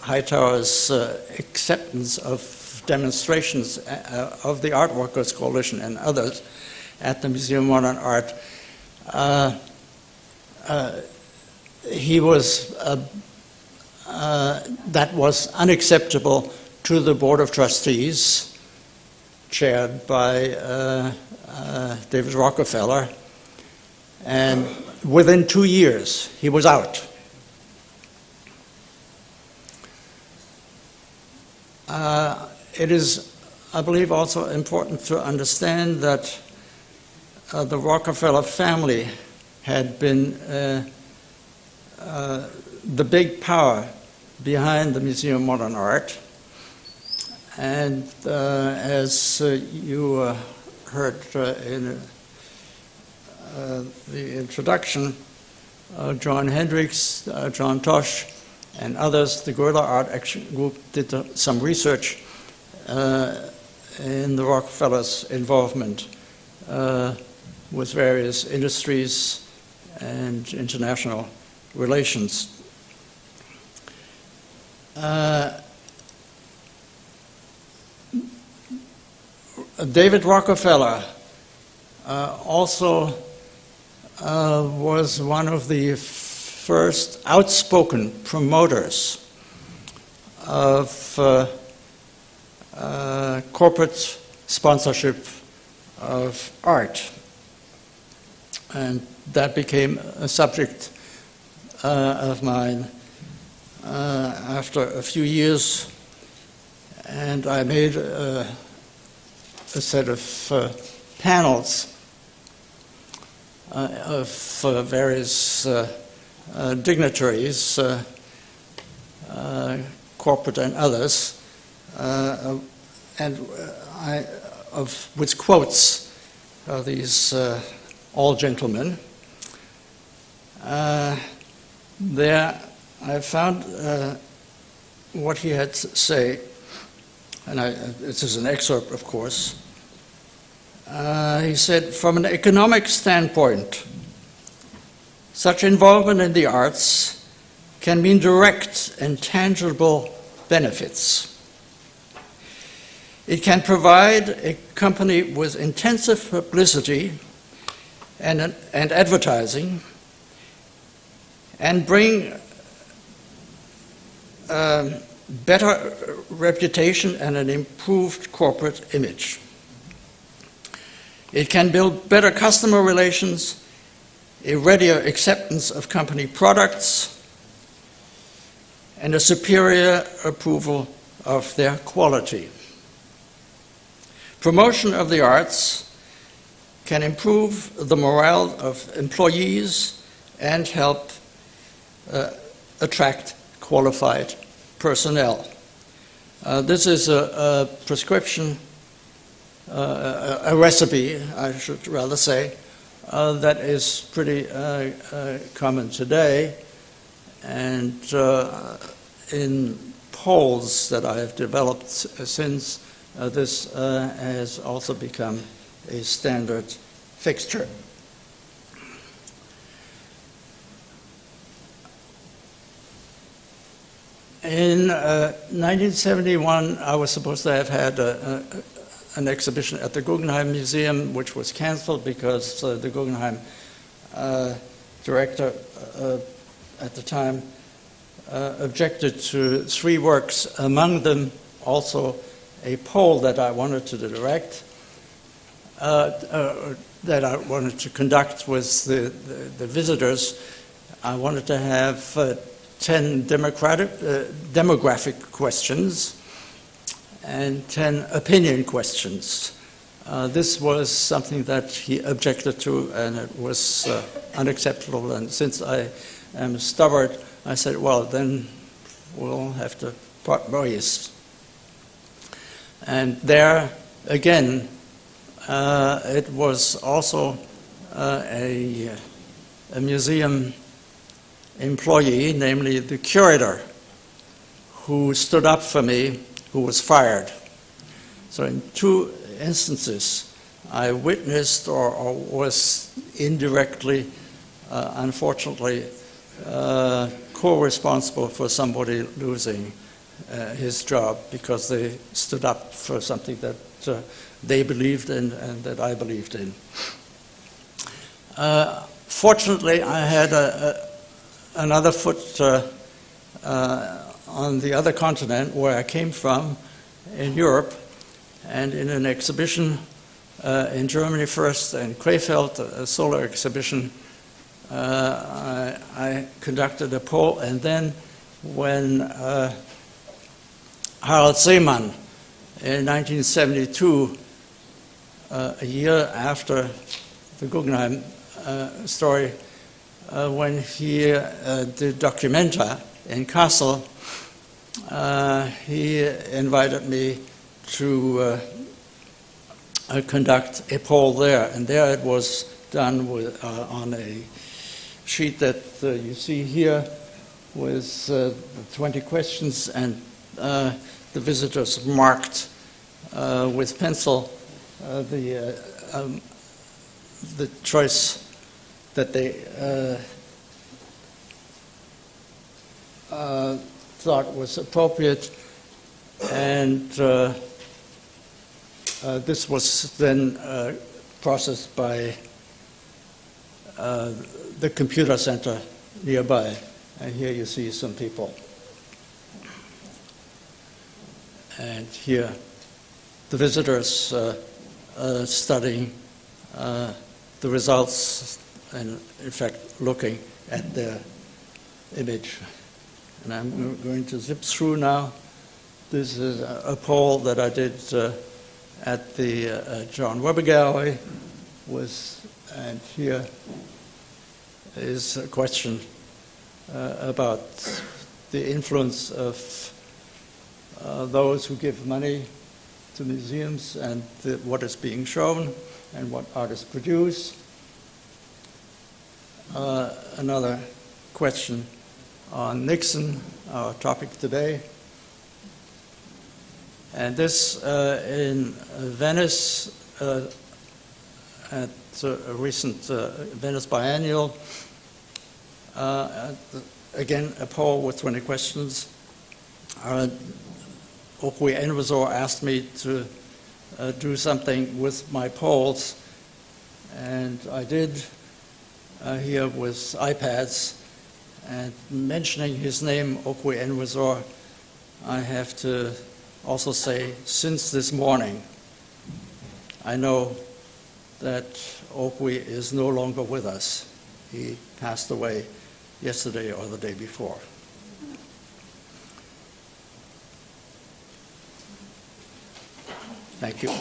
Hightower's acceptance of demonstrations of the Art Workers Coalition and others at the Museum of Modern Art, he was that was unacceptable to the Board of Trustees, chaired by David Rockefeller, and within 2 years he was out. It is, I believe, also important to understand that the Rockefeller family had been the big power behind the Museum of Modern Art. And as you heard in the introduction, John Hendricks, John Tosh, and others, the Guerrilla Art Action Group, did some research in the Rockefellers' involvement with various industries and international relations. David Rockefeller also was one of the first outspoken promoters of corporate sponsorship of art. And that became a subject of mine after a few years, and I made a set of panels of various dignitaries, corporate and others, with quotes of these all gentlemen. There I found what he had to say, and this is an excerpt, of course. He said, from an economic standpoint, such involvement in the arts can mean direct and tangible benefits. It can provide a company with intensive publicity and advertising, and bring better reputation and an improved corporate image. It can build better customer relations, a readier acceptance of company products, and a superior approval of their quality. Promotion of the arts can improve the morale of employees and help attract qualified personnel. This is a prescription, a recipe, I should rather say, that is pretty common today. And in polls that I have developed since, this has also become a standard fixture. In 1971, I was supposed to have had an exhibition at the Guggenheim Museum, which was canceled because the Guggenheim director at the time objected to 3 works, among them also a poll that I wanted to direct, that I wanted to conduct with the visitors. I wanted to have 10 demographic questions and 10 opinion questions. This was something that he objected to, and it was unacceptable. And since I am stubborn, I said, well, then we'll have to part ways. And there, again, it was also a museum employee, namely the curator, who stood up for me, who was fired. So in 2 instances, I witnessed or was indirectly, unfortunately, co-responsible for somebody losing his job because they stood up for something that they believed in and that I believed in. Fortunately, I had another foot on the other continent where I came from, in Europe, and in an exhibition in Germany first, in Krefeld, a Solow exhibition, I conducted a poll, and then when Symithson in 1972, a year after the Guggenheim story, when he did Documenta in Kassel, he invited me to conduct a poll there, and there it was done with, on a sheet that you see here with 20 questions, and the visitors marked with pencil the choice that they thought was appropriate, and this was then processed by the computer center nearby. And here you see some people. And here the visitors studying the results and, in fact, looking at their image. And I'm going to zip through now. This is a poll that I did at the John Weber Gallery, and here is a question about the influence of those who give money to museums and what is being shown and what artists produce. Another question on Nixon, our topic today. And this in Venice, at a recent Venice Biennial, again, a poll with 20 questions. Okwui Enwezor asked me to do something with my polls, and I did here with iPads. And mentioning his name, Okwui Enwezor, I have to also say, since this morning, I know that Okwui is no longer with us. He passed away yesterday or the day before. Thank you.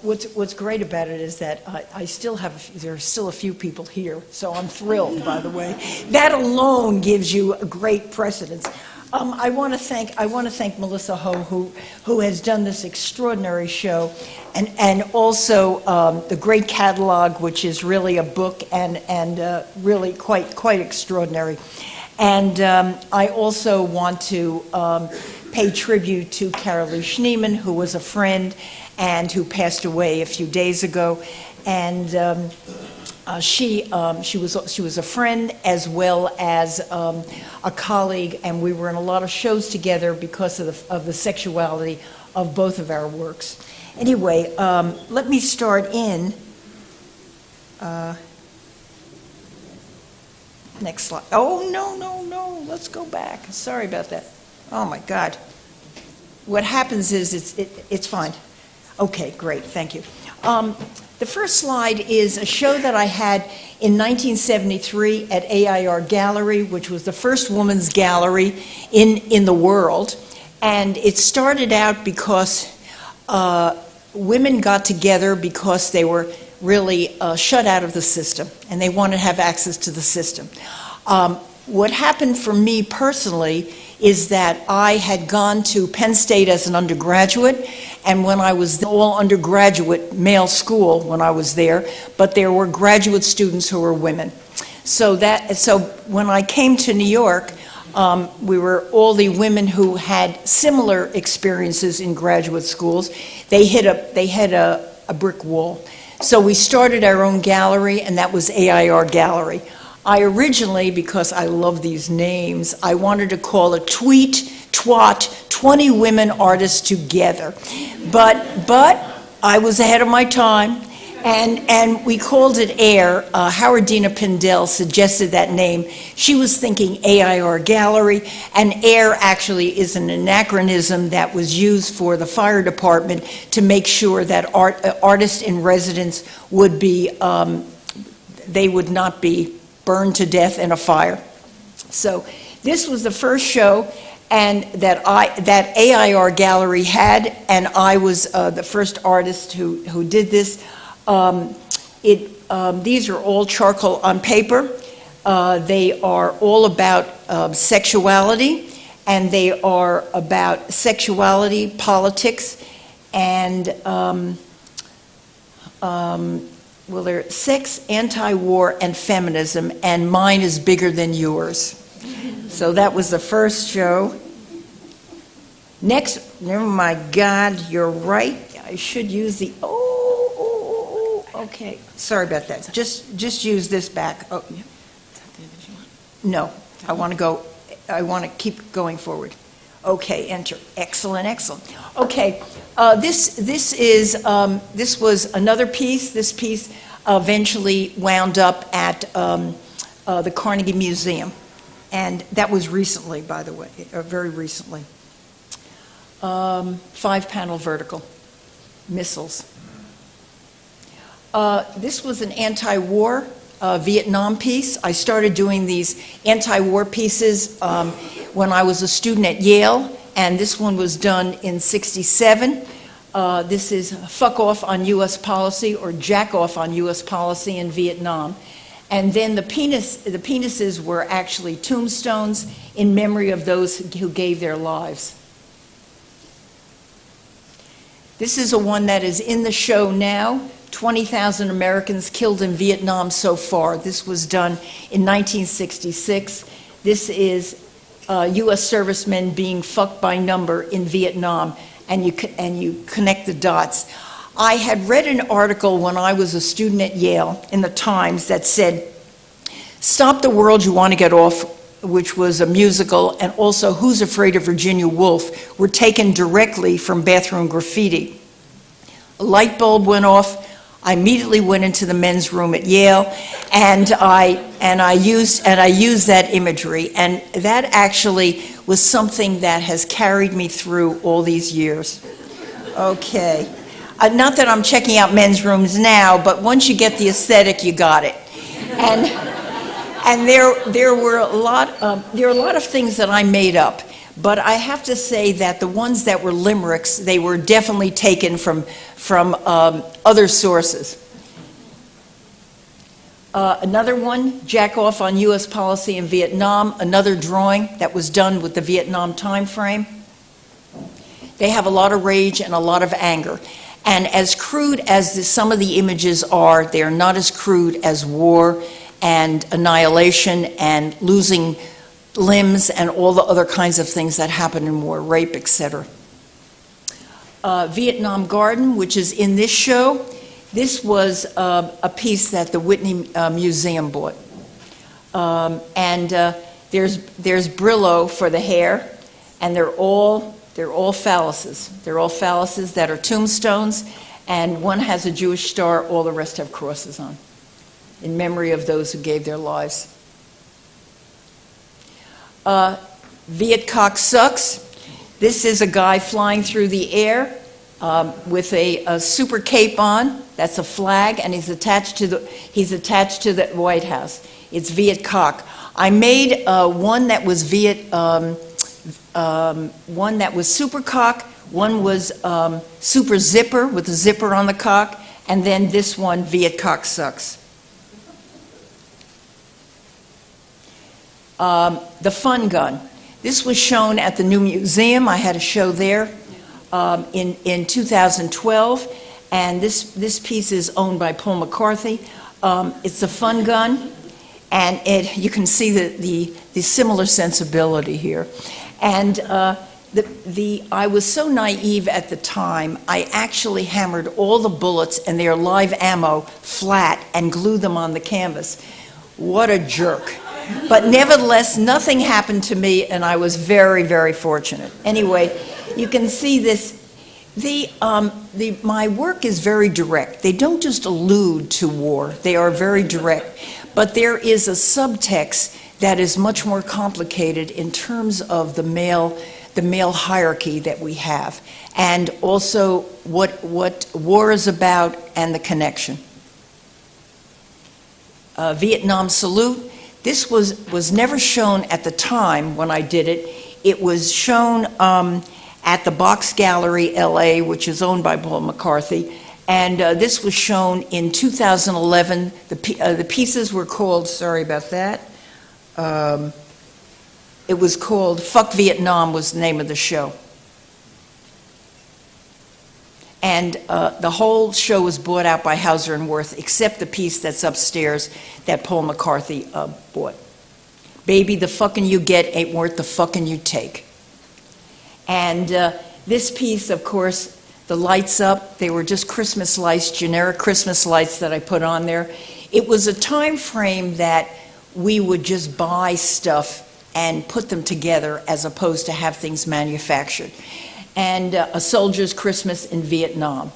What's great about it is that there are still a few people here, so I'm thrilled, by the way. That alone gives you a great precedence. I want to thank Melissa Ho, who has done this extraordinary show, and also the great catalog, which is really a book and really quite extraordinary. And I also want to pay tribute to Carolee Schneemann, who was a friend and who passed away a few days ago. And she was a friend as well as a colleague, and we were in a lot of shows together because of the sexuality of both of our works. Anyway, let me start in. Next slide. Oh, no, let's go back. Sorry about that. Oh, my God. What happens is it's fine. Okay, great, thank you. The first slide is a show that I had in 1973 at AIR Gallery, which was the first women's gallery in the world. And it started out because women got together because they were really shut out of the system, and they wanted to have access to the system. What happened for me personally is that I had gone to Penn State as an undergraduate, and when I was all undergraduate male school when I was there, but there were graduate students who were women. So when I came to New York, we were all the women who had similar experiences in graduate schools. They hit a brick wall. So we started our own gallery, and that was AIR Gallery. I originally, because I love these names, I wanted to call it Tweet, Twat, 20 Women Artists Together. But I was ahead of my time, and we called it AIR. Howardina Pindell suggested that name. She was thinking AIR Gallery, and AIR actually is an anachronism that was used for the fire department to make sure that artists in residence would be, they would not be burned to death in a fire. So this was the first show and that AIR Gallery had, and I was the first artist who did this. These are all charcoal on paper. They are all about sexuality, and they are about sexuality, politics, and well, they're sex, anti-war, and feminism, and mine is bigger than yours. So that was the first show. Next, oh my God, you're right. I should use the, okay. Sorry about that. Just use this back. Oh, no, I want to keep going forward. Okay, enter. Excellent, excellent. Okay, this was another piece. This piece eventually wound up at the Carnegie Museum, and that was recently, by the way, very recently. 5-panel vertical missiles. This was an anti-war Vietnam piece. I started doing these anti-war pieces when I was a student at Yale, and this one was done in '67. This is Fuck Off on U.S. Policy, or Jack Off on U.S. Policy in Vietnam. And then the penises were actually tombstones in memory of those who gave their lives. This is a one that is in the show now. 20,000 Americans killed in Vietnam so far. This was done in 1966. This is U.S. servicemen being fucked by number in Vietnam, and you connect the dots. I had read an article when I was a student at Yale in the Times that said, "Stop the World You Want to Get Off," which was a musical, and also Who's Afraid of Virginia Woolf, were taken directly from Bathroom Graffiti. A light bulb went off. I immediately went into the men's room at Yale, and I used that imagery, and that actually was something that has carried me through all these years. Okay, not that I'm checking out men's rooms now, but once you get the aesthetic, you got it. And there are a lot of things that I made up, But I have to say that the ones that were limericks, they were definitely taken from other sources. Another one, Jack Off on U.S. Policy in Vietnam, another drawing that was done with the Vietnam time frame. They have a lot of rage and a lot of anger. And as crude as some of the images are, they are not as crude as war and annihilation and losing limbs and all the other kinds of things that happen in war, rape, etc. Vietnam Garden, which is in this show, this was a piece that the Whitney Museum bought. There's Brillo for the hair, and they're all phalluses. They're all phalluses that are tombstones, and one has a Jewish star, all the rest have crosses on, in memory of those who gave their lives. Viet Cong Sucks. This is a guy flying through the air with a super cape on. That's a flag, and he's attached to the White House. It's Viet Cong. I made one that was one that was super cock, one was super zipper with a zipper on the cock, and then this one, Viet Cong Sucks. The Fun Gun. This was shown at the New Museum. I had a show there in 2012, and this piece is owned by Paul McCarthy. It's a fun gun, and you can see the similar sensibility here. And I was so naive at the time, I actually hammered all the bullets and their live ammo flat and glued them on the canvas. What a jerk. But nevertheless, nothing happened to me, and I was very, very fortunate. Anyway, you can see this. My work is very direct. They don't just allude to war. They are very direct. But there is a subtext that is much more complicated in terms of the male hierarchy that we have, and also what war is about and the connection. Vietnam Salute. This was never shown at the time when I did it. It was shown at the Box Gallery, LA, which is owned by Paul McCarthy. And this was shown in 2011. The pieces were called, sorry about that. It was called Fuck Vietnam was the name of the show. And the whole show was bought out by Hauser and Wirth, except the piece that's upstairs that Paul McCarthy bought. Baby, the fucking you get ain't worth the fucking you take. And this piece, of course, the lights up, they were just Christmas lights, generic Christmas lights that I put on there. It was a time frame that we would just buy stuff and put them together as opposed to have things manufactured. And A Soldier's Christmas in Vietnam.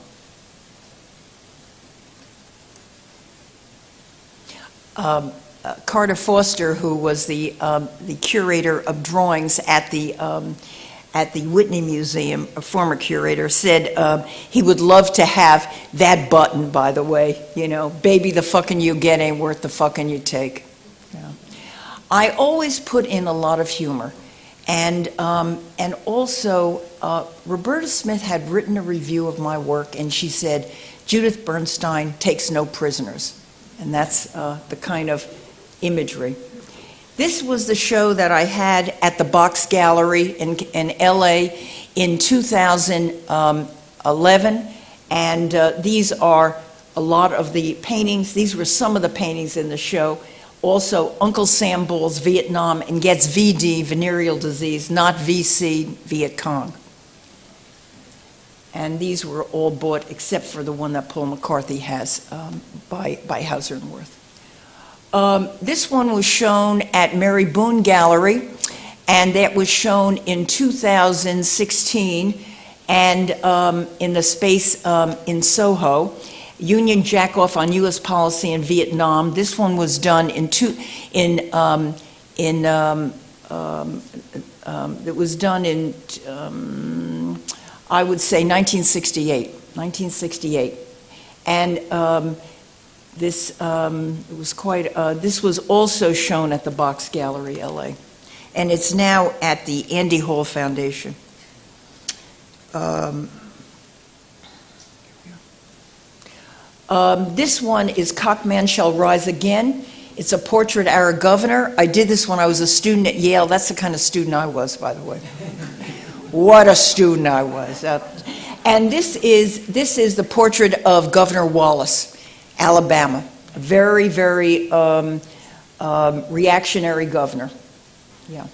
Carter Foster, who was the curator of drawings at the Whitney Museum, a former curator, said he would love to have that button, by the way, you know, baby, the fucking you get ain't worth the fucking you take. Yeah. I always put in a lot of humor. And also, Roberta Smith had written a review of my work, and she said, Judith Bernstein takes no prisoners. And that's the kind of imagery. This was the show that I had at the Box Gallery in LA in 2011. And these are a lot of the paintings. These were some of the paintings in the show. Also, Uncle Sam Ball's Vietnam and gets VD, venereal disease, not VC, Viet Cong. And these were all bought except for the one that Paul McCarthy has by Hauser and Wirth. This one was shown at Mary Boone Gallery, and that was shown in 2016 and in the space in Soho. Union Jack Off on U.S. Policy in Vietnam. This one was done it was done in I would say 1968. And this was also shown at the Box Gallery, LA. and it's now at the Andy Hall Foundation. This one is Cockman Shall Rise Again. It's a portrait of our governor. I did this when I was a student at Yale. That's the kind of student I was, by the way. What a student I was. And this is the portrait of Governor Wallace, Alabama. A very, very reactionary governor. Yeah.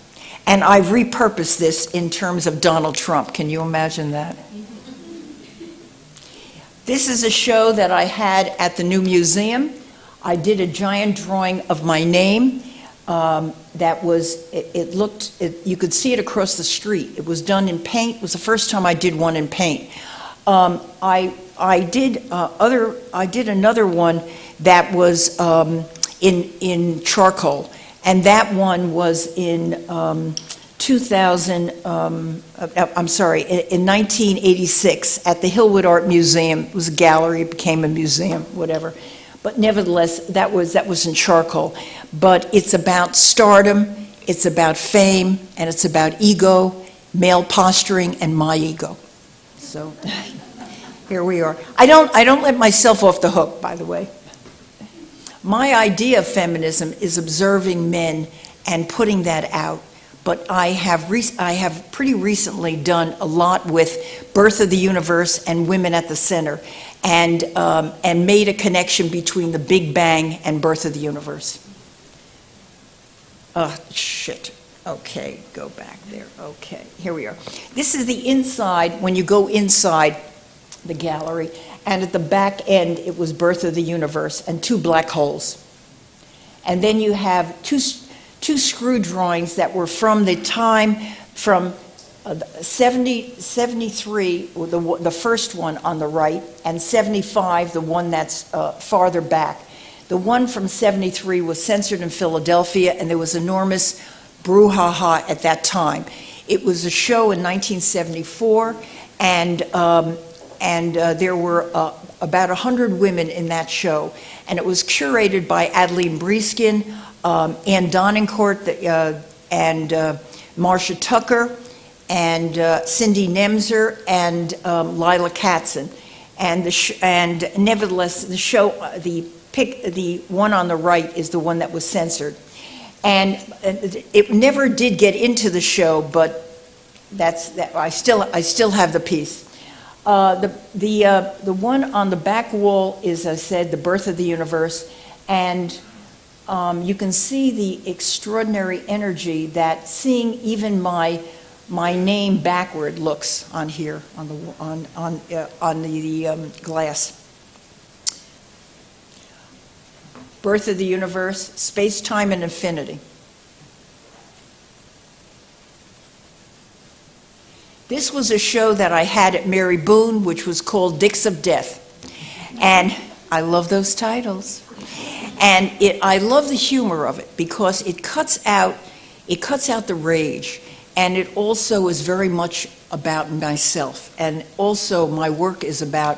And I've repurposed this in terms of Donald Trump. Can you imagine that? This is a show that I had at the new museum. I did a giant drawing of my name that was, you could see it across the street. It was done in paint. It was the first time I did one in paint. I did another one that was in charcoal, and that one was in 1986 at the Hillwood Art Museum. It was a gallery, it became a museum, whatever. But nevertheless, that was in charcoal. But it's about stardom, it's about fame, and it's about ego, male posturing, and my ego. So here we are. I don't let myself off the hook, by the way. My idea of feminism is observing men and putting that out. But I have pretty recently done a lot with Birth of the Universe and Women at the Center, and made a connection between the Big Bang and Birth of the Universe. Oh, shit. Okay, go back there. Okay, here we are. This is the inside, when you go inside the gallery, and at the back end, it was Birth of the Universe and 2 black holes. And then you have two screw drawings that were from the time from 73, the first one on the right, and 75, the one that's farther back. The one from 73 was censored in Philadelphia, and there was enormous brouhaha at that time. It was a show in 1974, and there were about 100 women in that show, and it was curated by Adeline Breeskin, Ann Donencourt, and Marcia Tucker, and Cindy Nemser, and Lila Katzen. And nevertheless, the show, the one on the right is the one that was censored. And it never did get into the show, but I still have the piece. The one on the back wall is, as I said, the Birth of the Universe, and you can see the extraordinary energy that seeing even my name backward looks on here on the glass. Birth of the Universe, Space, Time, and Infinity. This was a show that I had at Mary Boone, which was called Dicks of Death. And I love those titles. And I love the humor of it because it cuts out the rage. And it also is very much about myself. And also my work is about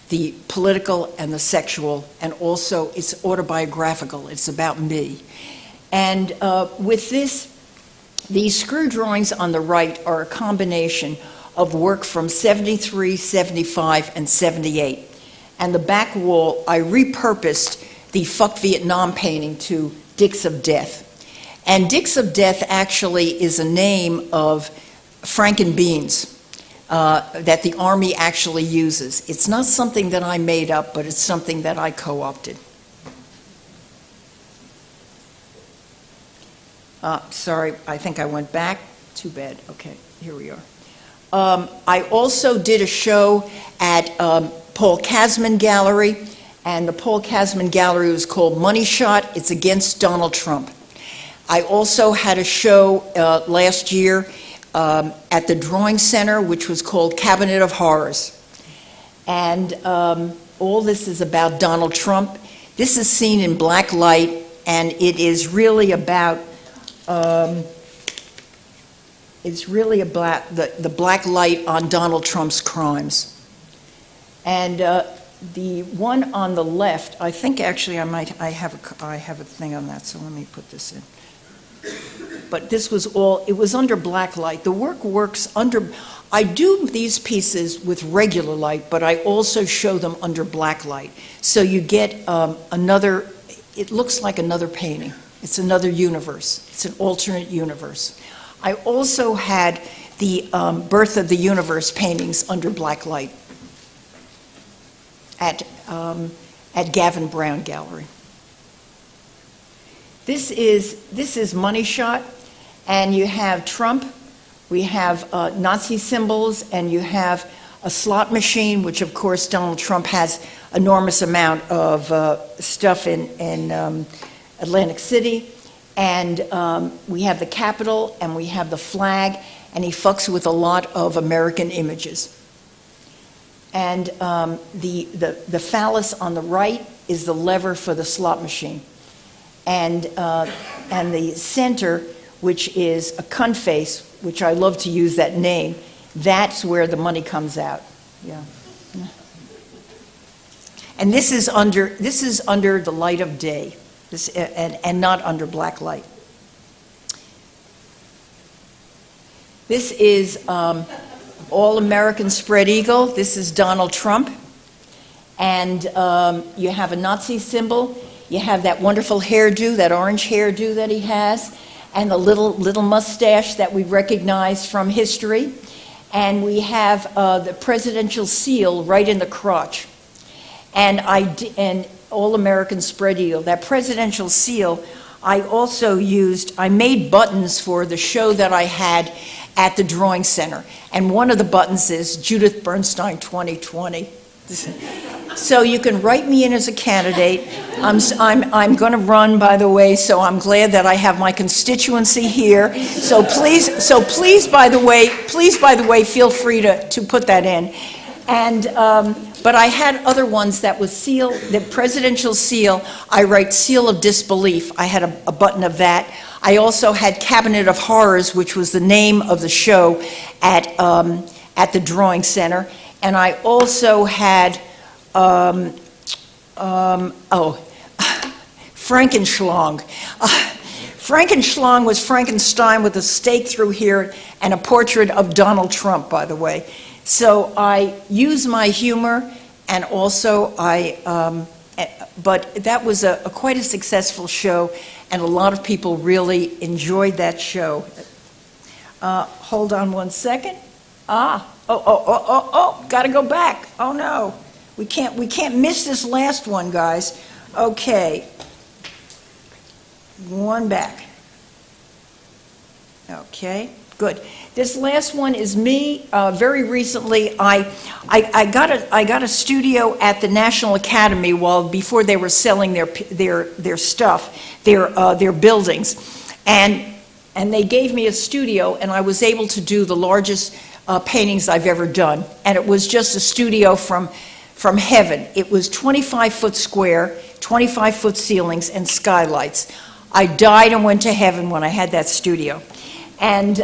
the political and the sexual, and also it's autobiographical. It's about me. And with this, these screw drawings on the right are a combination of work from 73, 75, and 78. And the back wall, I repurposed the Fuck Vietnam painting to Dicks of Death. And Dicks of Death actually is a name of Frankenbeans that the Army actually uses. It's not something that I made up, but it's something that I co-opted. Sorry, I think I went back. Too bad. Okay, here we are. I also did a show at Paul Kasman Gallery, and the Paul Kasman Gallery was called Money Shot. It's against Donald Trump. I also had a show last year at the Drawing Center, which was called Cabinet of Horrors. And all this is about Donald Trump. This is seen in black light, and it is really about the black light on Donald Trump's crimes. And the one on the left, I think actually I have a thing on that, so let me put this in. but this was all, it was under black light. The work works under, I do these pieces with regular light, but I also show them under black light. So you get another, it looks like another painting. It's another universe. It's an alternate universe. I also had the Birth of the Universe paintings under black light at Gavin Brown Gallery. This is Money Shot, and you have Trump, we have Nazi symbols, and you have a slot machine, which of course Donald Trump has enormous amount of stuff in Atlantic City, and we have the Capitol, and we have the flag, and he fucks with a lot of American images. And the phallus on the right is the lever for the slot machine. And the center, which is a cunt face, which I love to use that name, that's where the money comes out. Yeah. And this is under the light of day, and not under black light. This is All-American Spread Eagle. This is Donald Trump. And you have a Nazi symbol. You have that wonderful hairdo, that orange hairdo that he has, and the little mustache that we recognize from history. And we have the presidential seal right in the crotch. And All-American Spread Eagle, that presidential seal, I also used, I made buttons for the show that I had at the Drawing Center. And one of the buttons is Judith Bernstein 2020. So you can write me in as a candidate. I'm going to run, by the way, so I'm glad that I have my constituency here. So please, by the way, feel free to put that in. And but I had other ones that was seal, the presidential seal. I write seal of disbelief. I had a button of that. I also had Cabinet of Horrors, which was the name of the show at the Drawing Center. And I also had, Frankenschlong. Frankenschlong was Frankenstein with a stake through here and a portrait of Donald Trump, by the way. So I use my humor, and also but that was quite a successful show, and a lot of people really enjoyed that show. Hold on one second. Gotta go back. Oh no, we can't miss this last one, guys. Okay, one back. Okay, good. This last one is me. Very recently, I got a studio at the National Academy before they were selling their stuff, their buildings, and they gave me a studio, and I was able to do the largest paintings I've ever done, and it was just a studio from heaven. It was 25-foot square, 25-foot ceilings, and skylights. I died and went to heaven when I had that studio. And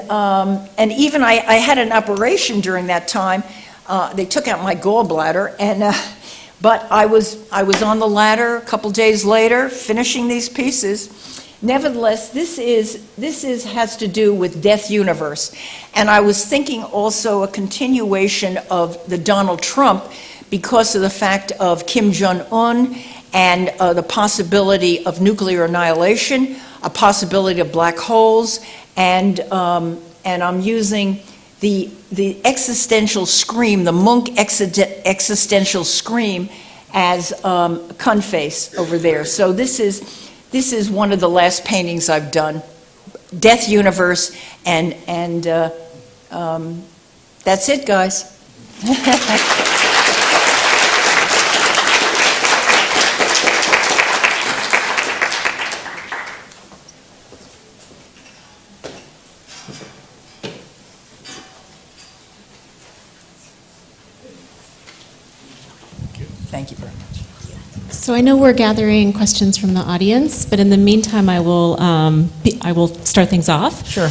even I had an operation during that time. They took out my gallbladder, but I was on the ladder a couple days later, finishing these pieces. Nevertheless, this has to do with Death Universe, and I was thinking also a continuation of the Donald Trump because of the fact of Kim Jong-un and the possibility of nuclear annihilation, a possibility of black holes. And I'm using the existential scream, the Munch existential scream, as a cunt face over there. So this is one of the last paintings I've done, Death Universe, and that's it, guys. Thank you very much. So I know we're gathering questions from the audience, but in the meantime, I will start things off. Sure.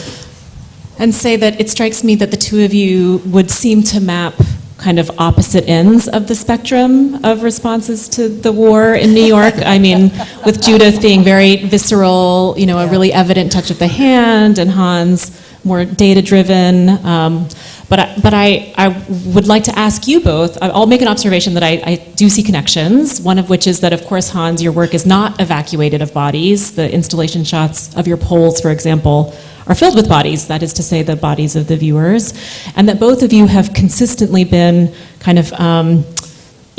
And say that it strikes me that the two of you would seem to map kind of opposite ends of the spectrum of responses to the war in New York. I mean, with Judith being very visceral, you know, a really evident touch of the hand, and Hans more data-driven. But I would like to ask you both, I'll make an observation that I do see connections, one of which is that, of course, Hans, your work is not evacuated of bodies. The installation shots of your poles, for example, are filled with bodies, that is to say, the bodies of the viewers, and that both of you have consistently been kind of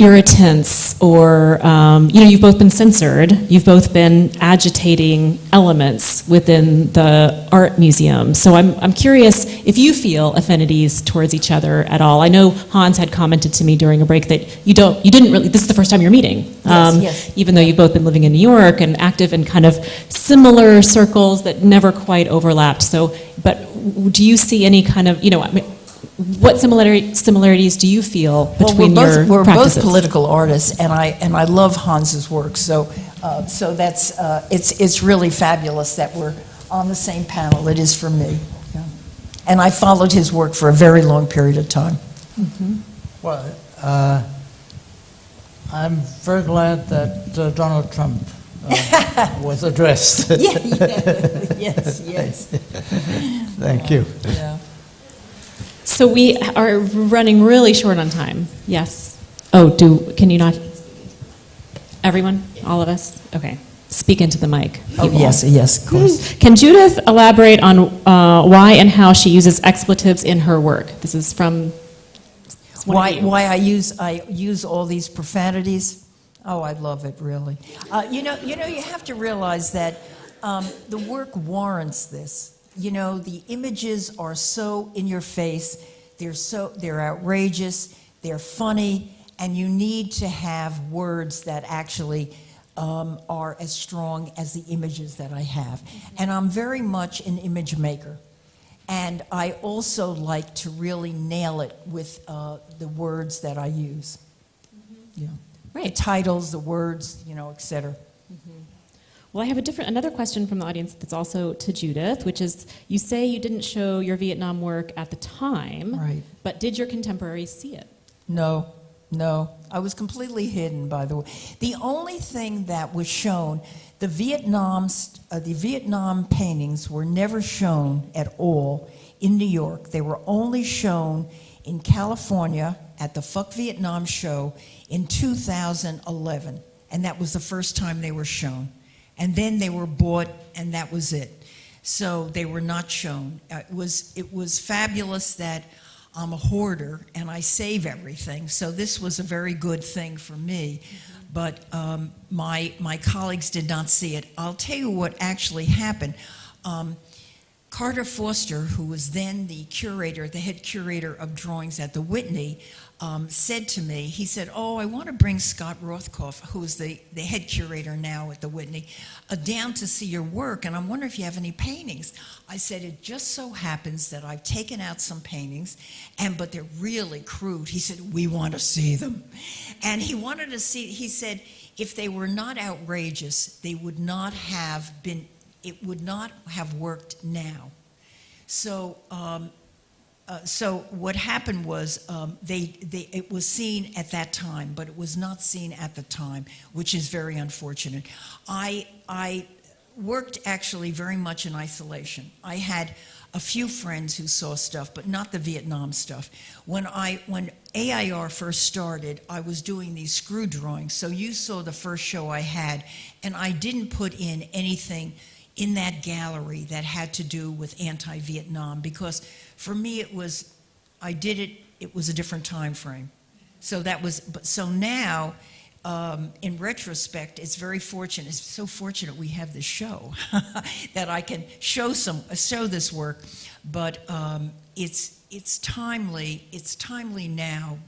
irritants, or, you know, you've both been censored, you've both been agitating elements within the art museum. So I'm curious if you feel affinities towards each other at all. I know Hans had commented to me during a break that you didn't really, this is the first time you're meeting. Yes. Even though you've both been living in New York and active in kind of similar circles that never quite overlapped. So, but do you see any kind of, you know, I mean, what similarities do you feel between your we're practices? both political artists, and I love Hans's work. So that's it's really fabulous that we're on the same panel. It is for me, yeah. And I followed his work for a very long period of time. Mm-hmm. Well, I'm very glad that Donald Trump was addressed. Yes. Thank you. Yeah. So we are running really short on time. Yes. Oh, can you not? Everyone? All of us? Okay. Speak into the mic. Oh, people. yes, of course. Can Judith elaborate on why and how she uses expletives in her work? This is from Why I use all these profanities? Oh, I love it, really. You have to realize that the work warrants this. You know, the images are so in your face, they're outrageous, they're funny, and you need to have words that actually are as strong as the images that I have. And I'm very much an image maker. And I also like to really nail it with the words that I use. Yeah. Right. The titles, the words, you know, et cetera. Well, I have another question from the audience that's also to Judith, which is, you say you didn't show your Vietnam work at the time, Right. but did your contemporaries see it? No. I was completely hidden, by the way. The only thing that was shown, the Vietnam paintings were never shown at all in New York. They were only shown in California at the Fuck Vietnam show in 2011. And that was the first time they were shown. And then they were bought, and that was it. So they were not shown. It was fabulous that I'm a hoarder and I save everything. So this was a very good thing for me. But my colleagues did not see it. I'll tell you what actually happened. Carter Foster, who was then the head curator of drawings at the Whitney, said to me, he said, oh, I want to bring Scott Rothkopf, who is the head curator now at the Whitney, down to see your work, and I'm wondering if you have any paintings. I said, it just so happens that I've taken out some paintings, but they're really crude. He said, we want to see them. And he wanted to see, he said, if they were not outrageous, they would not have been, it would not have worked now. So, so what happened was it was seen at that time, but it was not seen at the time, which is very unfortunate. I worked actually very much in isolation. I had a few friends who saw stuff, but not the Vietnam stuff. When AIR first started, I was doing these screw drawings. So you saw the first show I had, and I didn't put in anything in that gallery that had to do with anti-Vietnam, because for me it was a different time frame. So that was, so now, in retrospect, it's very fortunate. It's so fortunate we have this show that I can show this work. But it's timely. It's timely now.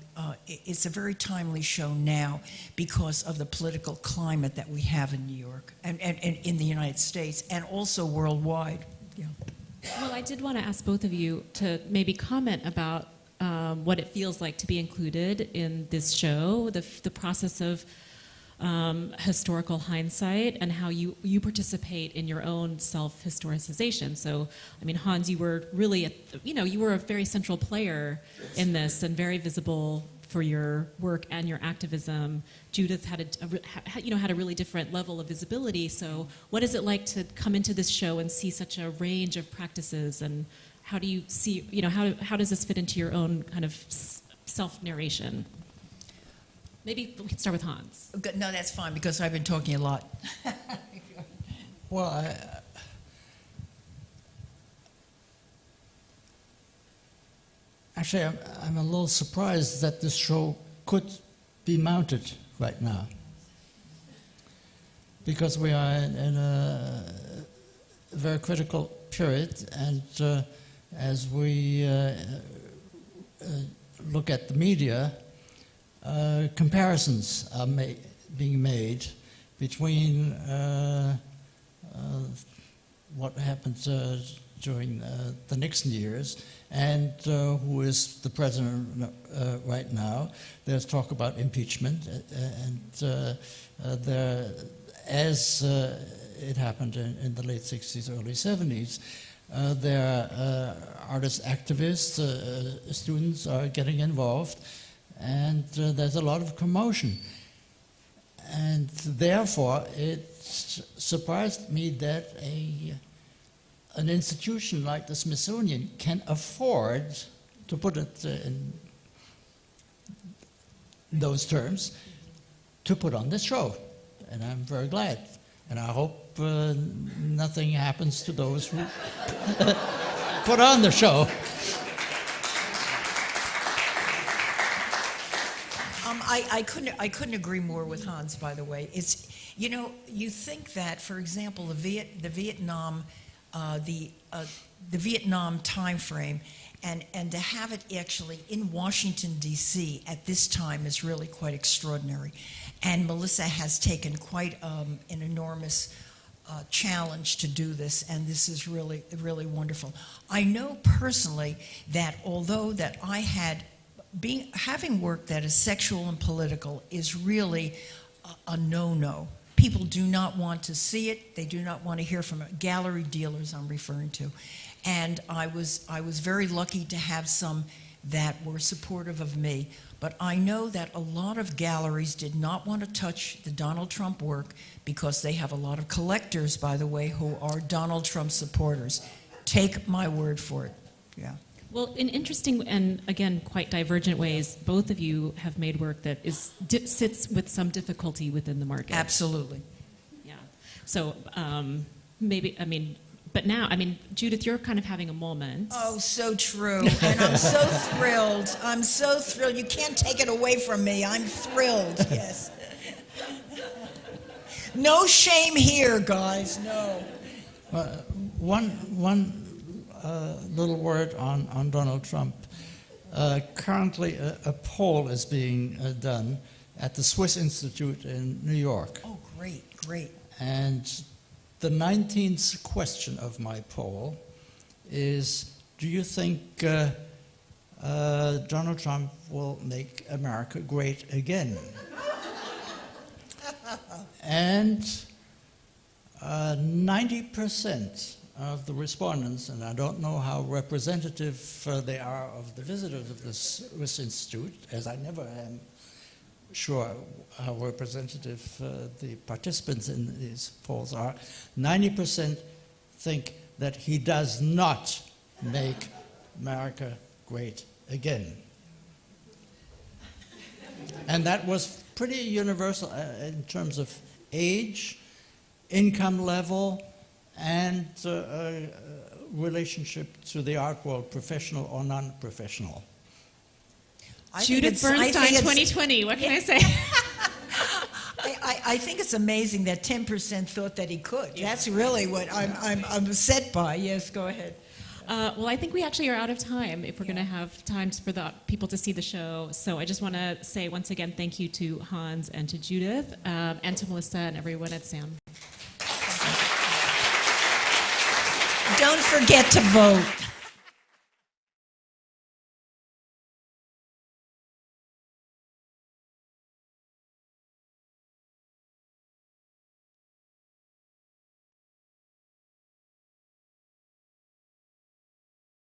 It's a very timely show now because of the political climate that we have in New York and in the United States and also worldwide. Yeah. Well, I did want to ask both of you to maybe comment about what it feels like to be included in this show, the process of historical hindsight and how you participate in your own self-historicization. So, I mean, Hans, you were really, you were a very central player in this and very visible for your work and your activism. Judith had a really different level of visibility. So, what is it like to come into this show and see such a range of practices, and how do you see, how does this fit into your own kind of self-narration? Maybe we can start with Hans. No, that's fine, because I've been talking a lot. Well, actually, I'm a little surprised that this show could be mounted right now, because we are in a very critical period, and as we look at the media, comparisons are being made between what happened during the Nixon years and who is the president right now. There's talk about impeachment, and as it happened in the late 60s, early 70s, there are artists, activists, students are getting involved, and there's a lot of commotion. And therefore, it surprised me that an institution like the Smithsonian can afford, to put it in those terms, to put on this show. And I'm very glad. And I hope nothing happens to those who put on the show. I couldn't agree more with Hans, by the way. It's, you think that, for example, the Vietnam time frame, and to have it actually in Washington, D.C. at this time is really quite extraordinary. And Melissa has taken quite an enormous challenge to do this, and this is really, really wonderful. I know personally that although that I had having work that is sexual and political is really a no-no. People do not want to see it. They do not want to hear from it. Gallery dealers I'm referring to. And I was very lucky to have some that were supportive of me. But I know that a lot of galleries did not want to touch the Donald Trump work because they have a lot of collectors, by the way, who are Donald Trump supporters. Take my word for it. Yeah. Well, in interesting and, again, quite divergent ways, both of you have made work that sits with some difficulty within the market. Absolutely. Yeah. So but now, Judith, you're kind of having a moment. Oh, so true. And I'm so thrilled. I'm so thrilled. You can't take it away from me. I'm thrilled. Yes. No shame here, guys. No. One little word on Donald Trump. Currently, a poll is being done at the Swiss Institute in New York. Oh, great, great. And the 19th question of my poll is, do you think Donald Trump will make America great again? And 90% of the respondents, and I don't know how representative they are of the visitors of the Swiss Institute, as I never am sure how representative the participants in these polls are, 90% think that he does not make America great again. And that was pretty universal in terms of age, income level, and relationship to the art world, professional or non-professional. Judith Bernstein 2020, what can I say? I think it's amazing that 10% thought that he could. That's really what I'm upset by. Yes, go ahead. Well, I think we actually are out of time if we're going to have time for the people to see the show. So I just want to say once again thank you to Hans and to Judith and to Melissa and everyone at SAM. Don't forget to vote.